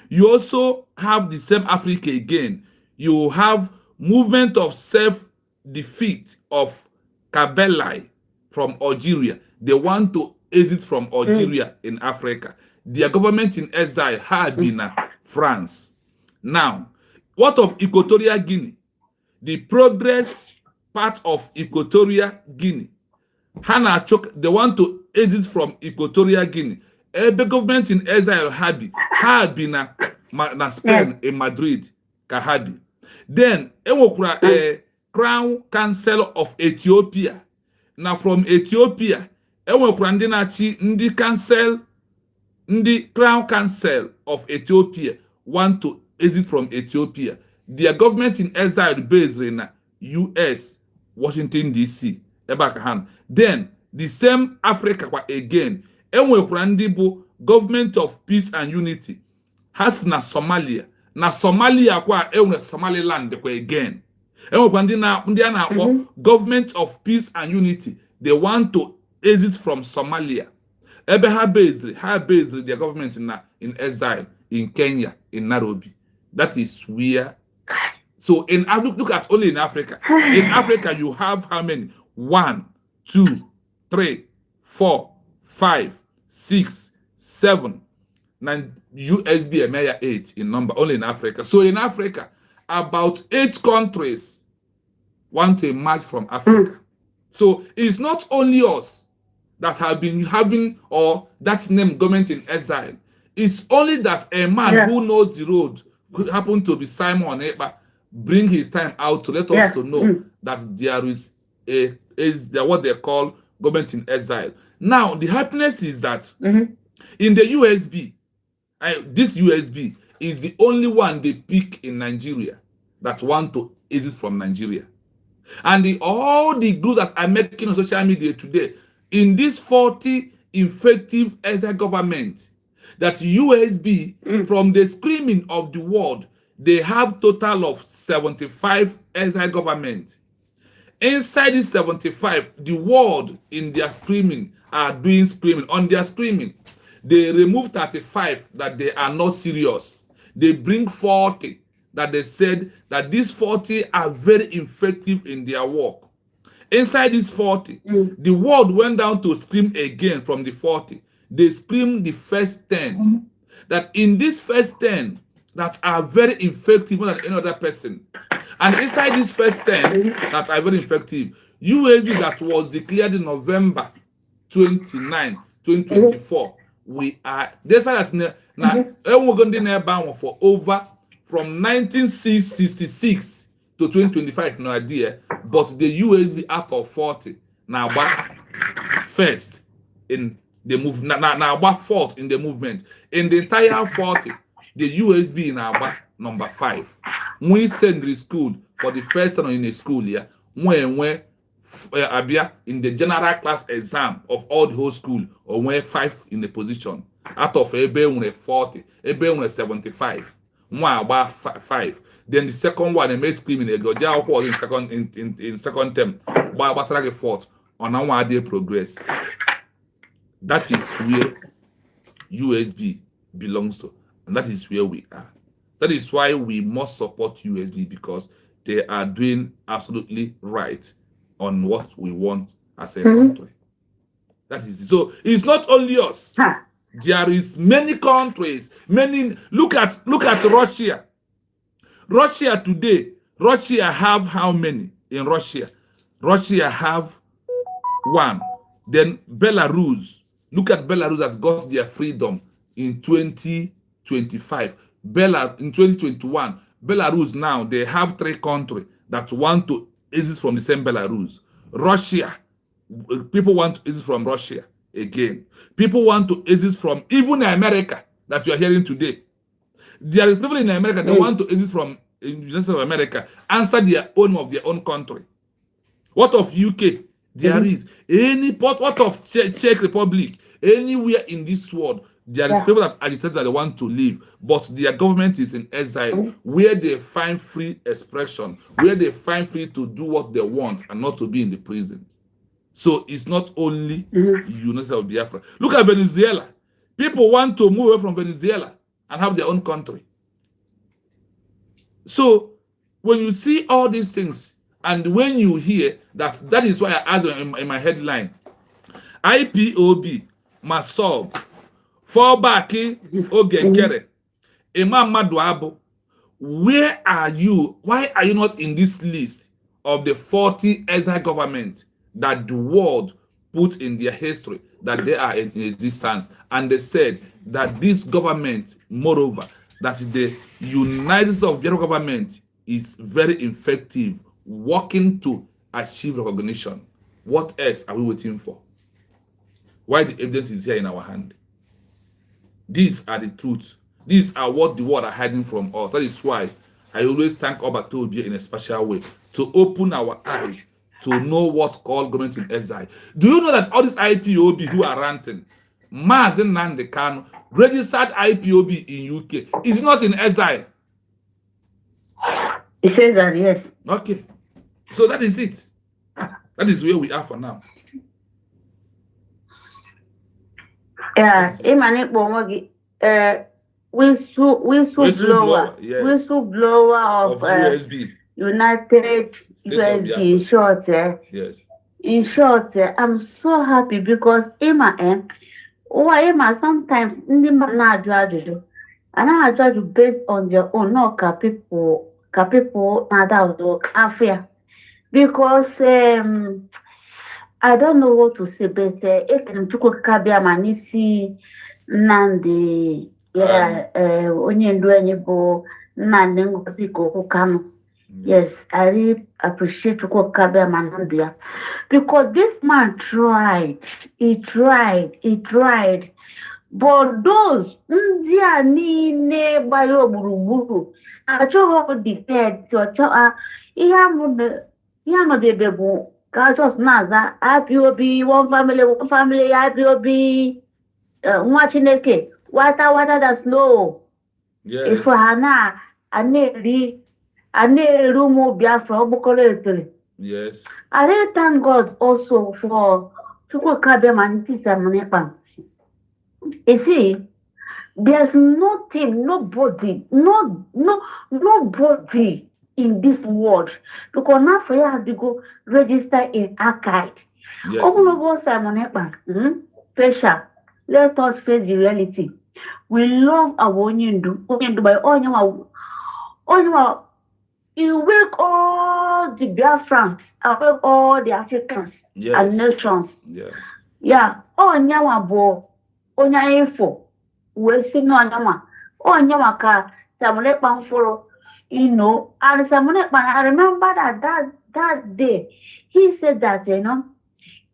[SPEAKER 1] You also have the same Africa again. You have movement of self-defeat of Kabelai from Algeria. They want to exit from Algeria in Africa. Their government in exile had been France. Now, what of Equatorial Guinea? The progress part of Equatorial Guinea. Hana Chok, they want to exit from Equatorial Guinea. The government in exile had been na Spain in Madrid. Kahadi. Then Crown Council of Ethiopia. Now from Ethiopia, ndi council, ndi Crown Council of Ethiopia want to exit from Ethiopia. Their government in exile based in US, Washington DC. Then the same Africa again. Government of Peace and Unity has na Somalia. Na Somalia Somaliland again. Government of Peace and Unity. They want to exit from Somalia. Based their government in exile in Kenya, in Nairobi. That is where. So in Africa, look at only in Africa. In Africa, you have how many? 1, 2, 3, 4, 5, 6, 7, 9 USB and 8 in number, only in Africa. So in Africa, about 8 countries want to emerge from Africa. So it's not only us that have been having or that name government in exile. It's only that a man who knows the road, who happened to be Simon Ekpa, bring his time out to let us to know that there is what they call government in exile. Now, the happiness is that in the USB, this USB is the only one they pick in Nigeria that want to exit from Nigeria. And all the groups that are making on social media today, in this 40 effective exile government, that USB, from the screaming of the world, they have total of 75 exile government. Inside this 75, the world in their screaming are doing screaming. On their screaming, they remove 35 that they are not serious. They bring 40 that they said that these 40 are very effective in their work. Inside this 40, the world went down to scream again from the 40. They screamed the first 10. That in this first 10 that are very effective more than any other person. And inside this first 10 that are very effective, USB that was declared in November 29, 2024, we are, despite that, we're going to for over from 1966 to 2025, no idea, but the USB out of 40 now first in the move, now fourth in the movement. In the entire 40, the USB in our number 5. We send the school for the first time in a school year, when Abia in the general class exam of all the whole school, or when 5 in the position out of Ebe 40, Ebe 75, one about 5. Then the second one, they made screaming. They go jail was in second term, but like fourth on our day progress. That is where USB belongs to, and that is where we are. That is why we must support USB, because they are doing absolutely right on what we want as a country. That is it. So it's not only us. There is many countries. Many. Look at Russia. Russia today. Russia have how many in Russia? Russia have 1. Then Belarus. Look at Belarus that got their freedom in 2025. In 2021, Belarus now, they have 3 countries that want to exit from the same Belarus. Russia, people want to exit from Russia again. People want to exit from even America that you are hearing today. There is people in America that want to exit from in the United States of America answer their own of their own country? What of UK? There is any part. What of Czech Republic? Anywhere in this world, there is people that agitated that they want to leave, but their government is in exile, where they find free expression, where they find free to do what they want and not to be in the prison. So it's not only United States of Biafra. Look at Venezuela. People want to move away from Venezuela and have their own country. So when you see all these things, and when you hear that, that is why I asked in my headline, IPOB, Massob, Fallback, Ogenkere, Imam Maduabo, where are you? Why are you not in this list of the 40 exile governments that the world put in their history that they are in existence? And they said that this government, moreover, that the United States of Biafra government is very effective, working to achieve recognition. What else are we waiting for? Why the evidence is here in our hand? These are the truths. These are what the world are hiding from us. That is why I always thank Oba Tobia in a special way to open our eyes to know what called government in exile. Do you know that all these IPOB who are ranting, Mazen Nandekano, registered IPOB in UK, is not in exile?
[SPEAKER 3] He says that, yes.
[SPEAKER 1] Okay. So that is it. That is where we are for now.
[SPEAKER 3] Yeah, whistleblower of
[SPEAKER 1] USB.
[SPEAKER 3] United USB, in short.
[SPEAKER 1] Yes.
[SPEAKER 3] In short, I'm so happy because Emma, sometimes not judge, and I judge based on their own, not people not affair. Because I don't know what to say, but it can took Kabia Manisi Nandi, Onyendu Enibo, Nanding Piko Kano. Yes, I really appreciate Kabia Manandia. Because this man tried, he tried. But those Ndia ni ne bayo buruburu. I told the head to Yama God just Naza, IPOB, one family, IPOB, watching the water that's low.
[SPEAKER 1] Yes.
[SPEAKER 3] If Hana, I need room Biafra, Bukoletri.
[SPEAKER 1] Yes.
[SPEAKER 3] I really thank God also for Chuko Kabem and Tisa Manepan. You see, there's nothing, nobody in this world, because now for you have to go register in archive.
[SPEAKER 1] Yes.
[SPEAKER 3] Special. Let us face the reality. We love our Onyendu by Onyendu. You wake all the Biafrans, awake all the Africans and nations.
[SPEAKER 1] Yeah.
[SPEAKER 3] Yeah. Onyawa bo, Onyaifo, we see no Anyama. Onyawa ka Samule Panforo. You know, and I remember that day, he said that,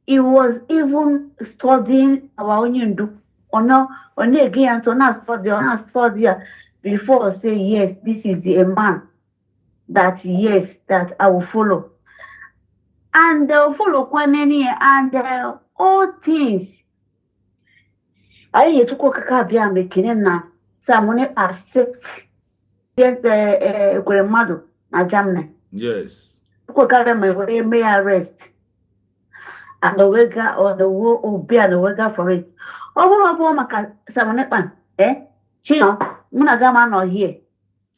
[SPEAKER 3] he was even studying our Onyendu, on again, to not study before say, yes, this is the man that, yes, that I will follow. And they'll follow Kwaneni and all things. I need to cook a cabia making now. Someone accept. Yes, grandmother, na Germany.
[SPEAKER 1] Yes.
[SPEAKER 3] May arrest. And the wega or the war or be and the wega for it. Oh, Maka Samanepan, Chino, Munagama no here.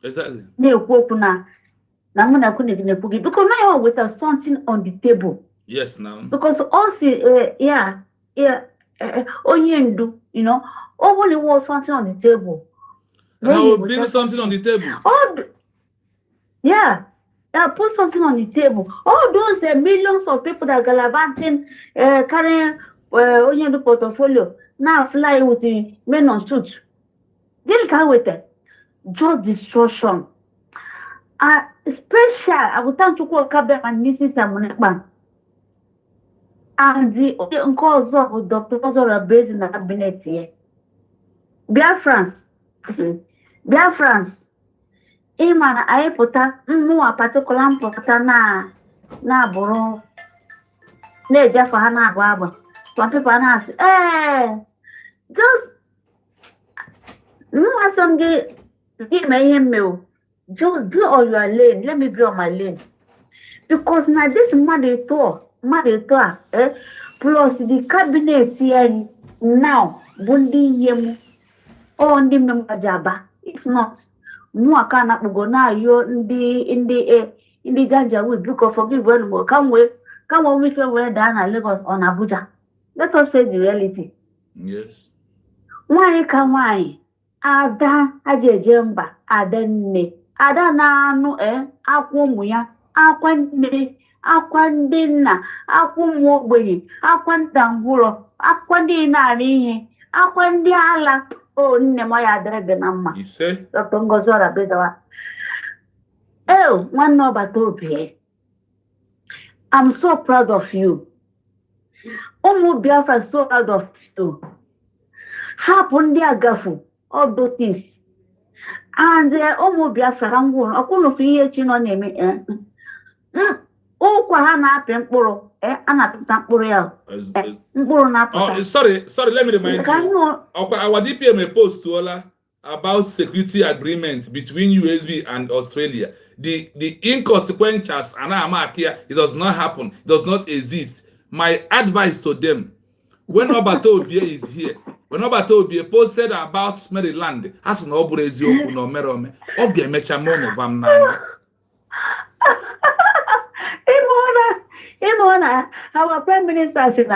[SPEAKER 1] Exactly.
[SPEAKER 3] No popuna. Namuna couldn't put because now with something on the table.
[SPEAKER 1] Yes, now.
[SPEAKER 3] Because also, Onyendu, only was something on the table.
[SPEAKER 1] I will bring something on the table.
[SPEAKER 3] Put something on the table. All those millions of people that gallivanting, carrying Onyendu portfolio, now fly with the men on suits. This guy with it, just destruction. Special, I would thank to call Kabem and Mrs. Samonekban. And the uncles of Dr. Kozora based in the cabinet here. Biafrans. ịmana anyị pụta mmụọ patikula mpụta na-abụrụ na-ejefe ha na-agba agba. Some people na-asị just some gị mee ihe mmewu. Just be on your lane. Let me be on my lane. Because now this mmadụ eto a plus the cabinet here now bụ ndị ihe m ọ ndị mmejaba. If not, mụ aka na-akpụgo na-ayọ ndị Janjaweed biko forgive well more. Come we wee daa na Lagos on Abuja. Let us face the reality.
[SPEAKER 1] Yes.
[SPEAKER 3] Nwanyị ka nwanyị ada ajeje mba ada nne ada na-anụ akwa ụmụ ya akwa nne akwa ndị nna akwa ụmụ ogbenye akwa ntangwụrọ akwa ndị na-arị ihe akwa ndị ala nne m ya adịrị gị na mma. Dr. Ngozi Orabezawa nwanne ọbata obi I'm so proud of you. Ụmụ Biafra so proud of you. Hapụ ndị agafu all those things. And ụmụ Biafra ngwụrụ ọkwụnụfụ ihe chi nọ na-eme ụkwa ha na-apị mkpụrụ a na-apịta mkpụrụ ya mkpụrụ na-apụta.
[SPEAKER 1] Sorry, let me remind you. Our DPM postuola about security agreement between USB and Australia. The inconsequentials here, it does not happen, it does not exist. My advice to them, when Obato Obie is here, when Obato Obie posted about Maryland, as no Brezio no Merome, Obie Mechamon of Amna.
[SPEAKER 3] Our Prime Minister said,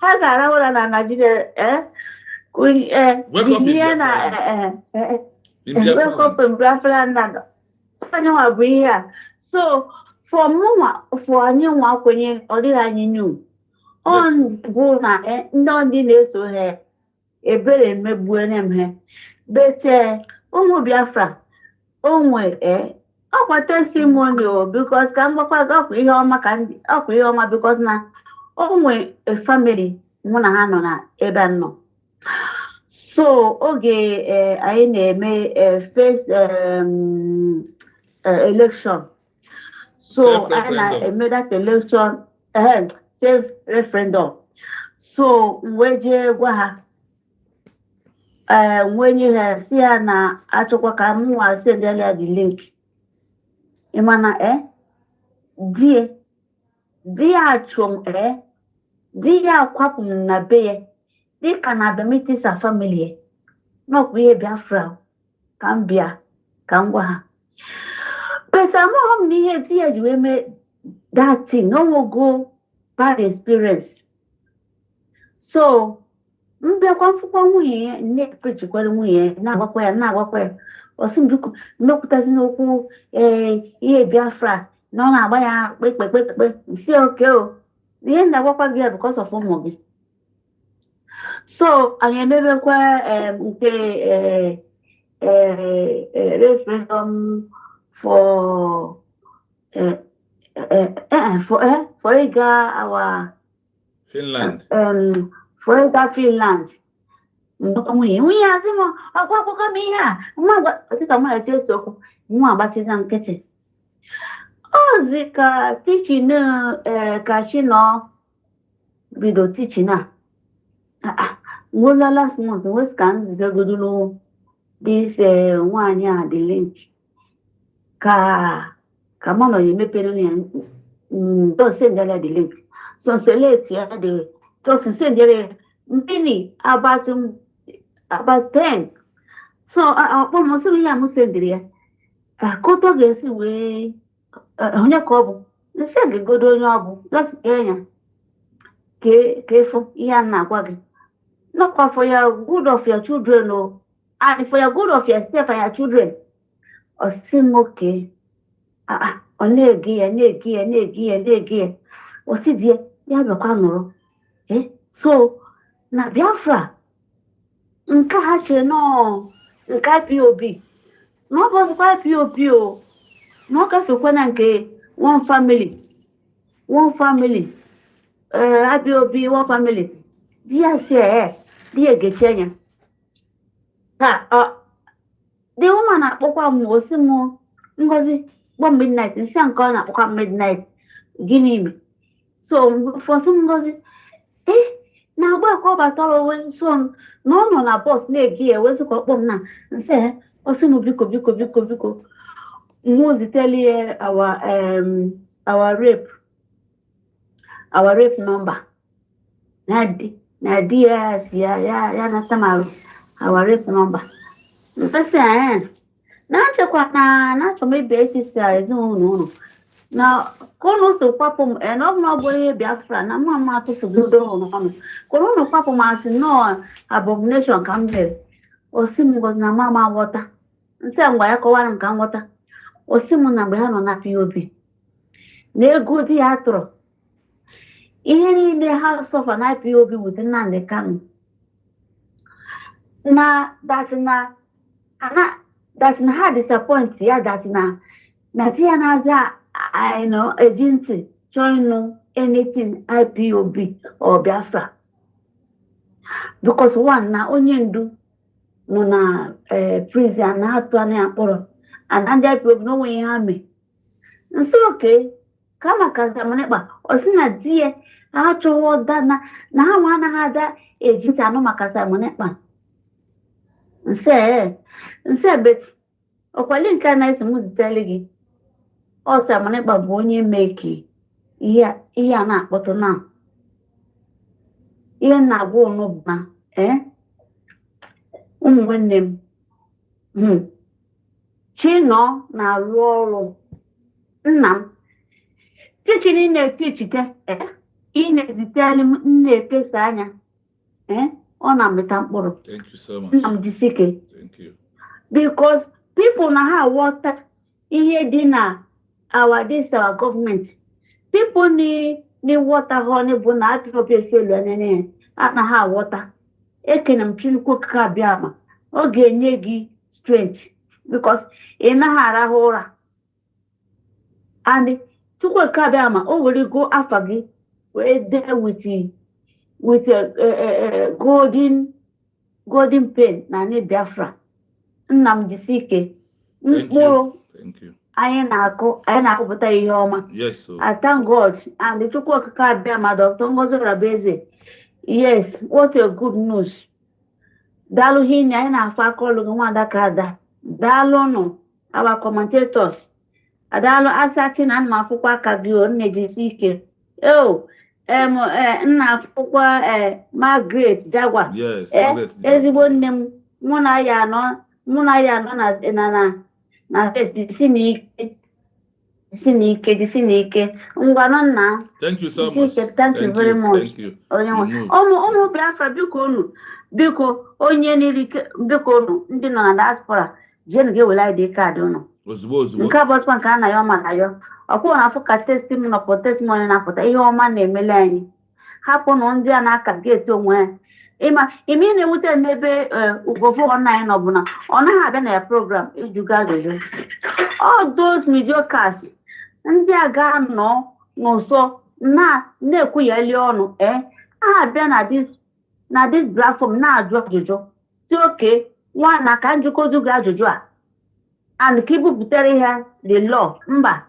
[SPEAKER 3] has a Nigeria, welcome in Biafra. So for anyị nwa kwenye ọ dịghị anyị new on bụ na ndị na-eso ha ebere emegbuo ha bete ụmụ Biafra onwe ọkwa testimony because ka mgbakwa ọkwa ihe ọma ọkwa ihe ọma because na onwe family mụ na ha nọ na ebe nọ. So oge anyị na-eme first election. So I made that election self referendum. So when you have see na achọkwa ka mụ send the link. Imana die achọm die akwapụ na be dị ka na the meeting sa family no kwe Biafra ka mbia ka ngwa ha. But I'm not here to make that thing. No will go bad experience. So, mbia kwa mfuko mwenye ne preach kwa mwenye na wakwe or some no kutazinoku iye Biafra no na baya pe see okay o the end na wakwa there because of omogi. So I never kwa referendum for our
[SPEAKER 1] Finland.
[SPEAKER 3] For Finland. We are some of come here. I think I'm going to tell so more about his enquete. Oh, Zika teaching Kashino video teaching. Well, last month, West Can go to know this 1 year the link. Come on, you may pay don't send the link. So select the just send the many about 10. So almost we are send there. Koto gesi we onye kobu. The send go do job. Just careful ya na kwa gị. Not for your good of your children, no, and for your good of yourself and your children. Or seem okay. On again. Or see dear, you have a camera. So now Biafra. Nka hache no. Nka IPOB. No was IPOB. No kaso kwena nke one family. IPOB one family. Dear say, dear Gechenya. the woman akpọkwa m osi m Ngozi kpọ midnight nsị nke ọ na-akpọkwa midnight gịnị so for some Ngozi na-agba ka ọ batara onwe so na ọ nọ na bọs na-egi ya wezi ka ọ kpọ m na nsị osi m biko mụ ziteli ya our rape number na di ya si ya nata ma our rape number mpesi na-achịkwa na-achọ m ebe esisi ezinụlọ ụlọ na kono so kwapụ m na ọ bụ ihe Biafra na mma atụtụgodo ọnụ kono kwapụ m asị no abomination ka m mere osi m Ngozi na mama nghọta nsị ngwa ya kọwara m ka nghọta osi m na mgbe ha nọ na IPOB na ego di ya tụrụ ihe niile ha sọfa na IPOB wute Nnamdi Kanu na that na ha disappoint ya that na di ya na-aza agency join anything IPOB or Biafra because one na onye ndu nọ na prison na atụ anya akpọrọ and ndị IPOB no way ha me nso okay kama kaza mnekpa osi na die achọwo da na ha nwa anaghị ada ejiti anụ maka sa mnekpa nse bet ọkwali nke na esi m zitere gị ọsa mnekpa bụ onye meki ihe a na-akpọtụ na ihe na-agwa ụnụ bụ na ụmụ nwanne m Chinọ na-arụ ọrụ nna m tichiri na-etichite ị na-eziteli m na-ekesa anya ọ na-amịta mkpụrụ.
[SPEAKER 1] Thank you so much.
[SPEAKER 3] Nna m jisike.
[SPEAKER 1] Thank you.
[SPEAKER 3] Because people na ha water ihe dị na our government. People ni water honey bụ na atụrụ esi elu anene na ha water. Ekene m Chinukwu ka bịa ma ọ ga-enye gị strength because ị naghị arahụ ụra. And Chukwu ka bịa ma o were go after gị wee there with a golden pen na ni Biafra. Nna m jisike mkpụrụ anyị na-akụpụta ihe ọma.
[SPEAKER 1] Yes, so.
[SPEAKER 3] I thank God and the Chukwu ka abịa ma Dr. Ngozi Rabeze. Yes, what a good news. Daalụ hinne anyị na-afọ akọlụ gị nwada ka ada. Daalụ nụ our commentators. Adaalụ asachi na nna akwụkwọ aka gị o nne jisike. Nna akwụkwọ Margaret Jagwa.
[SPEAKER 1] Yes,
[SPEAKER 3] ezigbo nne m mụ na ya anọ na jisi n'ike ngwanụ nna.
[SPEAKER 1] Thank you so much.
[SPEAKER 3] Thank you very much.
[SPEAKER 1] Thank you.
[SPEAKER 3] Ụmụ Biafra biko onye n'irike biko unu ndị nọ na diaspora jenu ga-ewela ID kaadị unu
[SPEAKER 1] ozugbo
[SPEAKER 3] nke abụọ nke a na ya ọma na ya ọkwụ na afọ ka testimony na-apụta ihe ọma na-emele anyị hapụ na ndị a na-aka geeti onwe ya ime na-ewute n'ebe ugofu ọna anyị nọ bụ na ọ naghị abịa na ya program ijuga ajụjụ all those mediocres ndị a ga-anọ n'ụsọ na-ekwu ya eli ọnụ abịa na this platform na-ajụ ajụjụ si oke nwana ka njikọju gị ajụjụ a and ka ibupụtere ha the law mba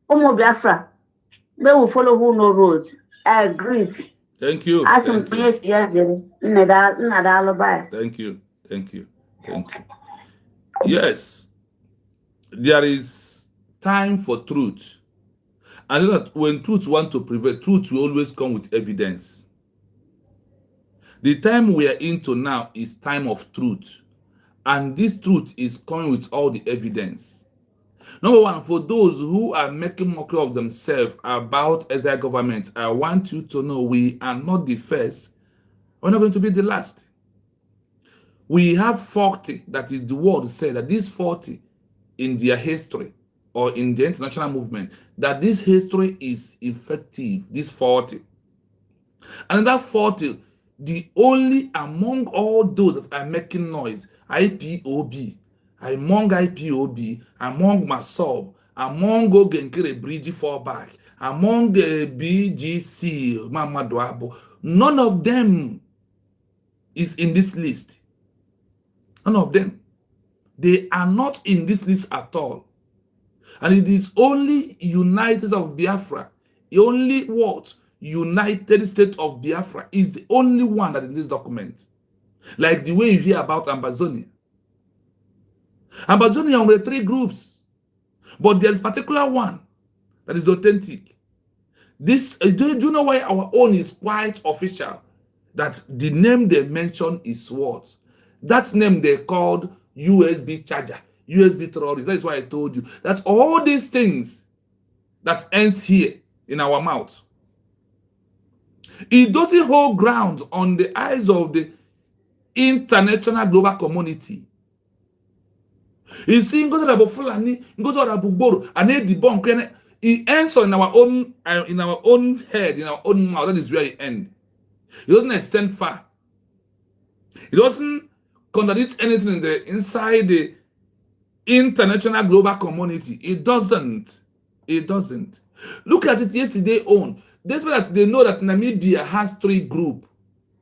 [SPEAKER 3] ụmụ Biafra they will follow who no road. I agree.
[SPEAKER 1] Thank you.
[SPEAKER 3] Thank
[SPEAKER 1] you. Yes, there is time for truth. And that when truth want to prevail, truth will always come with evidence. The time we are into now is time of truth. And this truth is coming with all the evidence. Number one, for those who are making mockery of themselves about Exile government, I want you to know we are not the first. We're not going to be the last. We have 40, that is the word said that this 40 in their history or in the international movement, that this history is effective, this 40. And that 40, the only among all those that are making noise, IPOB, among IPOB, among Massob, among Ogenkere, Brgie, Fallback, among the BGC, Mamadouabo, none of them is in this list. None of them. They are not in this list at all. And it is only United States of Biafra, the only what? United States of Biafra is the only one that is in this document. Like the way you hear about Ambazonia. Ambazonia were 3 groups, but there is particular one that is authentic. This, do you know why our own is quite official? That the name they mention is what? That name they called USB charger, USB terrorist. That is why I told you that all these things that ends here in our mouth, it doesn't hold ground on the eyes of the international global community. You see, go to the Fulani, go to the Bugoro, and they debunk. It ends in our own head, in our own mouth. That is where it ends. It doesn't extend far. It doesn't contradict anything inside the international global community. It doesn't. It doesn't. Look at it yesterday on. Despite that they know that Namibia has 3 groups.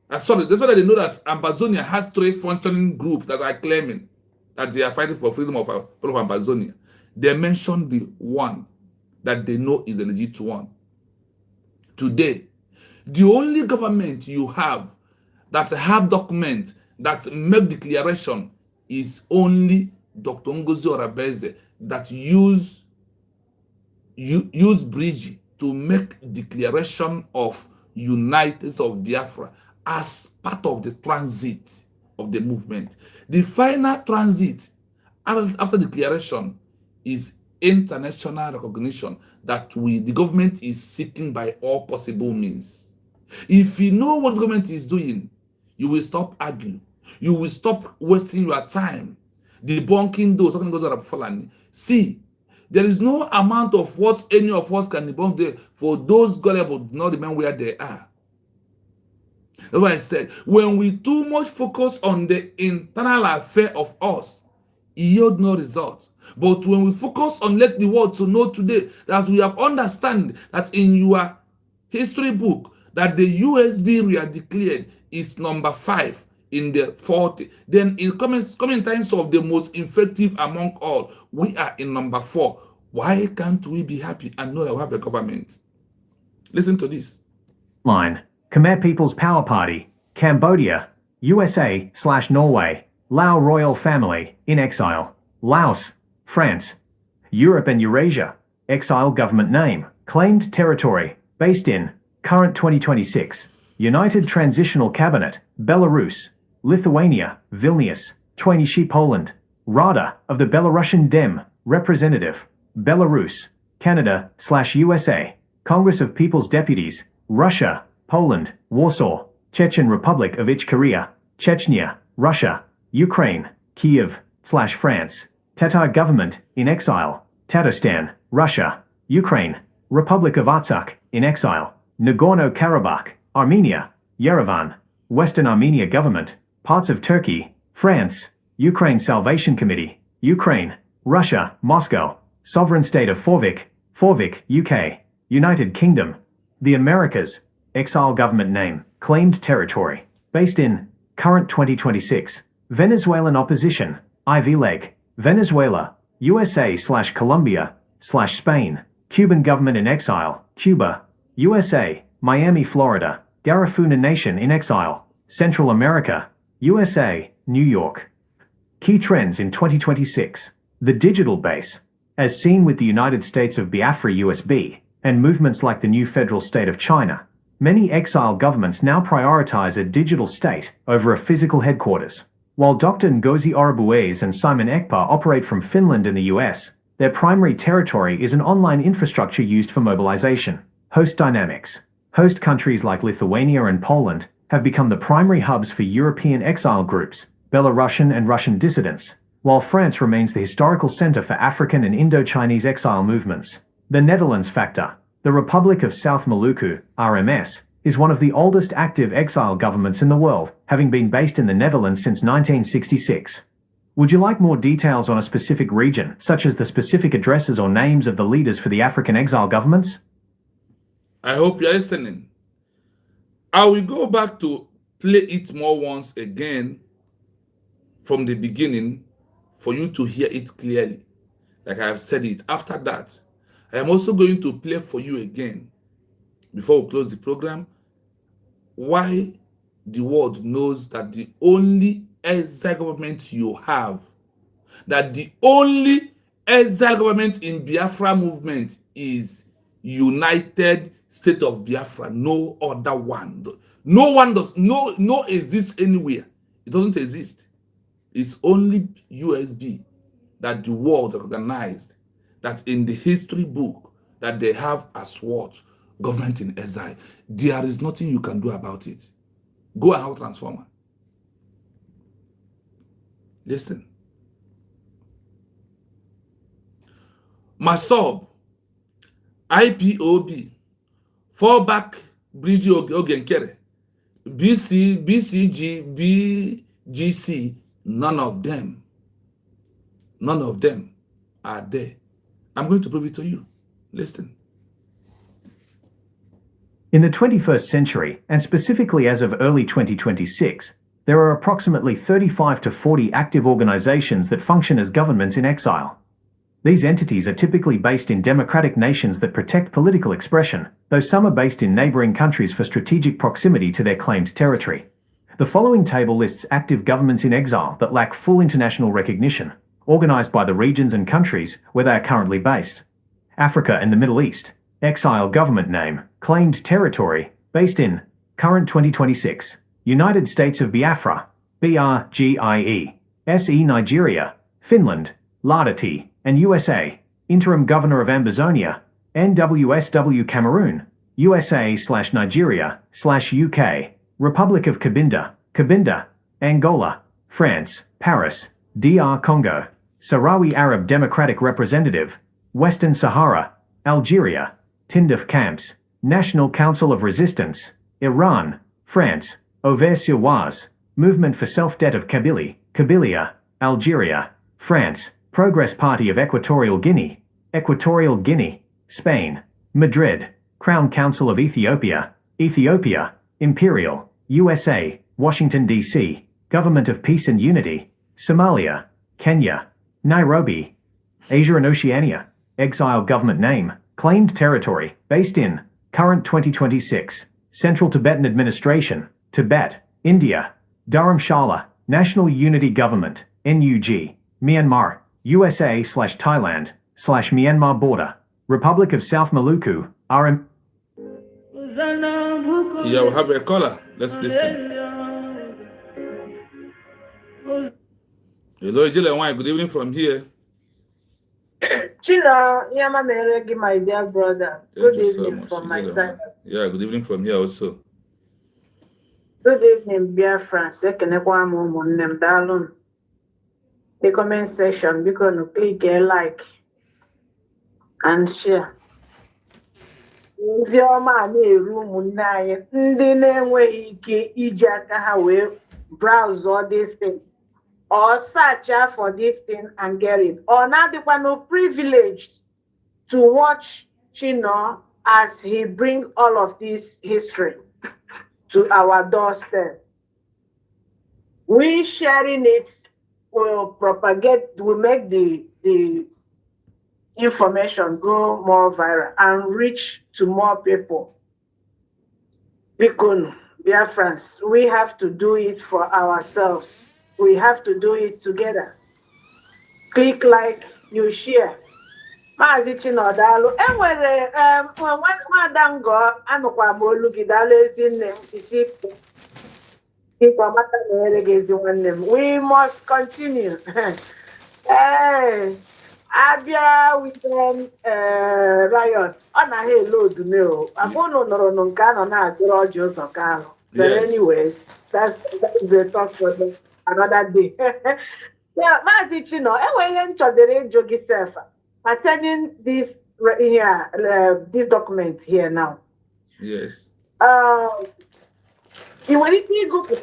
[SPEAKER 1] Despite that they know that Ambazonia has 3 functioning groups that are claiming that they are fighting for freedom of Ambazonia. They mentioned the one that they know is a legit one. Today, the only government you have that have documents that make declaration is only Dr. Ngozi Orabeze that use Brgie to make declaration of United States of Biafra as part of the transit of the movement. The final transit after declaration is international recognition that the government is seeking by all possible means. If you know what the government is doing, you will stop arguing. You will stop wasting your time debunking those. See, there is no amount of what any of us can debunk there for those gullible do not remember where they are. That's why I said, when we too much focus on the internal affair of us, it yield no result. But when we focus on let the world to know today that we have understand that in your history book that the USB we are declared is number 5 in the 40, then in coming times of the most effective among all, we are in number 4. Why can't we be happy and know that we have a government? Listen to this.
[SPEAKER 2] Line. Khmer People's Power Party, Cambodia, USA/Norway, Lao royal family, in exile, Laos, France, Europe and Eurasia, exile government name, claimed territory, based in, current 2026, United Transitional Cabinet, Belarus, Lithuania, Vilnius, Twinishi, Poland, Rada of the Belarusian Dem, Representative, Belarus, Canada/USA, Congress of People's Deputies, Russia, Poland, Warsaw, Chechen Republic of Ichkeria, Chechnya, Russia, Ukraine, Kiev/France, Tatar government, in exile, Tatarstan, Russia, Ukraine, Republic of Artsakh, in exile, Nagorno-Karabakh, Armenia, Yerevan, Western Armenia government, parts of Turkey, France, Ukraine Salvation Committee, Ukraine, Russia, Moscow, Sovereign State of Forvik, UK, United Kingdom, the Americas, exile government name, claimed territory, based in, current 2026, Venezuelan opposition, Ivy Leg, Venezuela, USA/Colombia/Spain, Cuban government in exile, Cuba, USA, Miami, Florida, Garifuna Nation in exile, Central America, USA, New York. Key trends in 2026. The digital base, as seen with the United States of Biafra USB, and movements like the new federal state of China. Many exile governments now prioritize a digital state over a physical headquarters. While Dr. Ngozi Orubueze and Simon Ekpa operate from Finland and the US, their primary territory is an online infrastructure used for mobilization. Host dynamics. Host countries like Lithuania and Poland have become the primary hubs for European exile groups, Belarusian and Russian dissidents, while France remains the historical center for African and Indo-Chinese exile movements. The Netherlands factor. The Republic of South Maluku, RMS, is one of the oldest active exile governments in the world, having been based in the Netherlands since 1966. Would you like more details on a specific region, such as the specific addresses or names of the leaders for the African exile governments?
[SPEAKER 1] I hope you're listening. I will go back to play it more once again from the beginning for you to hear it clearly, like I have said it. After that, I am also going to play for you again, before we close the program, why the world knows that the only exile government you have, that the only exile government in Biafra movement is United State of Biafra. No other one. No one does. No exists anywhere. It doesn't exist. It's only USB that the world recognized, that in the history book that they have as what? Government in exile. There is nothing you can do about it. Go and have transformer. Listen. Massob, IPOB, Fallback, Brgie, Ogenkere, BCG, BGC, none of them are there. I'm going to prove it to you. Listen.
[SPEAKER 2] In the 21st century, and specifically as of early 2026, there are approximately 35 to 40 active organizations that function as governments in exile. These entities are typically based in democratic nations that protect political expression, though some are based in neighboring countries for strategic proximity to their claimed territory. The following table lists active governments in exile that lack full international recognition, organized by the regions and countries where they are currently based. Africa and the Middle East. Exile government name, claimed territory, based in, current 2026, United States of Biafra, BRGIE, SE Nigeria, Finland, LADA, and USA, Interim Governor of Ambazonia, NWSW Cameroon, USA/Nigeria/UK, Republic of Cabinda, Angola, France, Paris, DR Congo, Sahrawi Arab Democratic Representative, Western Sahara, Algeria, Tinduf Camps, National Council of Resistance, Iran, France, Auvers-sur-Oise, Movement for Self-Debt of Kabylia, Algeria, France, Progress Party of Equatorial Guinea, Spain, Madrid, Crown Council of Ethiopia, Imperial, USA, Washington, D.C., Government of Peace and Unity, Somalia, Kenya, Nairobi, Asia and Oceania, exile government name, claimed territory, based in, current 2026, Central Tibetan Administration, Tibet, India, Dharamshala, National Unity Government, NUG, Myanmar, USA/Thailand/Myanmar border, Republic of South Maluku, RM.
[SPEAKER 1] Yeah, we have a caller. Let's listen. Hello, Ejile, good evening from here.
[SPEAKER 4] Chila, Yama Meregi, my dear brother.
[SPEAKER 1] Thank
[SPEAKER 4] Good
[SPEAKER 1] you so
[SPEAKER 4] evening
[SPEAKER 1] much,
[SPEAKER 4] from my
[SPEAKER 1] Ejile.
[SPEAKER 4] side.
[SPEAKER 1] Yeah, good evening from here also.
[SPEAKER 4] Good evening, Biafra. Sekenekwa ụmụnne dalun. The comment section, because you click a like and share. Nzi ọma na-eru ụmụnne anyị ndị na-enweghị ike iji aka ha wee browse all this thing or search for this thing and get it. Or na-adịkwa no privileged to watch Chino as he bring all of this history to our doorstep. We sharing it will propagate, will make the information go more viral and reach to more people. Because, dear friends, we have to do it for ourselves. We have to do it together. Click like, you share. Maazị Chinọdalụ, enwere nwadango anụkwa m olu gị daalụ ezinne m isi ịkwa mata na ere gị ezi nwanne m. We must continue. Abịa weekend riot, ọ na ha elodu me o. Abụnụ nụrụ nụ nke anọ na-agụrụ ọjị ụzọ ka ahụ. But anyways, that's the talk for another day. Maazị Chino, enwere ihe m chọdere ịjụ gị sef pertaining this here, this document here now.
[SPEAKER 1] Yes.
[SPEAKER 4] You want to go to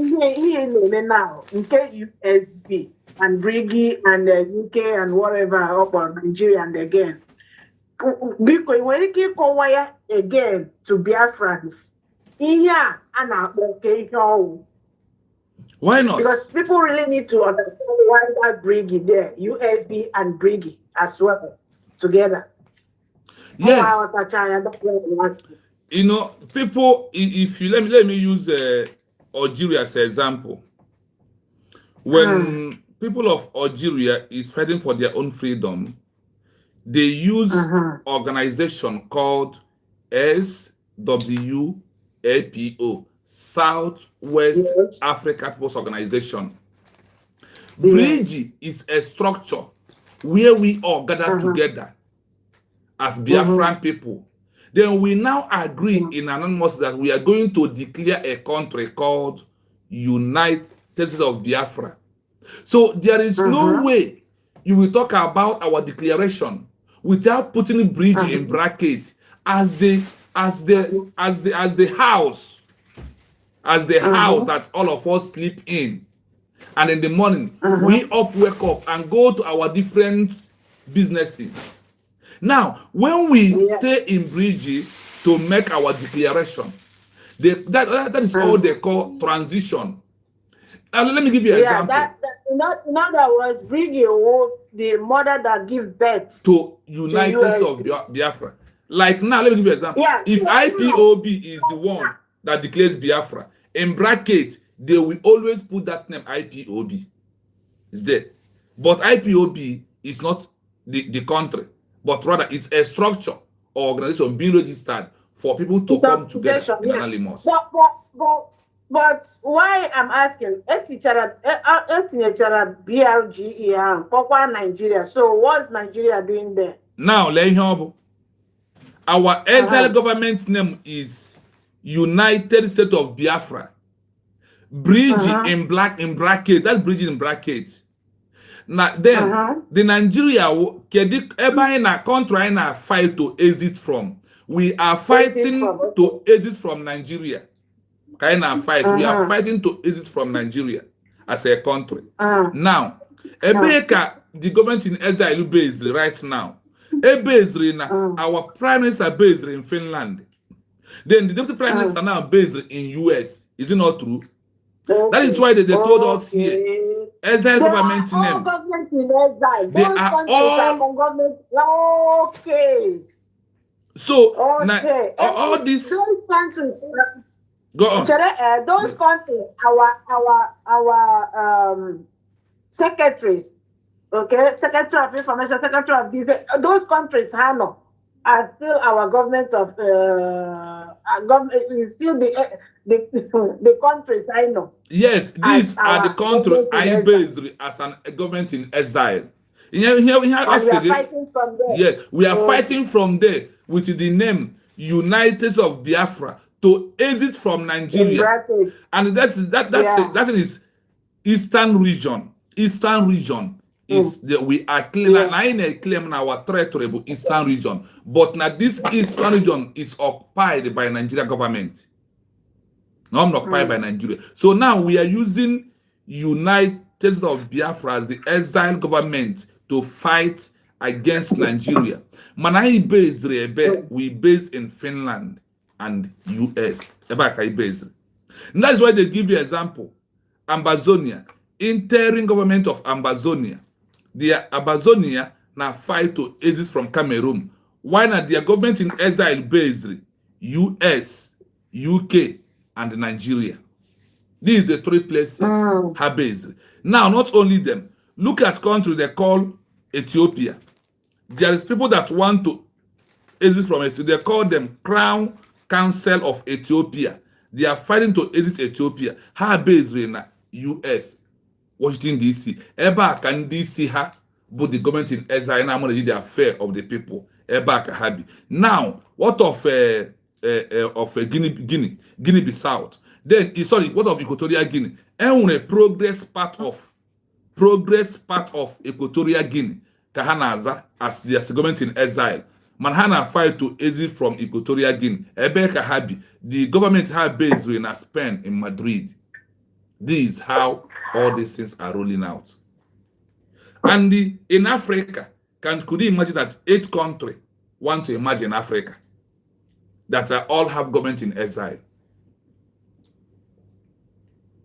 [SPEAKER 4] here now, USB and Brgie and UK and whatever up on Nigeria and again. Because when you go wire again to Biafrans, here and okay,
[SPEAKER 1] Why not?
[SPEAKER 4] Because people really need to understand why that Brgie there, USB and Brgie as well, together.
[SPEAKER 1] Yes. You know, people, if you let me use Algeria as an example. When people of Algeria is fighting for their own freedom, they use organization called SWAPO, Southwest Africa People's Organization. Brgie is a structure where we all gather together as Biafran people. Then we now agree in anonymous that we are going to declare a country called United States of Biafra. So there is no way you will talk about our declaration without putting Brgie in brackets as the house that all of us sleep in. And in the morning, we wake up and go to our different businesses. Now, when we stay in Brgie to make our declaration, that is all they call transition. Now, let me give you an example.
[SPEAKER 4] In other words, Brgie was the mother that gives birth
[SPEAKER 1] to United States of Biafra. Like now, let me give you an example. If IPOB is the one that declares Biafra, in bracket, they will always put that name IPOB. It's there. But IPOB is not the country, but rather it's a structure or organization being registered for people to come together in anonymous.
[SPEAKER 4] But why I'm asking, BRGE for Nigeria. So what's Nigeria doing there?
[SPEAKER 1] Now, our Exile government name is United States of Biafra. Brgie in bracket, that's Brgie in bracket. Now then the Nigeria in a country in a fight to exit from. We are fighting to exit from Nigeria. Kind of fight. We are fighting to exit from Nigeria as a country. Now, the government in Exile based right now. Our prime minister based in Finland. Then the deputy prime minister now based in US. Is it not true? That is why they told us here. Exile government name. They are all So all this. Go on.
[SPEAKER 4] Those countries, our secretaries, Secretary of Information, Secretary of this, those countries, are still our government of government is still the countries I know.
[SPEAKER 1] Yes, these are the countries I based as a government in exile. Here, we are
[SPEAKER 4] fighting from there.
[SPEAKER 1] Yes, we are fighting from there with the name United States of Biafra to exit from Nigeria, and that is Eastern region. Eastern region is we are claiming our territory, Eastern region, but now this Eastern region is occupied by Nigeria government. Not occupied by Nigeria. So now we are using United States of Biafra as the exile government to fight against Nigeria. Manai based we based in Finland and US. And that's why they give you example. Ambazonia, interim government of Ambazonia. The Ambazonia now fight to exit from Cameroon. Why not their government in exile based US, UK, and Nigeria? These are the three places have based. Now, not only them, look at country they call Ethiopia. There is people that want to exit from it. They call them Crown Council of Ethiopia. They are fighting to exit Ethiopia. How based in US, Washington DC. Eba can DC ha, but the government in exile now manage the affair of the people. Eba can have. Now, what of Guinea-Bissau? Then sorry, what of Equatorial Guinea? And a progress part of Equatorial Guinea. Kahanaza as the government in exile. Manhana fight to exit from Equatorial Guinea. Ebeka Habi, the government have based in Spain in Madrid. This is how all these things are rolling out. And in Africa, could you imagine that 8 countries want to imagine Africa that all have government in exile?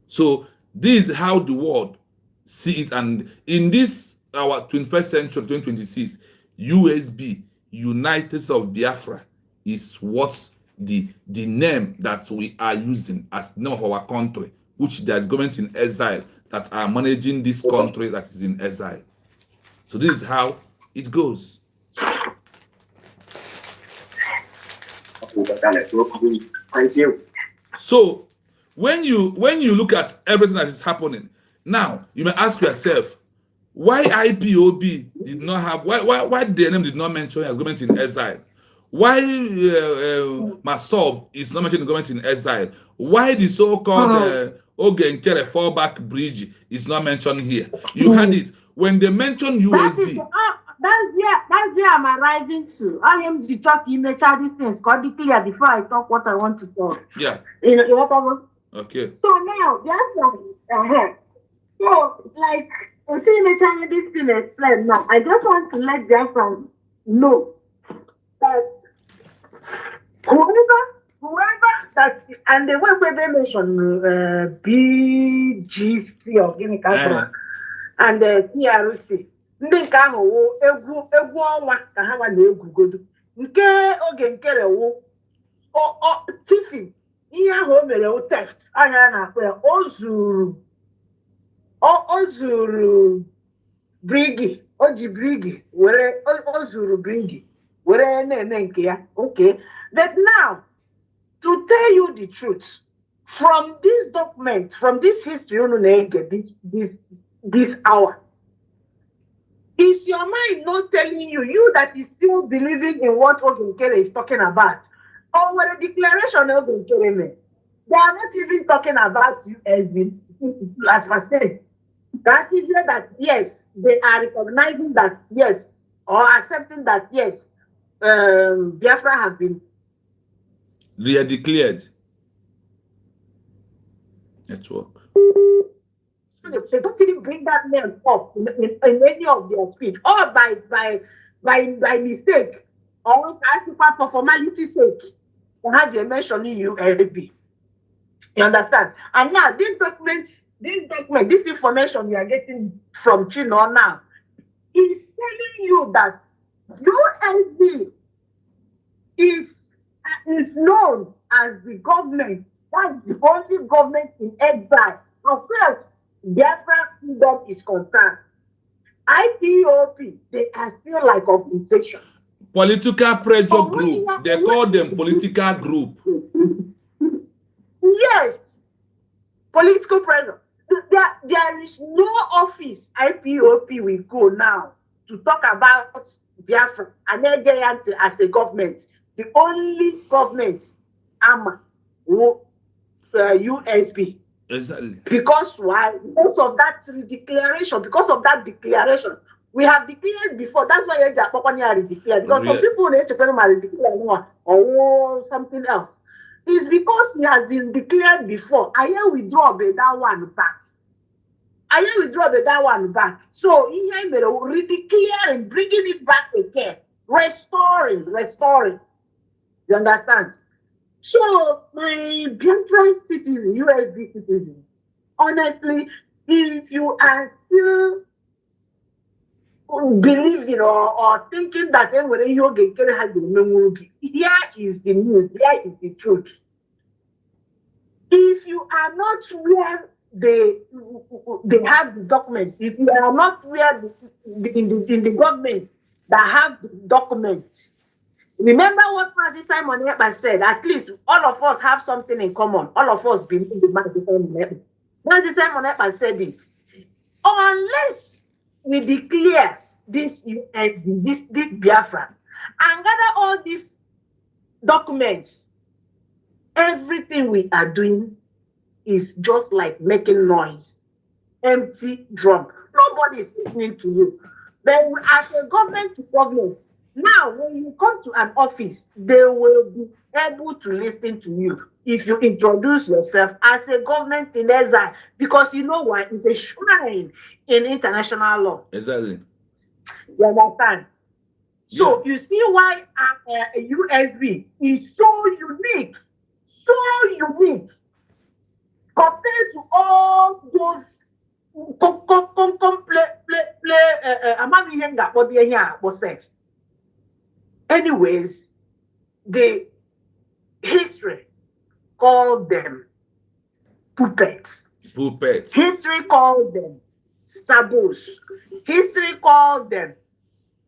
[SPEAKER 1] So This is how the world see it, and in this our 21st century, 2026, USB, United States of Biafra, is what the name that we are using as the name of our country, which there is government in exile that are managing this country that is in exile. So this is how it goes.
[SPEAKER 5] Thank you.
[SPEAKER 1] So when you look at everything that is happening now, you may ask yourself, why IPOB did not have, why their name did not mention as government in exile? Why Massob is not mentioned in government in exile? Why the so-called Ogenkere Fallback Brgie is not mentioned here? You had it when they mentioned USB.
[SPEAKER 4] That's where I'm arriving to. I am the talk image these things. God be clear before I talk what I want to talk.
[SPEAKER 1] Yeah.
[SPEAKER 4] You know what I want?
[SPEAKER 1] Okay.
[SPEAKER 4] So now that's so like I think this thing explain now. I just want to let their friends know that whoever that, and the way they mention BGC or Guinea and the TRC, ndị nke ahụ wụ egwu ọnwa ka ha na-egwugodo. Nke Ogenkere wụ tifi, ihe ahụ o mere wụ theft, anya na-akpọ ya, o zuru Brgie, o ji Brgie were o zuru Brgie were na-eme nke ya. Okay, but now to tell you the truth, from this document, from this history unu na-ege this hour, is your mind not telling you that is still believing in what Ogenkere is talking about? Or what a declaration of Ogenkere made? They are not even talking about USB, as I said. That is that, yes, they are recognizing that, yes, or accepting that, yes, Biafra has been
[SPEAKER 1] declared. Network.
[SPEAKER 4] They don't even bring that name up in any of their speech, or by mistake, or for formality's sake. They mention USB. You understand? And now this document, this information you are getting from Chino now is telling you that USB is known as the government. That's the only government in exile. Of course, Biafra freedom is concerned. IPOB, they are still like organization.
[SPEAKER 1] Political pressure group. They call them political group.
[SPEAKER 4] Yes. Political pressure. There is no office IPOB will go now to talk about Biafra and Nigerian as a government. The only government, USB.
[SPEAKER 1] Exactly.
[SPEAKER 4] Because why? Because of that declaration. Because of that declaration, we have declared before. That's why you declared. Because some people need to declare or something else. It's because he has been declared before. I hear withdraw that one back. So he had redeclaring, bringing it back again, restoring. You understand? So, my Biafran citizen, USB citizen, honestly, if you are still believing or thinking that Ogenkere has the memory, here is the news, here is the truth. If you are not where they have the document, if you are not where in the government that have the documents, remember what Mazi Simon Ekpa said, at least all of us have something in common. All of us believe in Mazi Simon Ekpa. Mazi Simon Ekpa said this. Unless we declare this Biafra and gather all these documents, everything we are doing is just like making noise. Empty drum. Nobody is listening to you. Then as a government to government, now, when you come to an office, they will be able to listen to you if you introduce yourself as a government in exile, because you know why? It's a shrine in international law.
[SPEAKER 1] Exactly.
[SPEAKER 4] You understand? So you see why a USB is so unique. compared to all those anyways, the history called them puppets. History called them sabos. History called them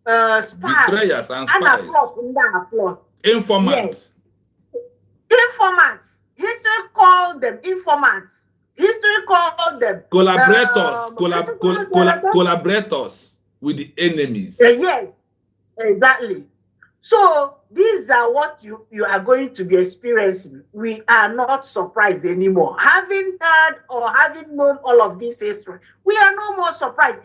[SPEAKER 4] spies.
[SPEAKER 1] Betrayers and spies. Informants.
[SPEAKER 4] Yes. Informants. History called them informants. History called them
[SPEAKER 1] collaborators. Collaborators with the enemies.
[SPEAKER 4] Yes, exactly. So these are what you are going to be experiencing. We are not surprised anymore. Having heard or having known all of this history, we are no more surprised.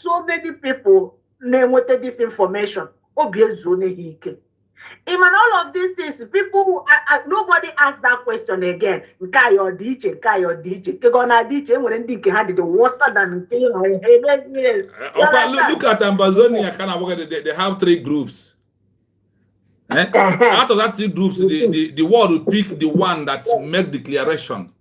[SPEAKER 4] So many people wanted this information. Even all of these things, people, nobody asked that question again. Look at
[SPEAKER 1] Amazonia, they have 3 groups. Out of that 3 groups, the world will pick the one that make declaration.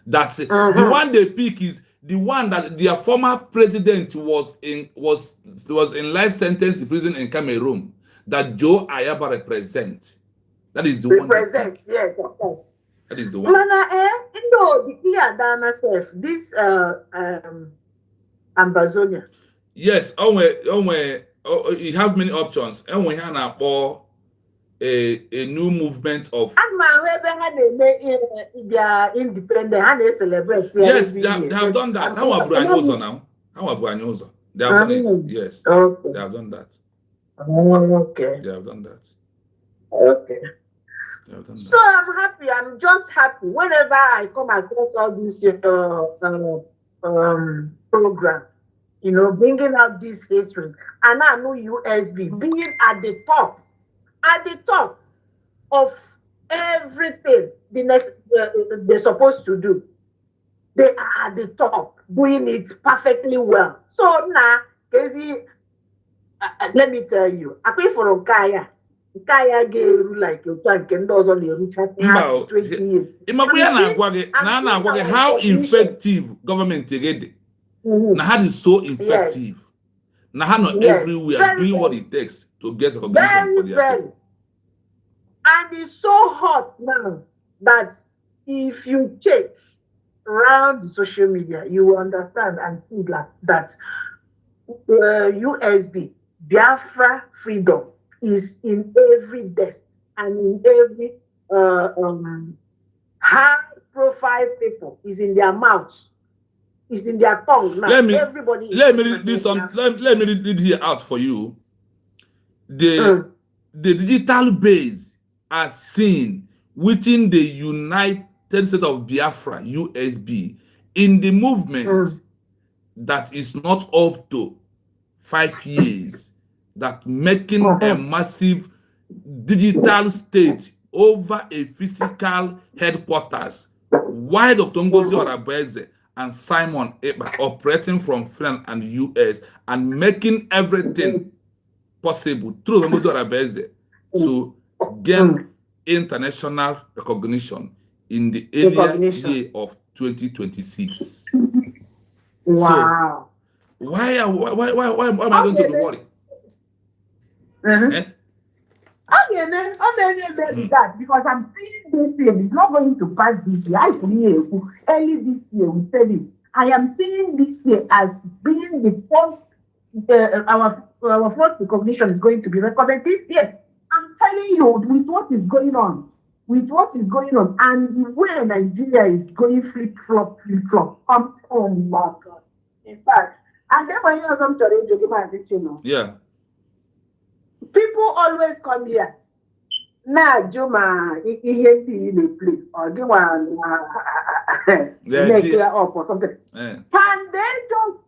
[SPEAKER 1] That's the one they pick is the one that their former president was in life sentence in prison in Cameroon. That Joe Ayaba represent. That is the one.
[SPEAKER 4] Yes, of course.
[SPEAKER 1] That is the one.
[SPEAKER 4] This Amazonia.
[SPEAKER 1] Yes, you have many options. And we have a new movement of.
[SPEAKER 4] Independent. Celebrate.
[SPEAKER 1] Yes, they have done that. How are Branyozo now? They have done it. Yes, okay. They have done that.
[SPEAKER 4] Okay.
[SPEAKER 1] They have done that.
[SPEAKER 4] Okay. So I'm happy. I'm just happy whenever I come across all these program, bringing out these histories, and I know USB being at the top of everything they're supposed to do. They are at the top, doing it perfectly well. So now, let me tell you, I pay for Kaya gave like a tank and those on the 20 years.
[SPEAKER 1] How effective government is now is so effective. Now not everywhere doing what it takes to get recognition for their people.
[SPEAKER 4] And it's so hot now that if you check around the social media, you will understand and see that USB Biafra freedom is in every desk and in every high profile people is in their mouths, is in their tongue. Now,
[SPEAKER 1] let me read this let me read here out for you. The digital base are seen within the United States of Biafra, USB, in the movement that is not up to 5 years. That making a massive digital state over a physical headquarters, while Dr. Ngozi Orabeze and Simon Eba operating from France and US and making everything possible through Ngozi Orabeze to gain international recognition in the earlier year of 2026.
[SPEAKER 4] Wow.
[SPEAKER 1] So why am I going to be worried?
[SPEAKER 4] That because I'm seeing this year, it's not going to pass this year. Early this year, we said it. I am seeing this year as being the first, our first recognition is going to be recorded this year. I'm telling you, with what is going on, and where Nigeria is going flip-flop. Oh my God. In fact, and then when you come to radio,
[SPEAKER 1] yeah.
[SPEAKER 4] People always come here. Nah, Juma, he play or give one clear up or something. Can they just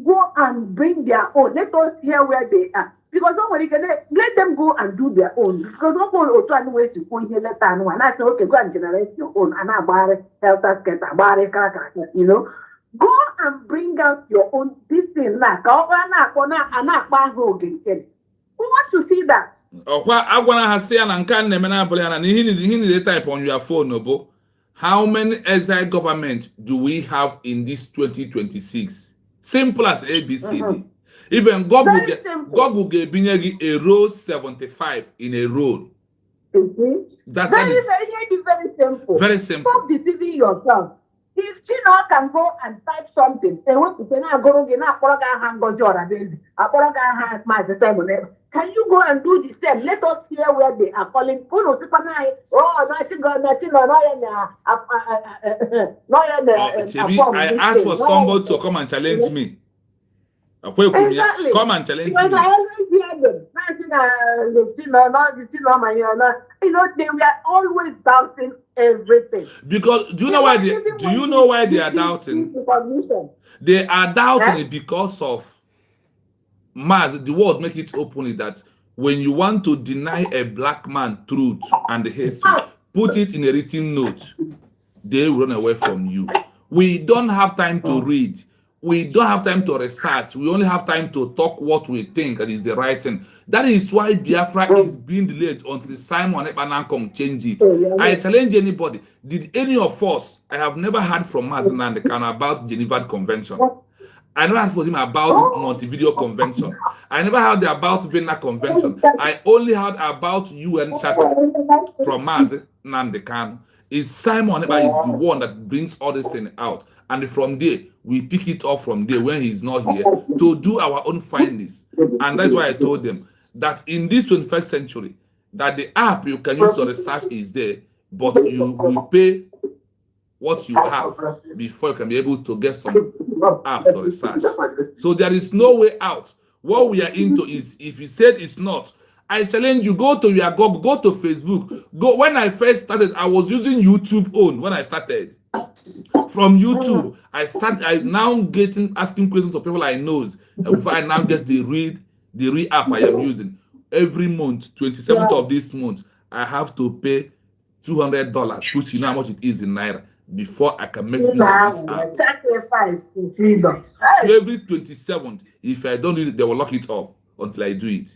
[SPEAKER 4] go and bring their own? Let us hear where they are. Because somebody can let them go and do their own. Because no one will try to waste to point here let and one. I say, okay, go and generate your own. And I buy help us get a bar, go and bring out your own this thing like we want to see that.
[SPEAKER 1] I want to say an uncanny man, and he need the type on your phone, no, How many exile government do we have in this 2026? Simple as ABCD. Even God will get a row 75 in a row.
[SPEAKER 4] You see?
[SPEAKER 1] That
[SPEAKER 4] Very
[SPEAKER 1] is
[SPEAKER 4] very simple.
[SPEAKER 1] very simple.
[SPEAKER 4] Stop deceiving yourself. If Chino can go and type something, they want to say, "Na go again, na poroga hango jora bezi, a poroga has my Simon." Can you go and do the same? Let us hear where they are calling. Oh, nothing,
[SPEAKER 1] I asked for somebody to come and challenge me.
[SPEAKER 4] Exactly.
[SPEAKER 1] Come and challenge
[SPEAKER 4] because
[SPEAKER 1] me.
[SPEAKER 4] I always hear them. You know, they were always doubting everything.
[SPEAKER 1] Because do you know why they are doubting? They are doubting it because of Mars. The world make it openly that when you want to deny a black man truth and the history, put it in a written note, they will run away from you. We don't have time to read. We don't have time to research. We only have time to talk what we think that is the right thing. That is why Biafra is being delayed until Simon Ekpa change it. I challenge anybody. Did any of us, I have never heard from Mazen Nandekan about Geneva Convention. I never heard from him about Montevideo Convention. I never heard about Vienna Convention. I only heard about UN Charter from Mazen Nandekan. Is Simon Ekpa is the one that brings all this thing out. And from there, we pick it up from there when he's not here to do our own findings. And that's why I told them that in this 21st century, that the app you can use to research is there, but you will pay what you have before you can be able to get some app to research. So there is no way out. What we are into is, if you said it's not, I challenge you, go to your Google, go to Facebook. Go. When I first started, I was using YouTube own when I started. From YouTube, I now asking questions to people I know. Before I now get the real app I am using. Every month, 27th of this month, I have to pay $200, which you know how much it is in Naira, before I can make use of this app. Every 27th, if I don't do it, they will lock it up until I do it.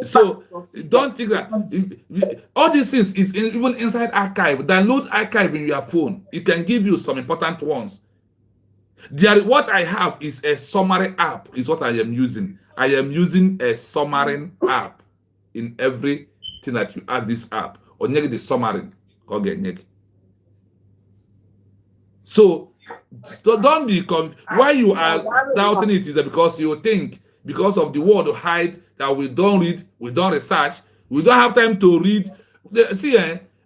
[SPEAKER 1] So don't think that all these things is even inside archive. Download archive in your phone. It can give you some important ones. What I have is a summary app, is what I am using. I am using a summary app in everything that you ask this app. Or the summary. So don't be why you are doubting it is that because you think because of the word hide that we don't read, we don't research, we don't have time to read. See,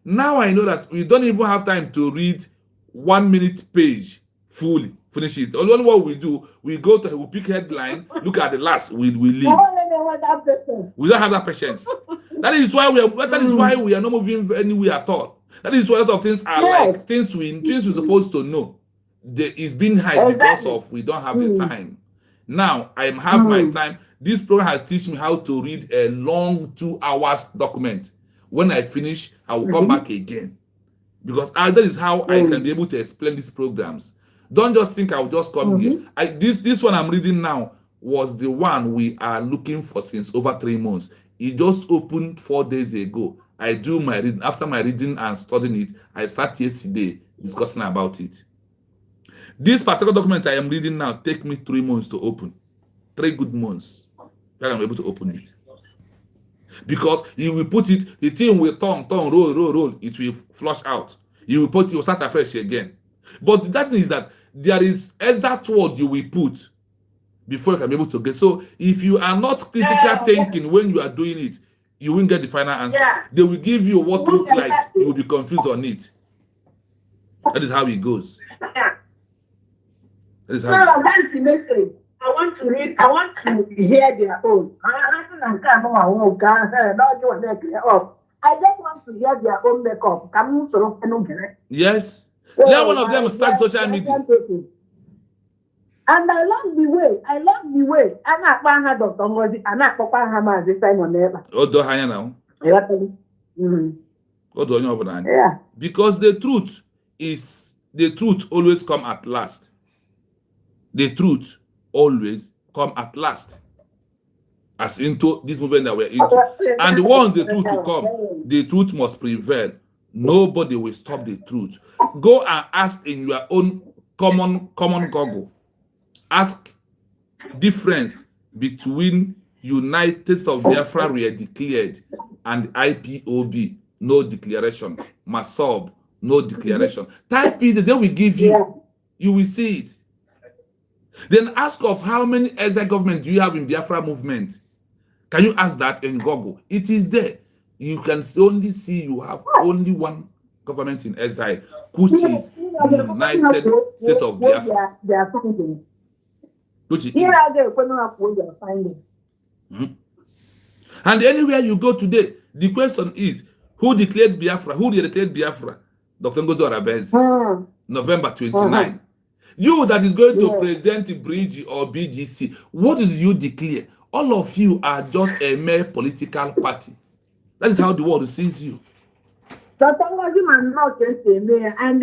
[SPEAKER 1] now I know that we don't even have time to read 1 minute page fully. Finish it. Only what we do, we pick headline, look at the last, we leave. We don't have that patience. That is why we are not moving anywhere at all. That is why a lot of things are like things we're supposed to know. It's been hide because of we don't have the time. Now I have my time. This program has taught me how to read a long 2 hours document. When I finish, I will come back again. Because that is how I can be able to explain these programs. Don't just think I'll just come here. This one I'm reading now was the one we are looking for since over 3 months. It just opened 4 days ago. I do my reading. After my reading and studying it, I start yesterday discussing about it. This particular document I am reading now take me 3 months to open. 3 good months. Then I'm able to open it. Because you will put it, the thing will turn, roll, it will flush out. You will start afresh again. But that means that there is exact word you will put before you can be able to get. So if you are not critical thinking when you are doing it, you won't get the final answer. They will give you what look like, you will be confused on it. That is how it goes. That is how
[SPEAKER 4] that's the message. I want to read, I want to hear their own. I just want to hear their own makeup.
[SPEAKER 1] Yes. Let one of them start social media.
[SPEAKER 4] And I love the way. I'm not one hand of somebody. I'm not Papa Hammer this time on ever.
[SPEAKER 1] Oh, do hanya now.
[SPEAKER 4] Yeah.
[SPEAKER 1] Because the truth always come at last. The truth always come at last. As into this movement that we're into. And once the truth will come, the truth must prevail. nobody will stop the truth. Go and ask in your own common Google. Ask difference between United States of Biafra were declared and IPOB, no declaration. Massob, no declaration. Type it, they will give you. You will see it. Then ask of how many exile government do you have in Biafra movement. Can you ask that in Google? It is there. You can only see you have only one government in exile, which is United States of Biafra. Which is. And anywhere you go today, the question is, who declared Biafra? Who declared Biafra? Dr. Ngozi Arabez, November 29. You that is going to present Brgie or BGC, what did you declare? All of you are just a mere political party. That is how the world sees you.
[SPEAKER 4] Dr. Ngozi and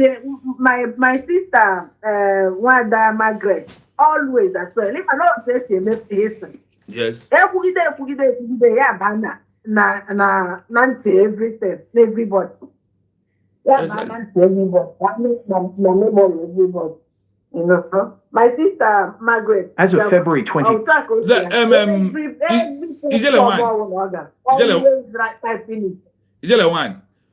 [SPEAKER 4] my sister, Wanda Margaret, always as well. If I not say
[SPEAKER 1] yes.
[SPEAKER 4] Everybody, everybody. Everybody. You know, my sister Margaret.
[SPEAKER 2] As of February 20.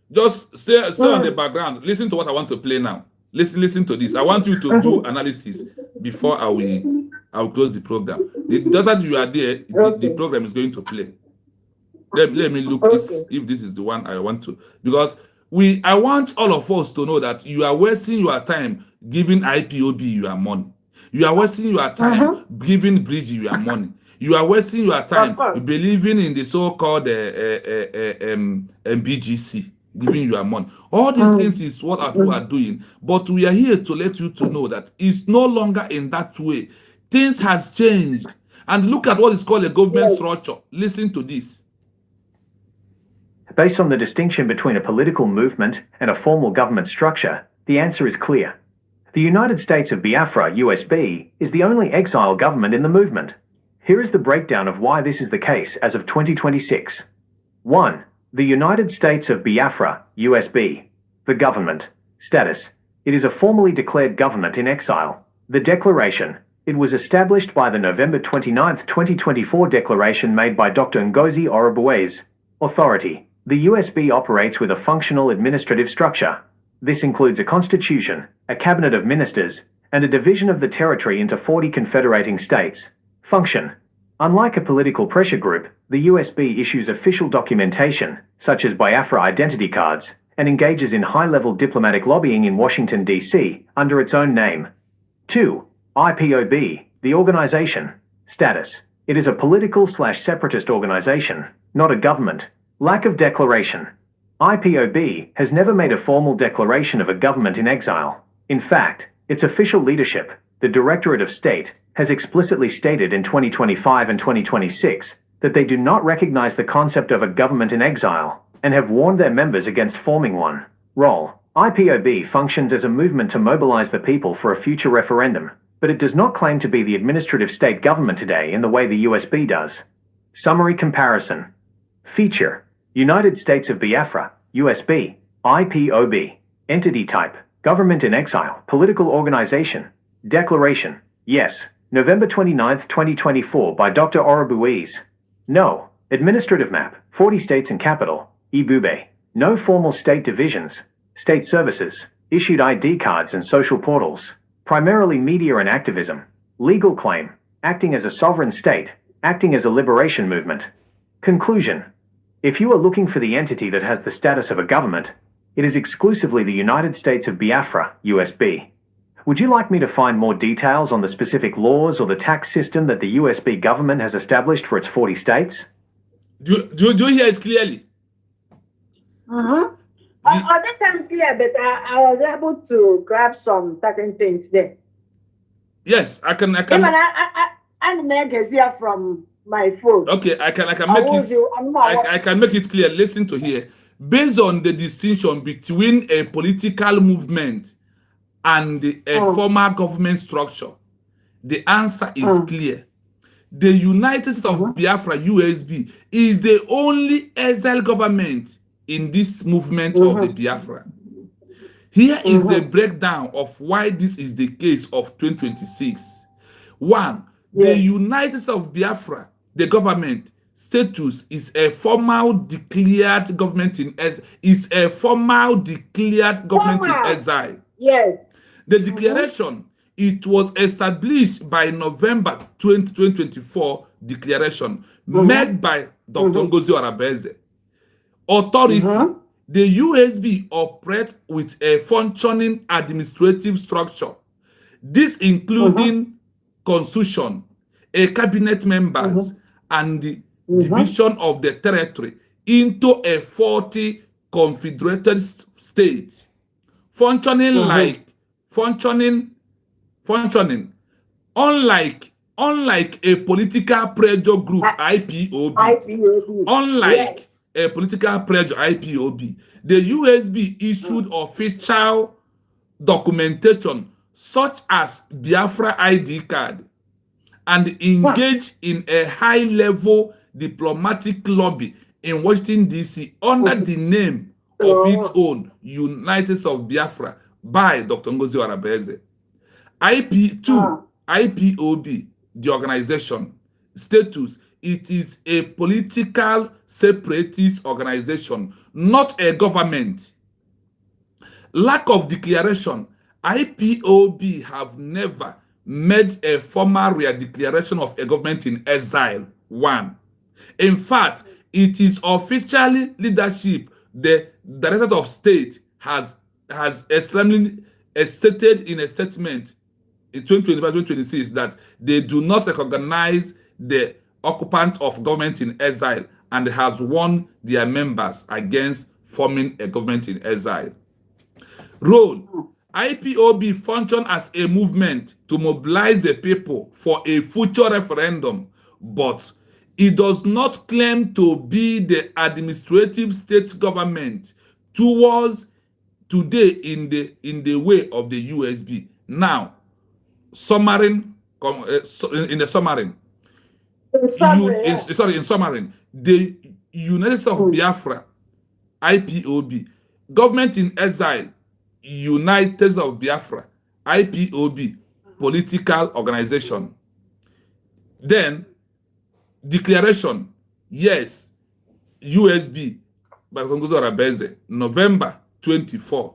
[SPEAKER 1] Just stay on the background. Listen to what I want to play now. Listen to this. I want you to do analysis before I will close the program. Just that you are there, the program is going to play. Let me look if this is the one I want to, because I want all of us to know that you are wasting your time giving IPOB your money. You are wasting your time giving Brgie your money. You are wasting your time believing in the so-called BGC, giving your money. All these things is what our people are doing, but we are here to let you to know that it's no longer in that way. Things has changed. And look at what is called a government structure. Listen to this.
[SPEAKER 2] Based on the distinction between a political movement and a formal government structure, the answer is clear. The United States of Biafra, USB, is the only exile government in the movement. Here is the breakdown of why this is the case as of 2026. 1. The United States of Biafra, USB. The government. Status. It is a formally declared government in exile. The declaration. It was established by the November 29, 2024 declaration made by Dr. Ngozi Arabuez. Authority. The USB operates with a functional administrative structure. This includes a constitution, a cabinet of ministers, and a division of the territory into 40 confederating states. Function. Unlike a political pressure group, the USB issues official documentation, such as Biafra identity cards, and engages in high-level diplomatic lobbying in Washington, D.C., under its own name. 2. IPOB, the organization. Status. It is a political/separatist organization, not a government. Lack of declaration. IPOB has never made a formal declaration of a government in exile. In fact, its official leadership, the Directorate of State, has explicitly stated in 2025 and 2026 that they do not recognize the concept of a government in exile and have warned their members against forming one. Role. IPOB functions as a movement to mobilize the people for a future referendum, but it does not claim to be the administrative state government today in the way the USB does. Summary comparison. Feature. United States of Biafra, USB, IPOB. Entity type, government in exile, political organization. Declaration, yes, November 29, 2024 by Dr. Arabuez. No, administrative map, 40 states and capital, IPOB. No formal state divisions, state services, issued ID cards and social portals. Primarily media and activism. Legal claim, acting as a sovereign state, acting as a liberation movement. Conclusion. If you are looking for the entity that has the status of a government, it is exclusively the United States of Biafra, USB. Would you like me to find more details on the specific laws or the tax system that the USB government has established for its 40 states?
[SPEAKER 1] Do you hear it clearly?
[SPEAKER 4] I didn't clear, but I was able to grab some certain things there.
[SPEAKER 1] Yes, I can.
[SPEAKER 4] I'm here from my phone.
[SPEAKER 1] Okay, I can make it. I can make it clear. Listen to here. Based on the distinction between a political movement and a formal government structure, the answer is clear. The United States of Biafra, USB, is the only exile government in this movement of the Biafra. Here is the breakdown of why this is the case of 2026. One, the United States of Biafra, the government status is a formal declared government in exile.
[SPEAKER 4] Yes.
[SPEAKER 1] The declaration, it was established by November 2024 declaration made by Dr. Ngozi Orebeze. Authority, the USB operates with a functioning administrative structure. This including constitution, a cabinet members, and the division of the territory into a 40 confederated states, functioning unlike a political pressure group IPOB. Unlike a political pressure IPOB, the USB issued official documentation such as Biafra ID card and engaged in a high-level diplomatic lobby in Washington, D.C. under the name of its own United States of Biafra by Dr. Ngozi Orebeze. IPOB, the organization status, it is a political separatist organization, not a government. Lack of declaration. IPOB have never made a formal declaration of a government in exile. One. In fact, it is officially leadership. The Director of State has extremely stated in a statement in 2025-2026 that they do not recognize the occupant of government in exile and has warned their members against forming a government in exile. Role. IPOB function as a movement to mobilize the people for a future referendum, but it does not claim to be the administrative state government towards today in the way of the USB. Now, in summary, the United States of Biafra, IPOB, government in exile, United States of Biafra, IPOB, political organization. Then, declaration, yes, USB by Dr. Ngozi Orebeze, November 24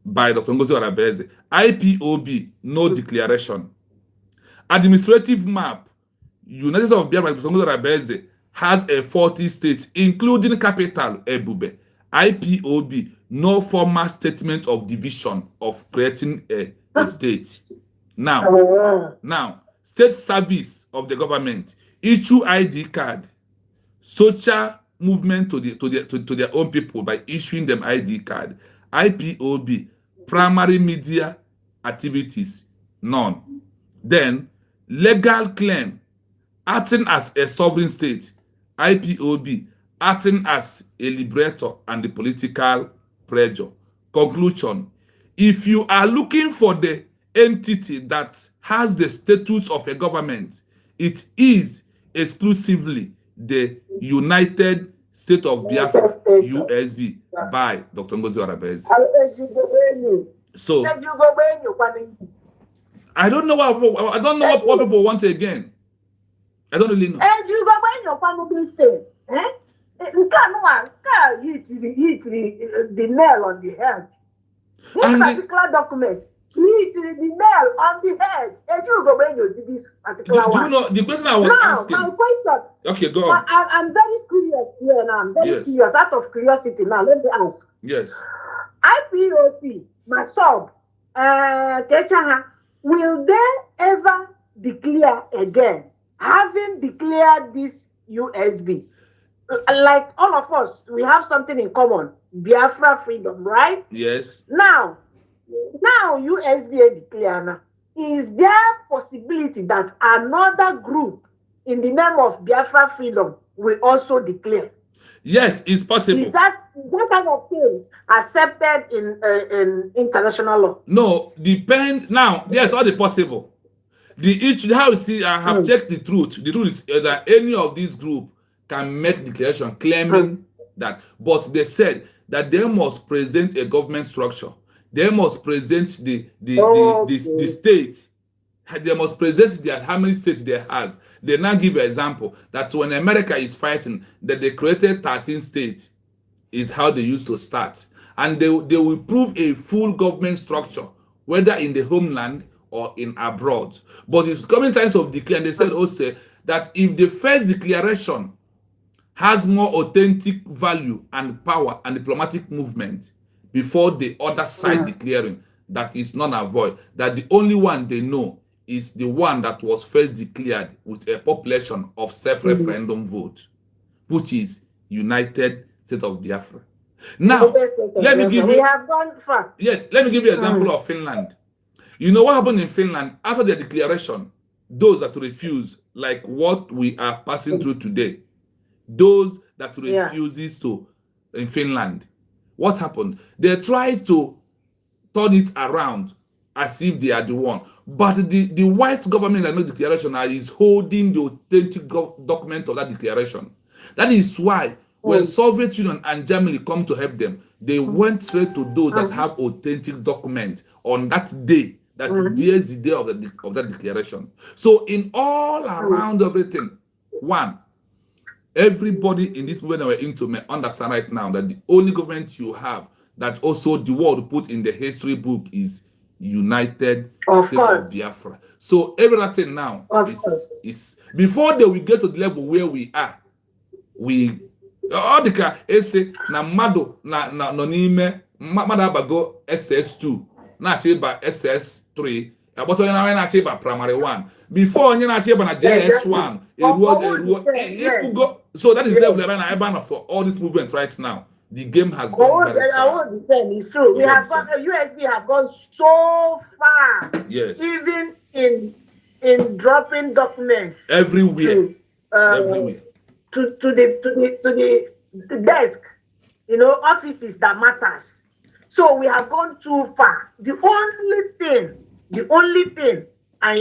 [SPEAKER 1] by Dr. Ngozi Orebeze. IPOB, no declaration. Administrative map, United States of Biafra by Dr. Ngozi Orebeze has a 40 states, including capital Ebube. IPOB, no formal statement of division of creating a state. Now, state service of the government, issue ID card, social movement to their own people by issuing them ID card. IPOB, primary media activities, none. Then, legal claim, acting as a sovereign state. IPOB, acting as a liberator and the political pressure. Conclusion. If you are looking for the entity that has the status of a government, it is exclusively the United States of Biafra, USB, by Dr. Ngozi Orebeze. So, I don't know what people want again. I don't really know.
[SPEAKER 4] The nail on the head. This particular document, hit the nail on the head. And you go when you see this particular
[SPEAKER 1] do you know the question I was asking?
[SPEAKER 4] My question.
[SPEAKER 1] Okay, go on.
[SPEAKER 4] I'm very curious here now. I'm very curious. Out of curiosity now, let me ask.
[SPEAKER 1] Yes.
[SPEAKER 4] IPOB, Massob, Kechaha, will they ever declare again, having declared this USB? Like all of us, we have something in common. Biafra freedom, right?
[SPEAKER 1] Yes.
[SPEAKER 4] Now USB declare now. Is there possibility that another group in the name of Biafra freedom will also declare?
[SPEAKER 1] Yes, it's possible.
[SPEAKER 4] Is that kind of thing accepted in international law?
[SPEAKER 1] No, depend now. Yes, all the possible. The issue, how you see, I have checked the truth. The truth is that any of these groups can make declaration claiming that. But they said that they must present a government structure. They must present the state. They must present how many states they has. They now give an example that when America is fighting, that they created 13 states is how they used to start. And they will prove a full government structure, whether in the homeland or in abroad. But it's coming times of declare, they said also that if the first declaration has more authentic value and power and diplomatic movement before the other side declaring, that is non avoid, that the only one they know is the one that was first declared with a population of self-referendum vote, which is United States of Biafra. Now, let me give you.
[SPEAKER 4] We have gone far.
[SPEAKER 1] Yes, let me give you an example of Finland. You know what happened in Finland after the declaration? Those that refuse, like what we are passing through today, those that refuses to in Finland, what happened? They tried to turn it around as if they are the one. But the white government that made the declaration is holding the authentic document of that declaration. That is why when Soviet Union and Germany come to help them, they went straight to those that have authentic document on that day, that bears the day of that declaration. So in all around everything, one, everybody in this movement that we're into may understand right now that the only government you have that also the world put in the history book is United States of Biafra. So everything now is before they will get to the level where we are, we all the car say na mado na no n'ime mmadụ abago SS2 na achịba SS3 agbata onye na achịba primary 1 before onye na achịba na JS1 eruo go. So that is the level na for all this movement right now. The game has gone very far.
[SPEAKER 4] I want to say it's true. We have gone, USB have gone so far.
[SPEAKER 1] Yes.
[SPEAKER 4] Even in dropping documents
[SPEAKER 1] everywhere. Everywhere.
[SPEAKER 4] To the desk, you know, offices that matters. So we have gone too far. The only thing I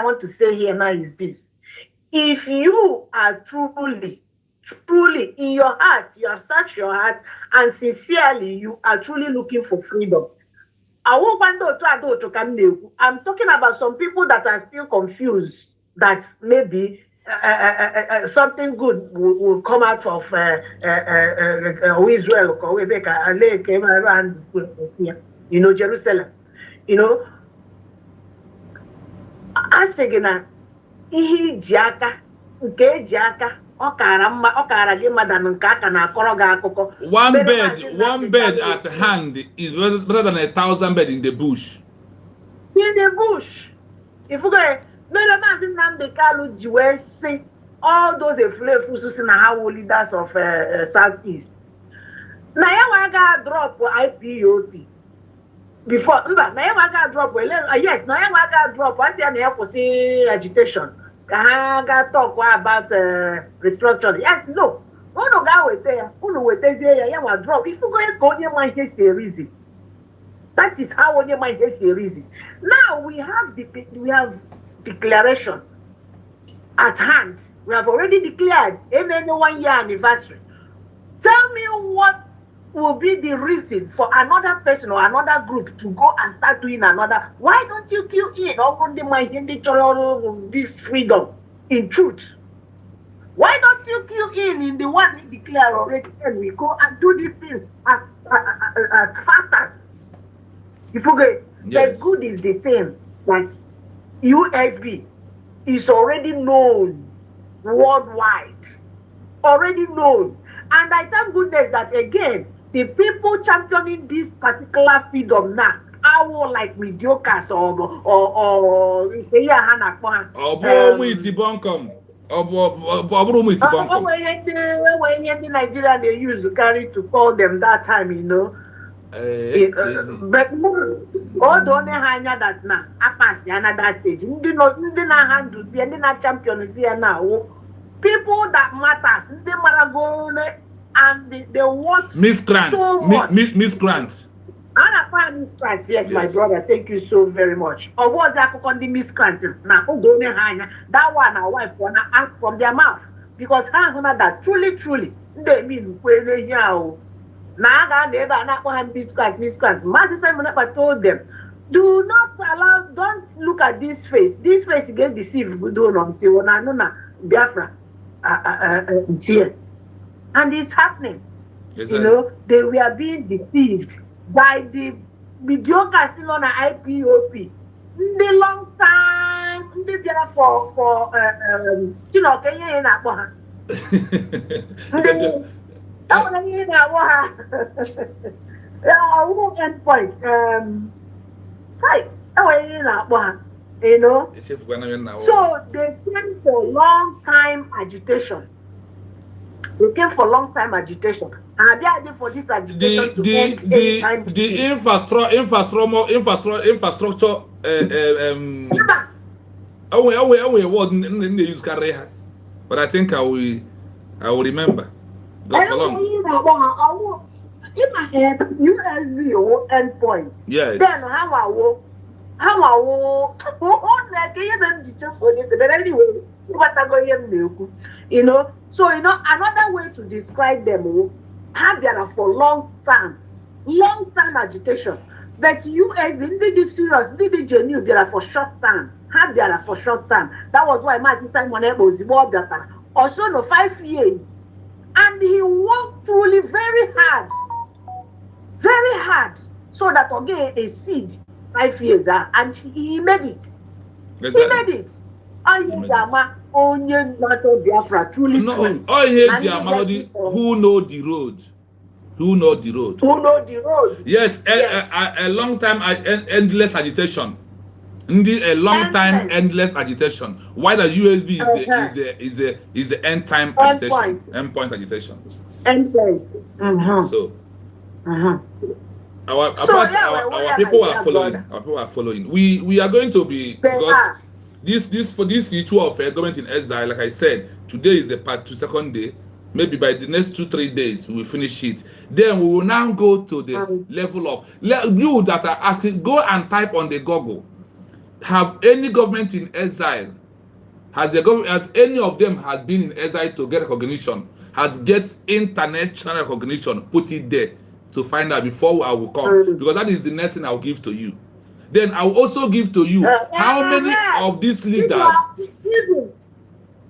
[SPEAKER 4] want to say here now is this: if you are truly in your heart, you have searched your heart, and sincerely you are truly looking for freedom. I'm talking about some people that are still confused that maybe something good will come out of Israel, you know, Jerusalem. You know, I say again, one
[SPEAKER 1] bed at hand is better than 1,000 beds in the bush.
[SPEAKER 4] In the bush. If you go, all those leaders of Southeast. Now I got drop for IPOB. Before, now I got drop. Yes, now I got drop. I see agitation. I got talk about restructuring. Yes, no. No guy wait there. Who wait there? Yeah, will drop. If you go near my head, there is it. That is how near my head there is it. Now we have declaration at hand. We have already declared even 1 year anniversary. Tell me what will be the reason for another person or another group to go and start doing another. Why don't you kill in this freedom in truth? Why don't you kill in the one we declare already, and we go and do these things as fast as you forget?
[SPEAKER 1] Yes.
[SPEAKER 4] The good is the same. Like USB is already known worldwide, already known, and I thank goodness that again the people championing this particular freedom now are like mediocres or Nigeria they used to carry to call them that time, you know. But God only hanya that now. Pass another stage. Handle champion here now. People that matters. They matter and they want
[SPEAKER 1] miscreants.
[SPEAKER 4] So much.
[SPEAKER 1] Miscreants.
[SPEAKER 4] And I find miscreants. Yes, my brother. Thank you so very much. Or what that on the miscreants now? That one our wife wanna ask from their mouth because that truly They mean when they yell. Naga never not one biscuit. Master Simon told them, do not allow, don't look at this face. This face gets deceived. We don't know until Biafra here. And it's happening.
[SPEAKER 1] Exactly.
[SPEAKER 4] You know, they were being deceived by the mediocre still on an IPOP. The long time, the there for you know, can you hear that one? I want to hear that one. I won't end point. Right, I want to hear that one. You know, so they came for long time agitation. They came for long time agitation. And they are there for this agitation
[SPEAKER 1] the infrastructure they use carry, but I think I will remember.
[SPEAKER 4] I don't know in my head USB endpoint.
[SPEAKER 1] Yes.
[SPEAKER 4] Then how but anyway, what I go you know. So you know another way to describe them have there for long time agitation. But US did serious, did genuine there for short time. Have there for short time. That was why Martin Simon was more better. Also no 5 years. And he worked truly very hard, so that again a seed 5 years and he made it. Exactly. He made it. Onye Biafra truly.
[SPEAKER 1] No, who know the road. Who know the road. Yes, a long time endless agitation. A long time endless agitation. Why the USB is the end time agitation, endpoint agitation.
[SPEAKER 4] Endpoint.
[SPEAKER 1] So our people are following. Our people are following. We are going to be, because this issue of government in exile, like I said, today is the part 2 second day. Maybe by the next 2-3 days we will finish it. Then we will now go to the level of you that are asking. Go and type on the Google. Have any government in exile, has any of them has been in exile to get recognition, has get international recognition, put it there to find out before I will come, because that is the next thing I will give to you. Then I will also give to you how many of these leaders.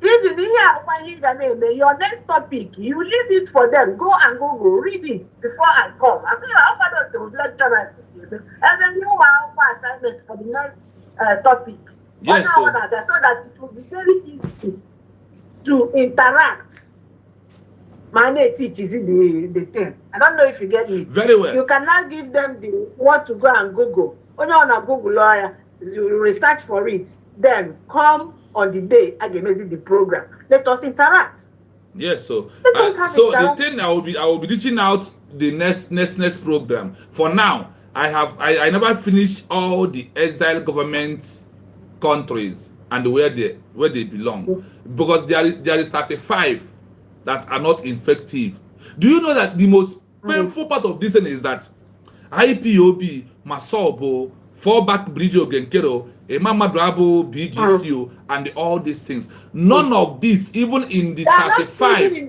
[SPEAKER 4] Even here, your next topic, you leave it for them. Go and Google, read it before I come. I think I'll find out the lecture, and then you will have assignment for the next topic.
[SPEAKER 1] Yes,
[SPEAKER 4] so that it will be very easy to interact. My name teaches the thing. I don't know if you get me.
[SPEAKER 1] Very well.
[SPEAKER 4] You cannot give them the what to go and Google. Only on a Google lawyer, you research for it. Then come on the day I can visit the program. Let us interact.
[SPEAKER 1] Yes, so the thing I will be reaching out the next program. For now, I never finished all the exile government countries and where they belong, because there is 35 that are not effective. Do you know that the most painful part of this thing is that IPOB, Massob, Fallback, Brgie, Ogenkere, BGCO, and all these things. None of this, even in the 35,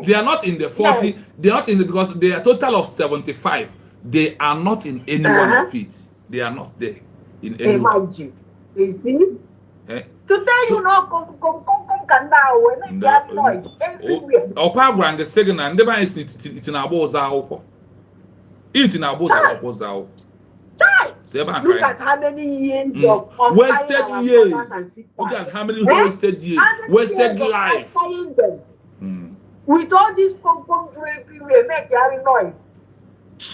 [SPEAKER 1] they are not in the 40. Yes. They are not in the, because they are a total of 75. They are not in any one of it. They are not there in any one.
[SPEAKER 4] You see? Today you know, can now when they are noise everywhere.
[SPEAKER 1] Opagwa and the second and never is it in our balls out. It in our balls out.
[SPEAKER 4] Look at how many years of
[SPEAKER 1] wasted years. Look at how many wasted years. Wasted life.
[SPEAKER 4] With all this pom draping, we make your noise.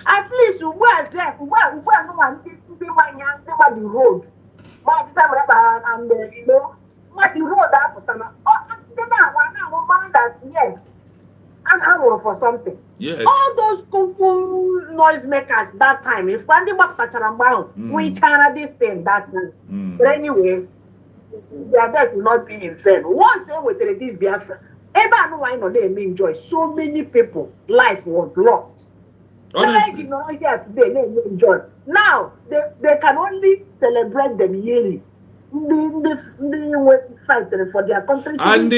[SPEAKER 4] At least where no one takes the road. And you know, the road yes. And I work for something.
[SPEAKER 1] Yes.
[SPEAKER 4] All those noise makers that time, if one day we China this thing that time. But anyway, their death will not be in vain. Once they were this Biafra, ever know why not they enjoy. So many people, life was lost.
[SPEAKER 1] Honestly.
[SPEAKER 4] Today, they enjoy. Now they can only celebrate them yearly. fight for their country.
[SPEAKER 1] And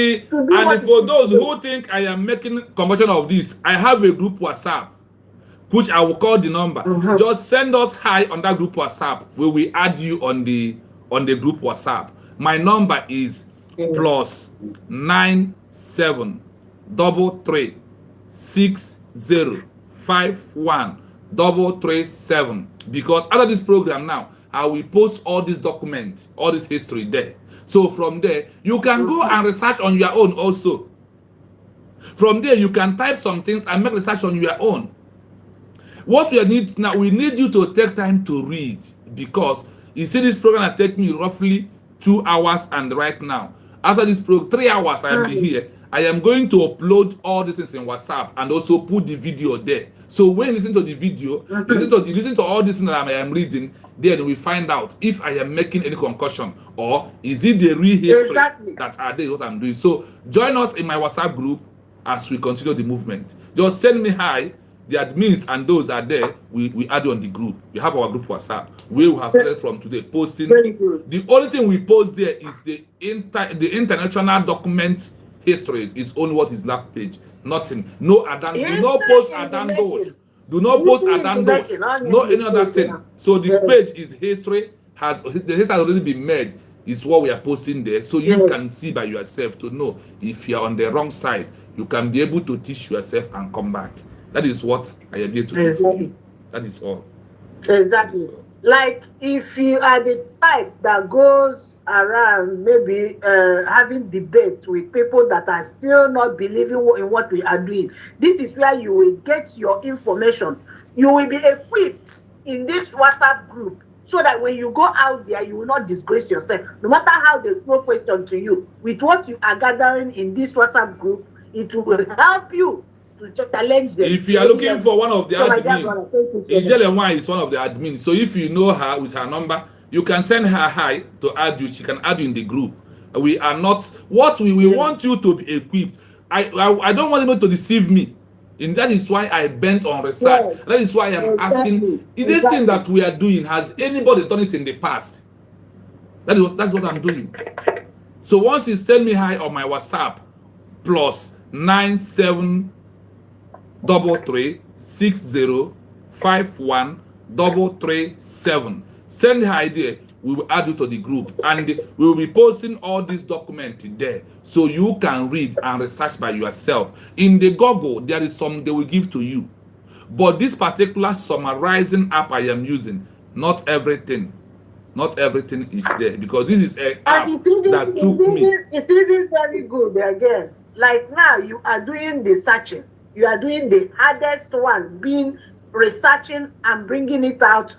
[SPEAKER 1] for those who think I am making conversion of this, I have a group WhatsApp, which I will call the number. Just send us hi on that group WhatsApp. We will add you on the group WhatsApp. My number is +9733605137. Because after this program now, I will post all these documents, all this history there. So from there, you can go and research on your own also. From there, you can type some things and make research on your own. What we need now, we need you to take time to read, because you see this program will take me roughly 2 hours, and right now, after this program, 3 hours I am here. I am going to upload all these things in WhatsApp and also put the video there. So when you listen to the video, you listen to all these things that I am reading, then we find out if I am making any concussion or is it the real history that are there, what I'm doing. So join us in my WhatsApp group as we continue the movement. Just send me hi. The admins and those are there. We add you on the group. We have our group WhatsApp. We will have started from today posting. The only thing we post there is the international document histories. Is only what is that page. Nothing. No Adan. Do not post Adan Dosh. Do not post Adan Dosh. No any other thing. So the page is history. The history has already been made. Is what we are posting there. So you can see by yourself to know if you are on the wrong side. You can be able to teach yourself and come back. That is what I am here to do for you. That is all.
[SPEAKER 4] Exactly. Like if you are the type that goes around maybe having debates with people that are still not believing in what we are doing, this is where you will get your information. You will be equipped in this WhatsApp group so that when you go out there, you will not disgrace yourself. No matter how they throw questions to you, with what you are gathering in this WhatsApp group, it will help you to challenge them.
[SPEAKER 1] If you are looking for one of the admins, Ijele is one of the admins. So if you know her with her number, you can send her hi to add you. She can add you in the group. We are not what we want you to be equipped. I don't want anyone to deceive me. And that is why I bent on research. Yes. That is why I am asking, is this thing that we are doing, has anybody done it in the past? That's what I'm doing. So once you send me hi on my WhatsApp, +9733605137. Send her idea. We will add you to the group, and we will be posting all these documents there, so you can read and research by yourself. In the Google, there is some they will give to you, but this particular summarizing app I am using, not everything is there, because this is an app that took me.
[SPEAKER 4] It's even very good again. Like now, you are doing the searching. You are doing the hardest one, being researching and bringing it out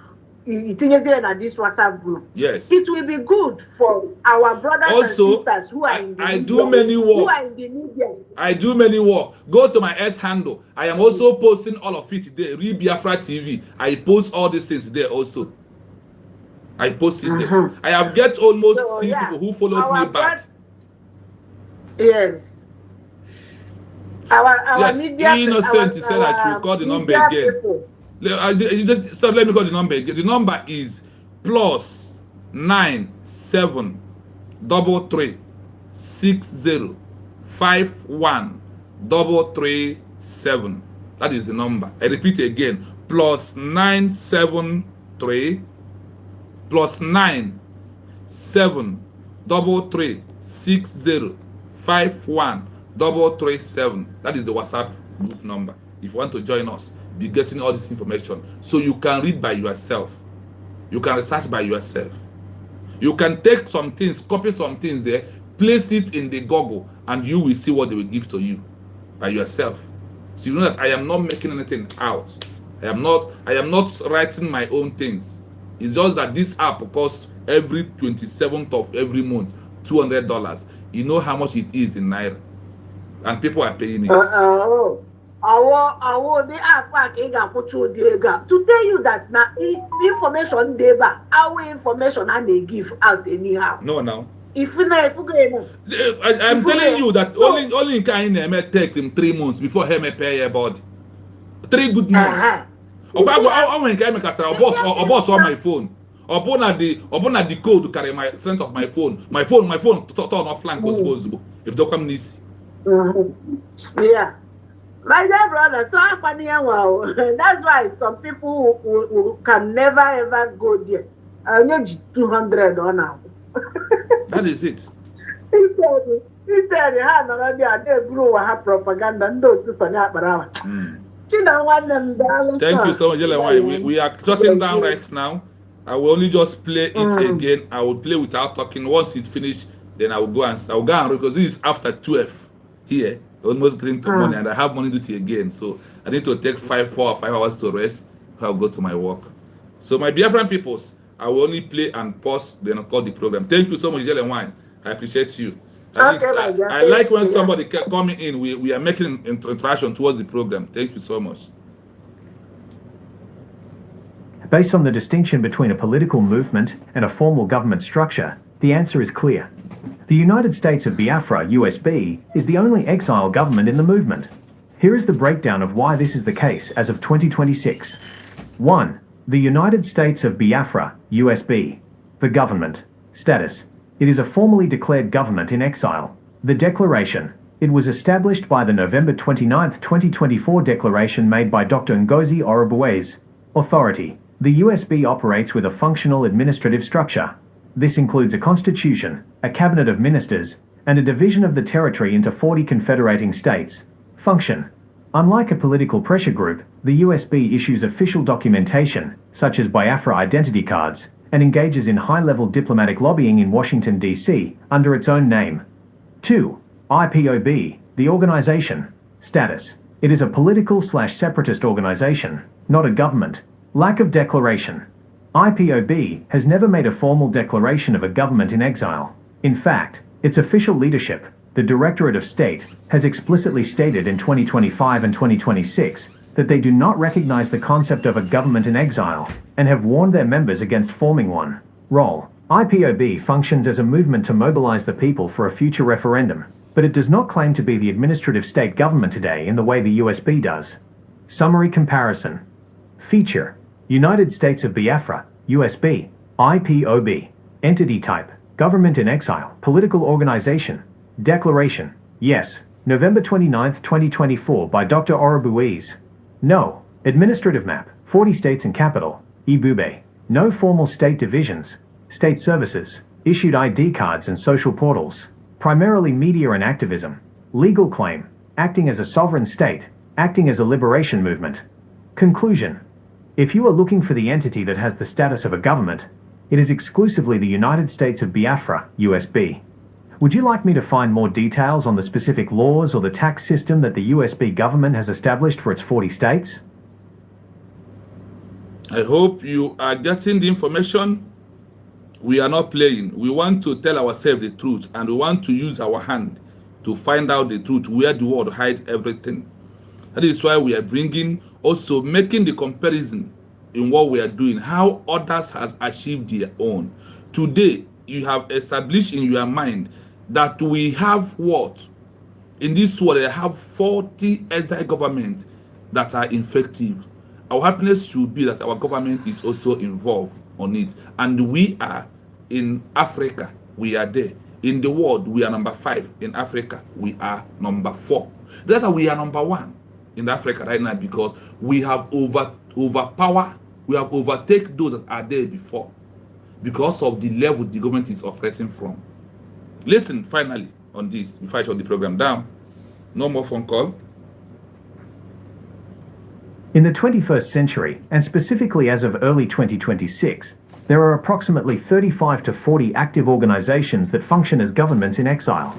[SPEAKER 4] in this WhatsApp group.
[SPEAKER 1] Yes.
[SPEAKER 4] It will be good for our brothers
[SPEAKER 1] also,
[SPEAKER 4] and sisters who are in the
[SPEAKER 1] I do many work.
[SPEAKER 4] Who are in the media.
[SPEAKER 1] I do many work. Go to my S handle. I am also posting all of it there. Read Bafra TV. I post all these things there also. I post it there. I have get almost 6 people who followed me back.
[SPEAKER 4] Yes. Our
[SPEAKER 1] yes,
[SPEAKER 4] media,
[SPEAKER 1] Innocent said I should call the number again. Let me call the number again. The number is +97333605137. That is the number. I repeat again. +973 +97333605137. That is the WhatsApp group number. If you want to join us, be getting all this information so you can read by yourself. You can research by yourself. You can take some things, copy some things there, place it in the Google, and you will see what they will give to you by yourself. So you know that I am not making anything out. I am not writing my own things. It's just that this app costs every 27th of every month $200. You know how much it is in Naira, and people are paying it.
[SPEAKER 4] The app to tell you that now information they back, our information and they give out anyhow.
[SPEAKER 1] No, now.
[SPEAKER 4] If you know,
[SPEAKER 1] I'm telling you that only can take him 3 months before he may pay your body. 3 good months. Boss on my phone. Upon at the code to carry my strength of my phone to turn off flank possible. If don't come this.
[SPEAKER 4] Yeah. My dear brother, so funny. Wow. That's why some people who can never ever go there. I need 200 on now.
[SPEAKER 1] That is it.
[SPEAKER 4] He said, they grew have propaganda and those to
[SPEAKER 1] Thank you so much, Yellow. We are shutting down right now. I will only just play it again. I will play without talking. Once it finished, then I will go and because this is after 12 here, almost getting to morning, and I have money duty again. So I need to take 4 or 5 hours to rest before I go to my work. So my dear friend peoples, I will only play and pause, then I'll call the program. Thank you so much, Yellow Wine. I appreciate you. I like when somebody coming in. We are making interaction towards the program. Thank you so much.
[SPEAKER 2] Based on the distinction between a political movement and a formal government structure, the answer is clear. The United States of Biafra, USB, is the only exile government in the movement. Here is the breakdown of why this is the case as of 2026. 1. The United States of Biafra, USB. The government. Status. It is a formally declared government in exile. The declaration. It was established by the November 29, 2024 declaration made by Dr. Ngozi Orubueze. Authority. The USB operates with a functional administrative structure. This includes a constitution, a cabinet of ministers, and a division of the territory into 40 confederating states. Function. Unlike a political pressure group, the USB issues official documentation, such as Biafra identity cards, and engages in high-level diplomatic lobbying in Washington, D.C., under its own name. 2. IPOB, the organization. Status. It is a political/separatist organization, not a government. Lack of declaration. IPOB has never made a formal declaration of a government in exile. In fact, its official leadership, the Directorate of State, has explicitly stated in 2025 and 2026 that they do not recognize the concept of a government in exile and have warned their members against forming one. Role. IPOB functions as a movement to mobilize the people for a future referendum, but it does not claim to be the administrative state government today in the way the USB does. Summary comparison. Feature. United States of Biafra, USB, IPOB. Entity type, government in exile, political organization. Declaration, yes, November 29, 2024 by Dr. Orubueze. No. Administrative map, 40 states and capital, Ibube. No formal state divisions, state services, issued ID cards and social portals. Primarily media and activism. Legal claim, acting as a sovereign state, acting as a liberation movement. Conclusion. If you are looking for the entity that has the status of a government, it is exclusively the United States of Biafra, USB. Would you like me to find more details on the specific laws or the tax system that the USB government has established for its 40 states?
[SPEAKER 1] I hope you are getting the information. We are not playing. We want to tell ourselves the truth, and we want to use our hand to find out the truth, where the world hide everything. That is why we are bringing, also making the comparison in what we are doing, how others has achieved their own. Today, you have established in your mind that we have what? In this world, I have 40 exile governments that are effective. Our happiness should be that our government is also involved on it. And we are in Africa, we are there. In the world, we are number 5. In Africa, we are number 4. That's why we are number 1 in Africa right now, because we have overpower, we have overtaken those that are there before, because of the level the government is operating from. Listen, finally, on this, before I shut the program down, no more phone call.
[SPEAKER 2] In the 21st century, and specifically as of early 2026, there are approximately 35 to 40 active organizations that function as governments in exile.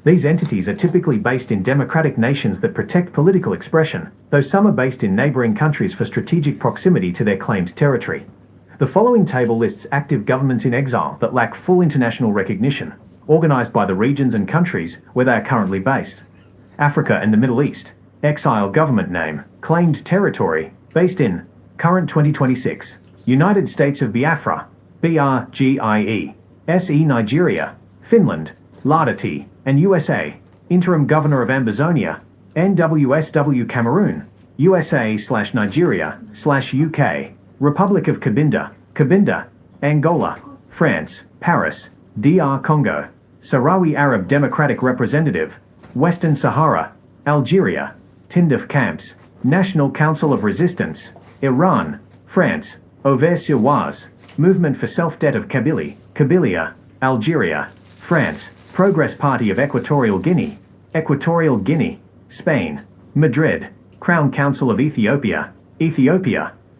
[SPEAKER 2] These entities are typically based in democratic nations that protect political expression, though some are based in neighboring countries for strategic proximity to their claimed territory. The following table lists active governments in exile that lack full international recognition, organized by the regions and countries where they are currently based. Africa and the Middle East. Exile government name, claimed territory, based in, current 2026, United States of Biafra, BRGIE, SE Nigeria, Finland, LADT, and USA, Interim Governor of Ambazonia, NWSW Cameroon, USA/Nigeria/UK, Republic of Cabinda, Angola, France, Paris, DR Congo, Sahrawi Arab Democratic Representative, Western Sahara, Algeria, Tinduf Camps, National Council of Resistance, Iran, France, Auvers-sur-Oise, Movement for Self-Debt of Kabylia, Algeria, France, Progress Party of Equatorial Guinea, Spain, Madrid, Crown Council of Ethiopia,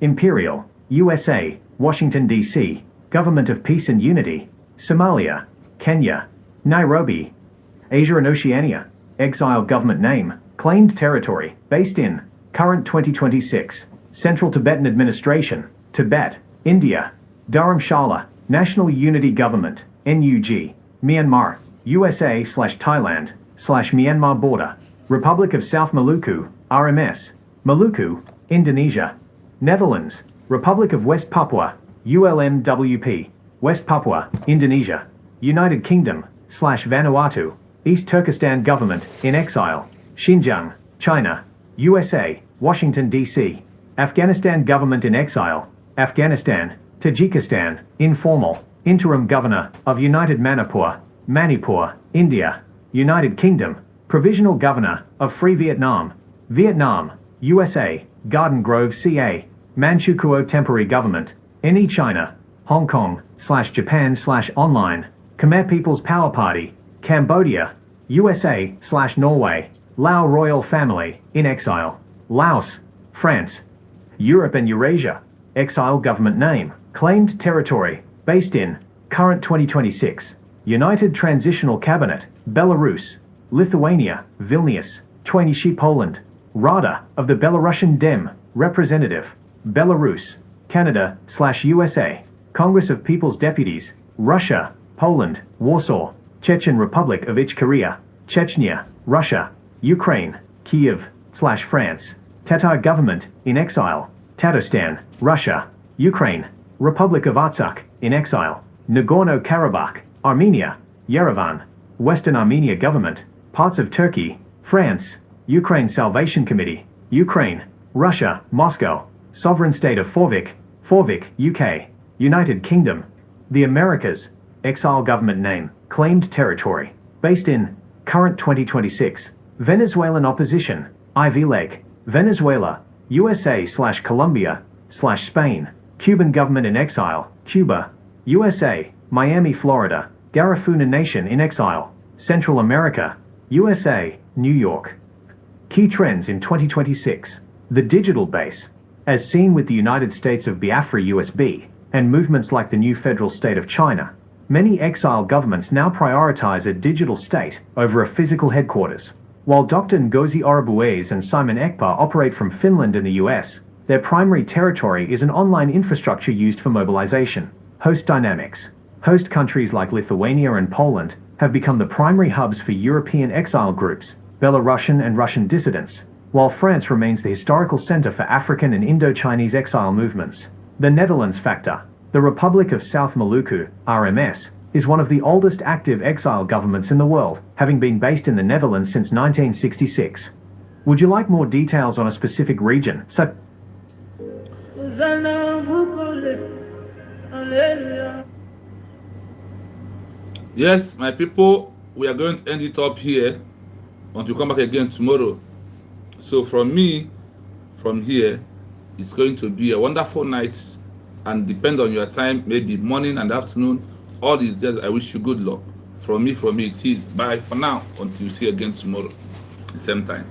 [SPEAKER 2] Imperial, USA, Washington, D.C., Government of Peace and Unity, Somalia, Kenya, Nairobi, Asia and Oceania, Exile government name, claimed territory, based in, current 2026, Central Tibetan Administration, Tibet, India, Dharamshala, National Unity Government, NUG, Myanmar, USA/Thailand/Myanmar border, Republic of South Maluku, RMS, Maluku, Indonesia, Netherlands, Republic of West Papua, ULMWP, West Papua, Indonesia, United Kingdom/Vanuatu, East Turkestan Government, in exile, Xinjiang, China, USA, Washington, D.C., Afghanistan Government in exile, Afghanistan, Tajikistan, informal, interim governor of United Manipur, India, United Kingdom, provisional governor of Free Vietnam, USA, Garden Grove, CA, Manchukuo temporary government, NE China, Hong Kong/Japan/online, Khmer People's Power Party, Cambodia, USA/Norway, Lao royal family, in exile, Laos, France, Europe and Eurasia, exile government name, claimed territory, based in, current 2026, United Transitional Cabinet, Belarus, Lithuania, Vilnius, Twenishi, Poland, Rada of the Belarusian Dem, Representative, Belarus, Canada/USA, Congress of People's Deputies, Russia, Poland, Warsaw, Chechen Republic of Ichkeria, Chechnya, Russia, Ukraine, Kiev/France, Tatar government, in exile, Tatarstan, Russia, Ukraine, Republic of Artsakh, in exile, Nagorno-Karabakh, Armenia, Yerevan, Western Armenia government, parts of Turkey, France, Ukraine Salvation Committee, Ukraine, Russia, Moscow, Sovereign State of Forvik, UK, United Kingdom, the Americas, exile government name, claimed territory, based in, current 2026, Venezuelan opposition, Ivy Lake, Venezuela, USA/Colombia/Spain, Cuban government in exile, Cuba, USA, Miami, Florida, Garifuna Nation in exile, Central America, USA, New York. Key trends in 2026. The digital base, as seen with the United States of Biafra USB, and movements like the new federal state of China. Many exile governments now prioritize a digital state over a physical headquarters. While Dr. Ngozi Orubueze and Simon Ekpa operate from Finland and the US, their primary territory is an online infrastructure used for mobilization. Host dynamics. Host countries like Lithuania and Poland have become the primary hubs for European exile groups, Belarusian and Russian dissidents, while France remains the historical center for African and Indo-Chinese exile movements. The Netherlands factor. The Republic of South Maluku, RMS, is one of the oldest active exile governments in the world, having been based in the Netherlands since 1966. Would you like more details on a specific region?
[SPEAKER 1] Yes, my people, we are going to end it up here until we come back again tomorrow. So from me, from here, it's going to be a wonderful night, and depend on your time, maybe morning and afternoon. All is there. I wish you good luck. From me, it is. Bye for now until we see you again tomorrow, the same time.